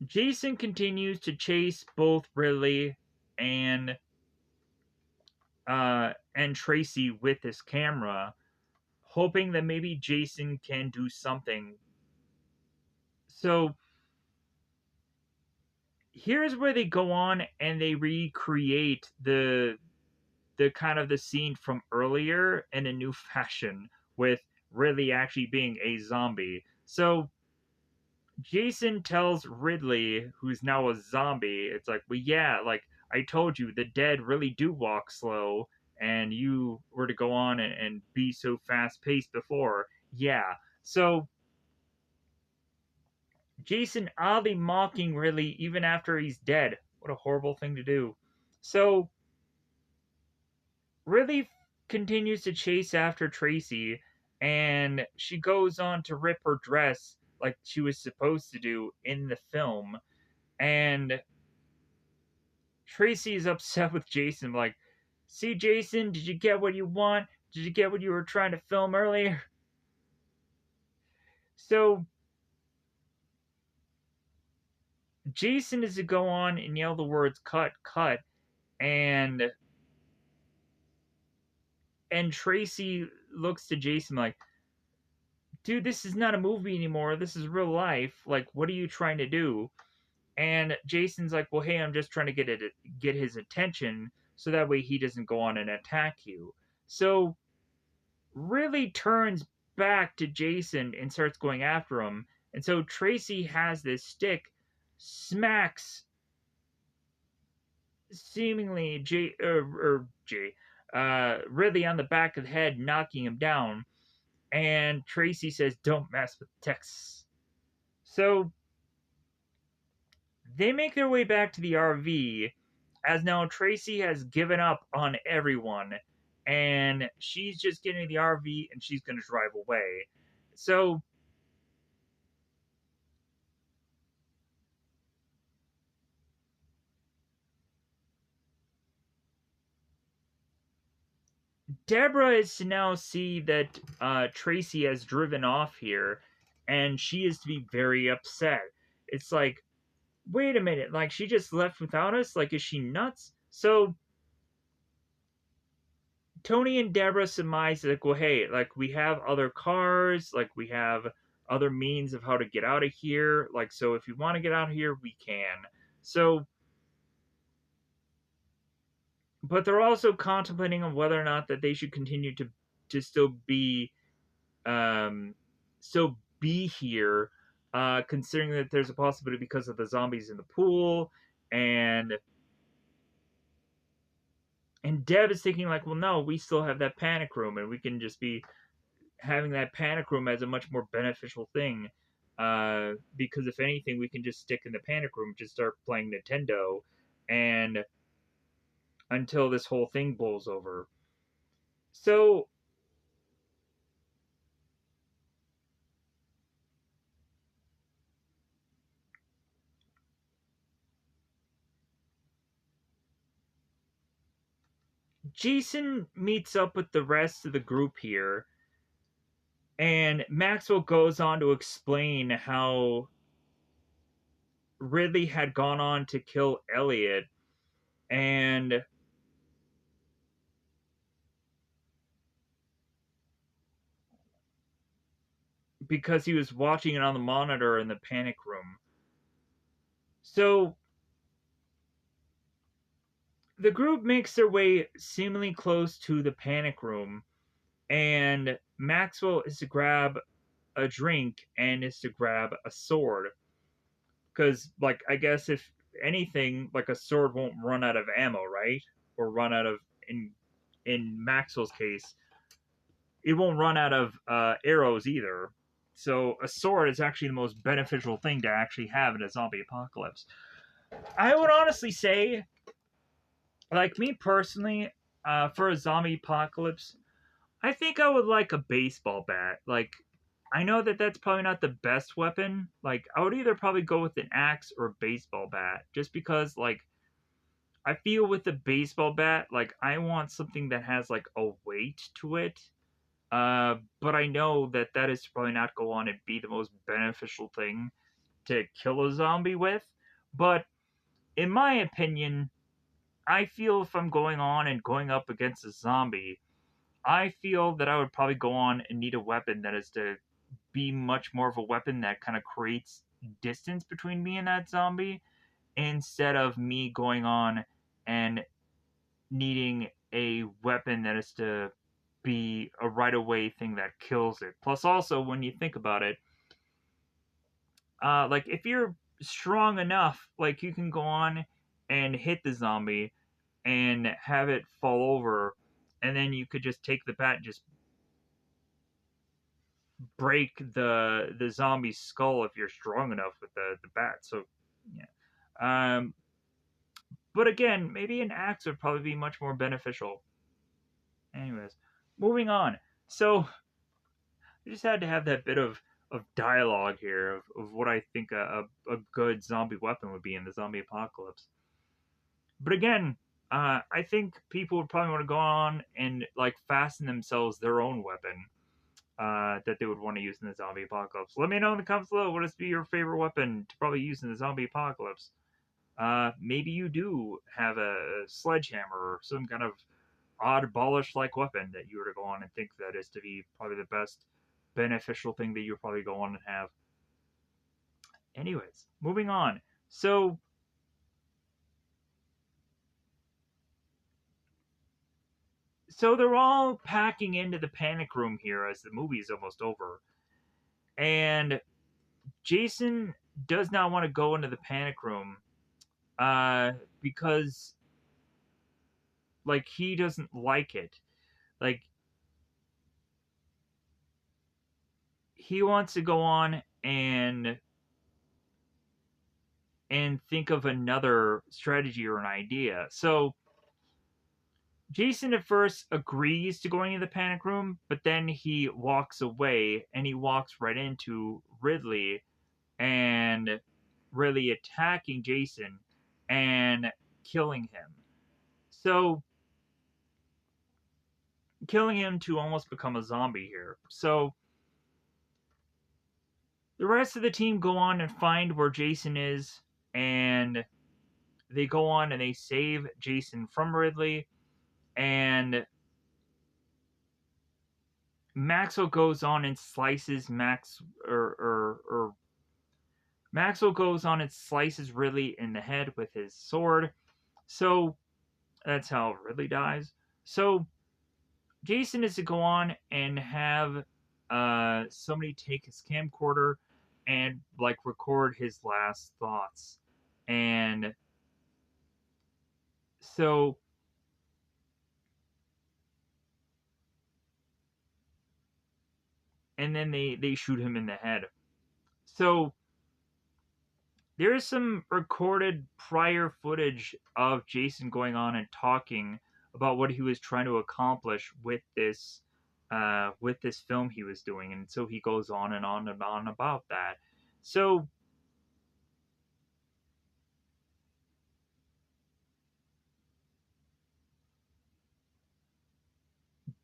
Jason continues to chase both Ridley and and Tracy with his camera, hoping that maybe Jason can do something. So here's where they go on and they recreate the kind of the scene from earlier in a new fashion with Ridley actually being a zombie. So Jason tells Ridley, who's now a zombie, it's like, well, yeah, like I told you, the dead really do walk slow, and you were to go on and be so fast paced before. Yeah. So Jason oddly mocking Ridley even after he's dead. What a horrible thing to do. So Ridley continues to chase after Tracy, and she goes on to rip her dress like she was supposed to do in the film. And Tracy is upset with Jason, like, see, Jason, did you get what you want? Did you get what you were trying to film earlier? So Jason is to go on and yell the words cut, cut, and Tracy looks to Jason like, dude, this is not a movie anymore. This is real life. Like, what are you trying to do? And Jason's like, well, hey, I'm just trying to get his attention so that way he doesn't go on and attack you. So really turns back to Jason and starts going after him. And so Tracy has this stick, smacks seemingly Ridley on the back of the head, knocking him down. And Tracy says, "Don't mess with Tex." So they make their way back to the RV, as now Tracy has given up on everyone, and she's just getting the RV and she's going to drive away. So Deborah is to now see that Tracy has driven off here, and she is to be very upset. It's like, wait a minute, like she just left without us? Like, is she nuts? So Tony and Deborah surmise like, well, hey, like we have other cars, like we have other means of how to get out of here. Like, so if you want to get out of here, we can. So, but they're also contemplating on whether or not that they should continue to um, still be here, considering that there's a possibility because of the zombies in the pool, and Deb is thinking like, well, no, we still have that panic room, and we can just be having that panic room as a much more beneficial thing. Because if anything, we can just stick in the panic room, just start playing Nintendo, and until this whole thing blows over. So Jason meets up with the rest of the group here, And Maxwell goes on to explain how Ridley had gone on to kill Elliot, and because he was watching it on the monitor in the panic room. So the group makes their way seemingly close to the panic room, and Maxwell is to grab a drink and is to grab a sword. Because, like, I guess if anything, like a sword won't run out of ammo, right? Or run out of, in Maxwell's case, it won't run out of arrows either. So a sword is actually the most beneficial thing to actually have in a zombie apocalypse. I would honestly say, like me personally, for a zombie apocalypse, I think I would like a baseball bat. Like, I know that that's probably not the best weapon. Like, I would either probably go with an axe or a baseball bat, just because, like, I feel with the baseball bat, like, I want something that has like a weight to it. But I know that that is probably not go on and be the most beneficial thing to kill a zombie with. But in my opinion, I feel if I'm going on and going up against a zombie, I feel that I would probably go on and need a weapon that is to be much more of a weapon that kind of creates distance between me and that zombie instead of me going on and needing a weapon that is to be a right away thing that kills it. Plus, also, when you think about it, like if you're strong enough, like you can go on and hit the zombie and have it fall over, and then you could just take the bat and just break the zombie's skull if you're strong enough with the bat. So yeah. But again, maybe an axe would probably be much more beneficial. Anyways, moving on. So I just had to have that bit of dialogue here of what I think a good zombie weapon would be in the zombie apocalypse. But again, I think people would probably want to go on and like fasten themselves their own weapon that they would want to use in the zombie apocalypse. Let me know in the comments below what is be your favorite weapon to probably use in the zombie apocalypse. Maybe you do have a sledgehammer or some kind of oddballish like weapon that you were to go on and think that is to be probably the best beneficial thing that you would probably go on and have. Anyways, moving on. So they're all packing into the panic room here as the movie is almost over. And Jason does not want to go into the panic room because like he doesn't like it. Like he wants to go on and think of another strategy or an idea. So Jason at first agrees to going into the panic room, but then he walks away and he walks right into Ridley and really attacking Jason and killing him. So killing him to almost become a zombie here. So the rest of the team go on and find where Jason is, and they go on and they save Jason from Ridley, and Maxwell goes on and slices Maxwell goes on and slices Ridley in the head with his sword. So that's how Ridley dies. So Jason is to go on and have somebody take his camcorder and like record his last thoughts. And so and then they shoot him in the head. So there's some recorded prior footage of Jason going on and talking about what he was trying to accomplish with this film he was doing, and so he goes on and on and on about that. So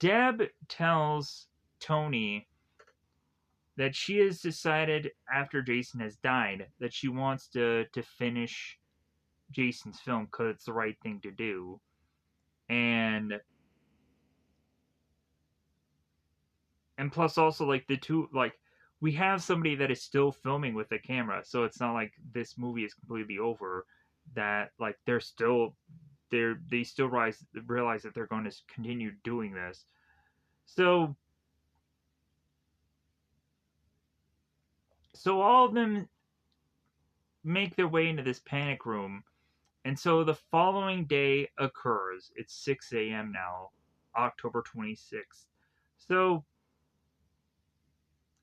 Deb tells Tony that she has decided after Jason has died that she wants to finish Jason's film because it's the right thing to do. And plus also like the two like we have somebody that is still filming with the camera, so it's not like this movie is completely over. That like they still realize that they're going to continue doing this. So all of them make their way into this panic room. And so the following day occurs. It's 6 a.m. now, October 26th. So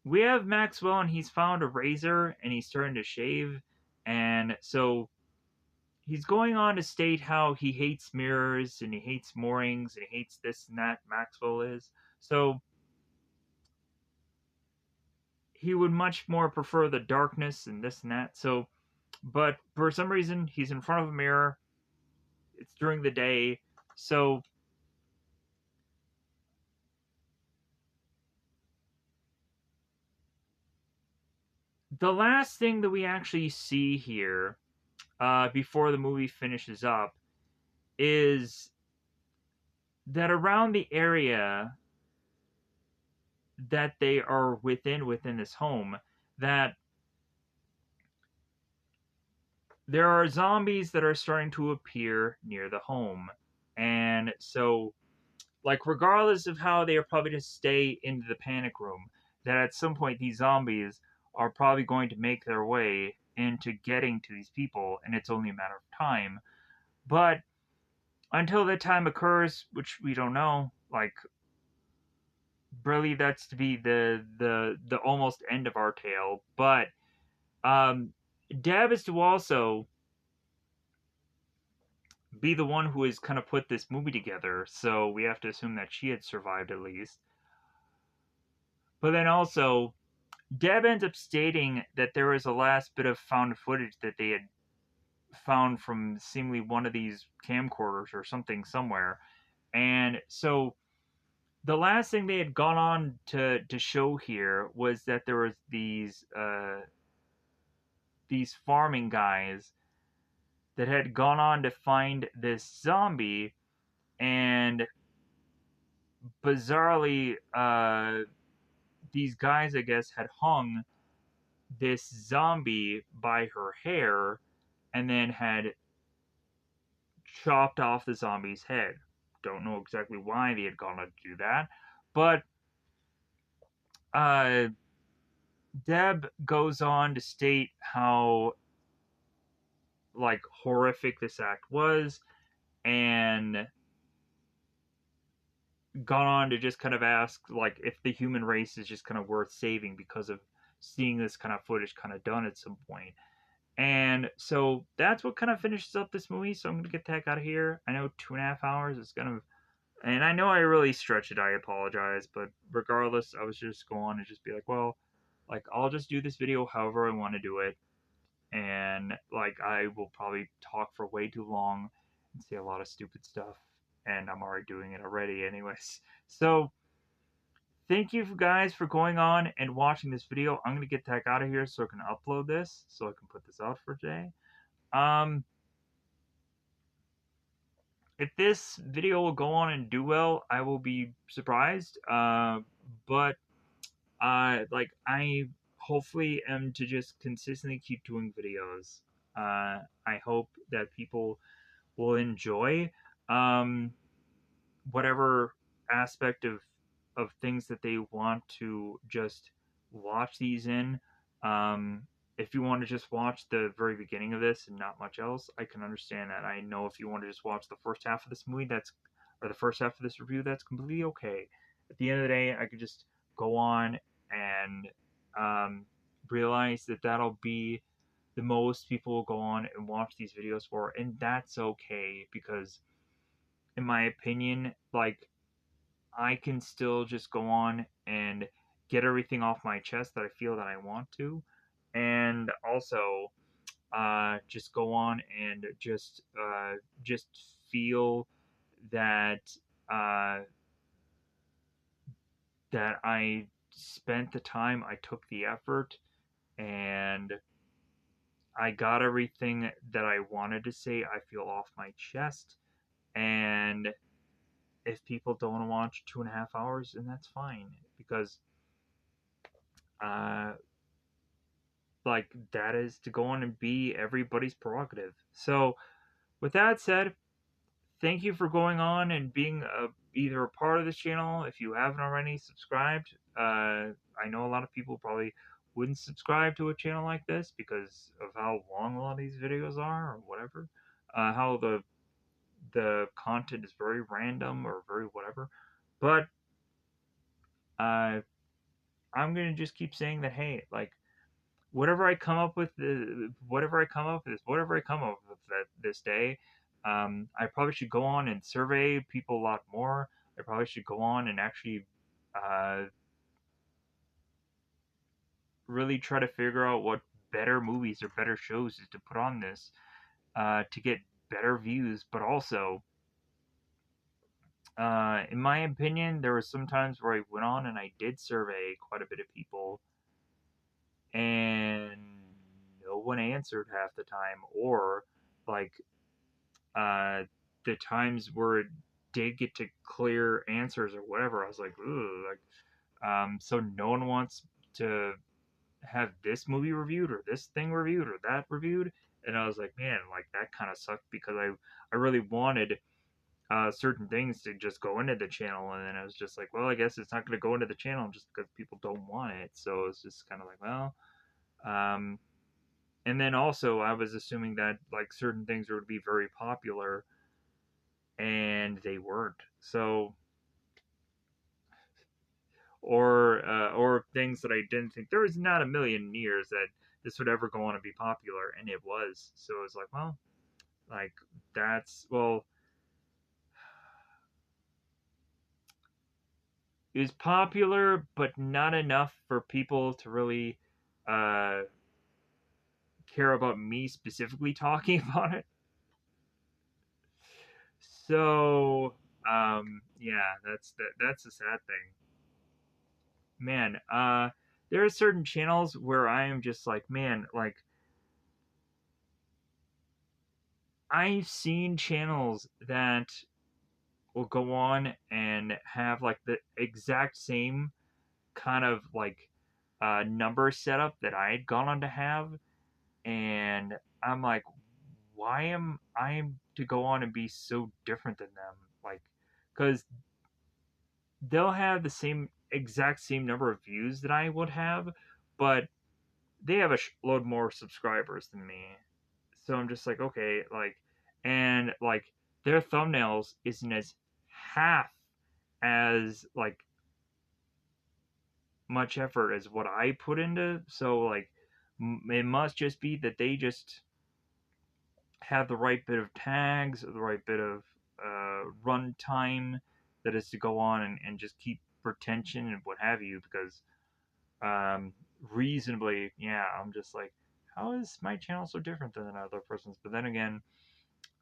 we have Maxwell, and he's found a razor and he's starting to shave. And so he's going on to state how he hates mirrors and he hates moorings and he hates this and that. Maxwell is. So he would much more prefer the darkness and this and that. So, but for some reason, he's in front of a mirror. It's during the day. So the last thing that we actually see here before the movie finishes up is that around the area that they are within this home, that there are zombies that are starting to appear near the home. And so, like, regardless of how they are probably to stay into the panic room, that at some point these zombies are probably going to make their way into getting to these people, and it's only a matter of time. But until that time occurs, which we don't know, like, really that's to be the almost end of our tale. But um, Deb is to also be the one who has kind of put this movie together, so we have to assume that she had survived at least. But then also, Deb ends up stating that there was a last bit of found footage that they had found from seemingly one of these camcorders or something somewhere. And so the last thing they had gone on to show here was that there was these farming guys that had gone on to find this zombie, and bizarrely these guys I guess had hung this zombie by her hair and then had chopped off the zombie's head. Don't know exactly why they had gone to do that, but uh, Deb goes on to state how like horrific this act was, and gone on to just kind of ask like if the human race is just kind of worth saving because of seeing this kind of footage kind of done at some point. And so that's what kind of finishes up this movie. So I'm gonna get the heck out of here. I know 2.5 hours is gonna, and I know I really stretched it. I apologize, but regardless, I was just going to just be like, well, like I'll just do this video however I want to do it, and like I will probably talk for way too long and say a lot of stupid stuff, and I'm already doing it already, anyways. So thank you guys for going on and watching this video. I'm gonna get the heck out of here so I can upload this, so I can put this out for today. Um, if this video will go on and do well, I will be surprised. But like I hopefully am to just consistently keep doing videos. I hope that people will enjoy um, whatever aspect of things that they want to just watch these in. Um, if you want to just watch the very beginning of this and not much else, I can understand that. I know if you want to just watch the first half of this movie, that's or the first half of this review, that's completely okay. At the end of the day, I could just go on and realize that that'll be the most people will go on and watch these videos for, and that's okay because, in my opinion, like I can still just go on and get everything off my chest that I feel that I want to, and also just go on and just feel that uh, that I spent the time, I took the effort, and I got everything that I wanted to say, I feel, off my chest. And if people don't want to watch 2.5 hours, then that's fine. Because, uh, like, that is to go on and be everybody's prerogative. So, with that said, thank you for going on and being either a part of this channel. If you haven't already subscribed, I know a lot of people probably wouldn't subscribe to a channel like this because of how long a lot of these videos are or whatever. How the content is very random or very whatever. But I'm gonna just keep saying that, hey, like, whatever I come up with, whatever I come up with this day, I probably should go on and survey people a lot more. I probably should go on and actually uh, really try to figure out what better movies or better shows is to put on this to get better views. But also, in my opinion, there were some times where I went on and I did survey quite a bit of people, and no one answered half the time, or like uh, the times where it did get to clear answers or whatever, I was like, ooh, like, so no one wants to have this movie reviewed or this thing reviewed or that reviewed, and I was like, man, like that kind of sucked because I really wanted certain things to just go into the channel, and then I was just like, well, I guess it's not going to go into the channel just because people don't want it, so it's just kind of like, well, um, and then also I was assuming that like certain things would be very popular and they weren't. So, or things that I didn't think, there was not a million years that this would ever go on and be popular, and it was. So it was like, well, like that's, well, it was popular, but not enough for people to really uh, care about me specifically talking about it. So, yeah, that's the sad thing, man. There are certain channels where I am just like, man, like I've seen channels that will go on and have like the exact same kind of like number setup that I had gone on to have, and I'm like, why am I to go on and be so different than them? Like, because they'll have the same exact same number of views that I would have, but they have a load more subscribers than me. So I'm just like, okay, like, and like their thumbnails isn't as half as like much effort as what I put into. So like, it must just be that they just have the right bit of tags, the right bit of run time that is to go on and just keep retention and what have you. Because reasonably, yeah, I'm just like, how is my channel so different than another person's? But then again,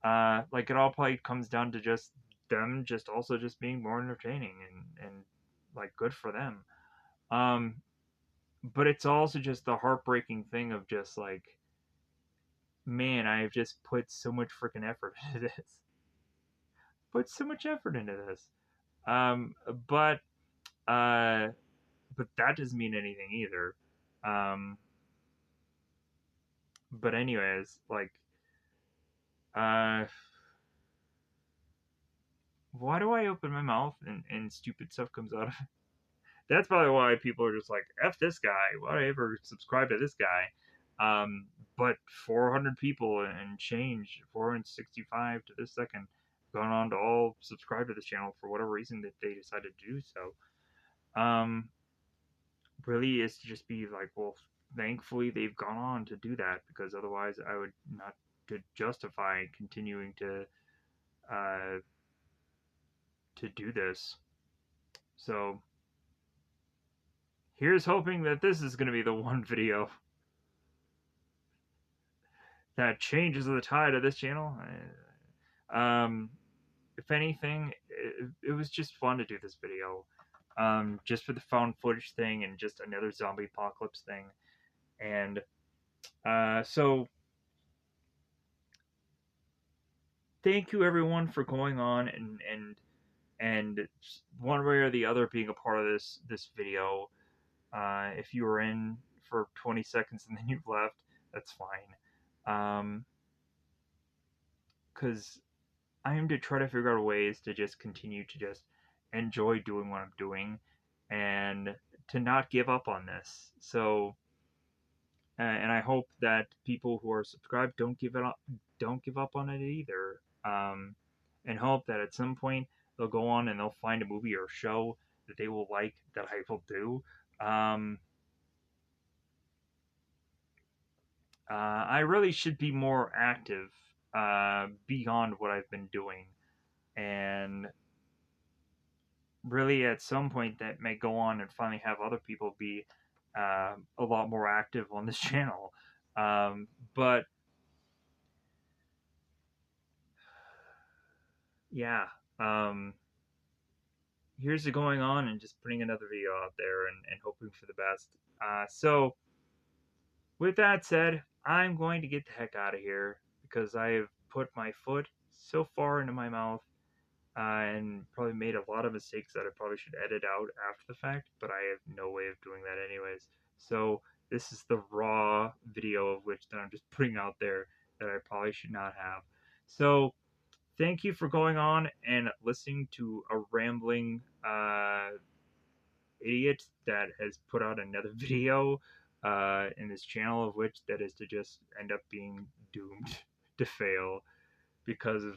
like it all probably comes down to just them just also just being more entertaining and like good for them. Um, but it's also just the heartbreaking thing of just like, man, I've just put so much freaking effort into this. Put so much effort into this. Um, but uh, but that doesn't mean anything either. Um, but anyways, like, uh, why do I open my mouth and stupid stuff comes out of it? That's probably why people are just like, F this guy. Why would I ever subscribe to this guy? But 400 people and change, 465 to this second, gone on to all subscribe to this channel for whatever reason that they decided to do so. Really is to just be like, well, thankfully they've gone on to do that, because otherwise I would not to justify continuing uh, to do this. So here's hoping that this is going to be the one video that changes the tide of this channel. Um, if anything, it was just fun to do this video. just for the found footage thing and just another zombie apocalypse thing. And so thank you everyone for going on and one way or the other being a part of this video. If you were in for 20 seconds and then you left, that's fine. Because I am to try to figure out ways to just continue to just enjoy doing what I'm doing and to not give up on this. So, and I hope that people who are subscribed don't give up on it either. And hope that at some point they'll go on and they'll find a movie or show that they will like that I will do. Um, I really should be more active beyond what I've been doing, and really at some point that may go on and finally have other people be a lot more active on this channel. But yeah, um, here's it going on and just putting another video out there and hoping for the best. So with that said, I'm going to get the heck out of here because I have put my foot so far into my mouth and probably made a lot of mistakes that I probably should edit out after the fact, but I have no way of doing that anyways. So this is the raw video of which that I'm just putting out there that I probably should not have. So thank you for going on and listening to a rambling idiot that has put out another video in this channel of which that is to just end up being doomed to fail because of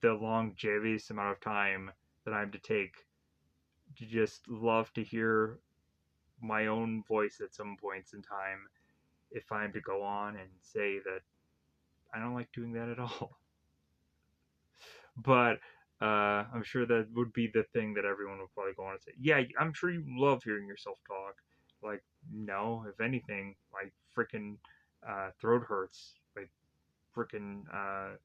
the longevous amount of time that I'm to take to just love to hear my own voice at some points in time if I'm to go on and say that I don't like doing that at all. But I'm sure that would be the thing that everyone would probably go on and say, yeah, I'm sure you love hearing yourself talk. Like, no, if anything, my freaking throat hurts. My freaking uh,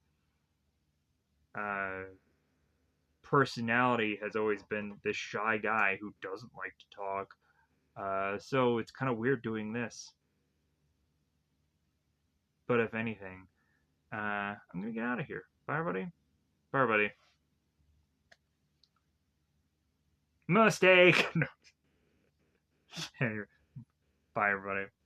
personality has always been this shy guy who doesn't like to talk. So it's kind of weird doing this. But if anything, I'm gonna get out of here. Bye, everybody. Bye, everybody. Mistake. Anyway, bye, everybody.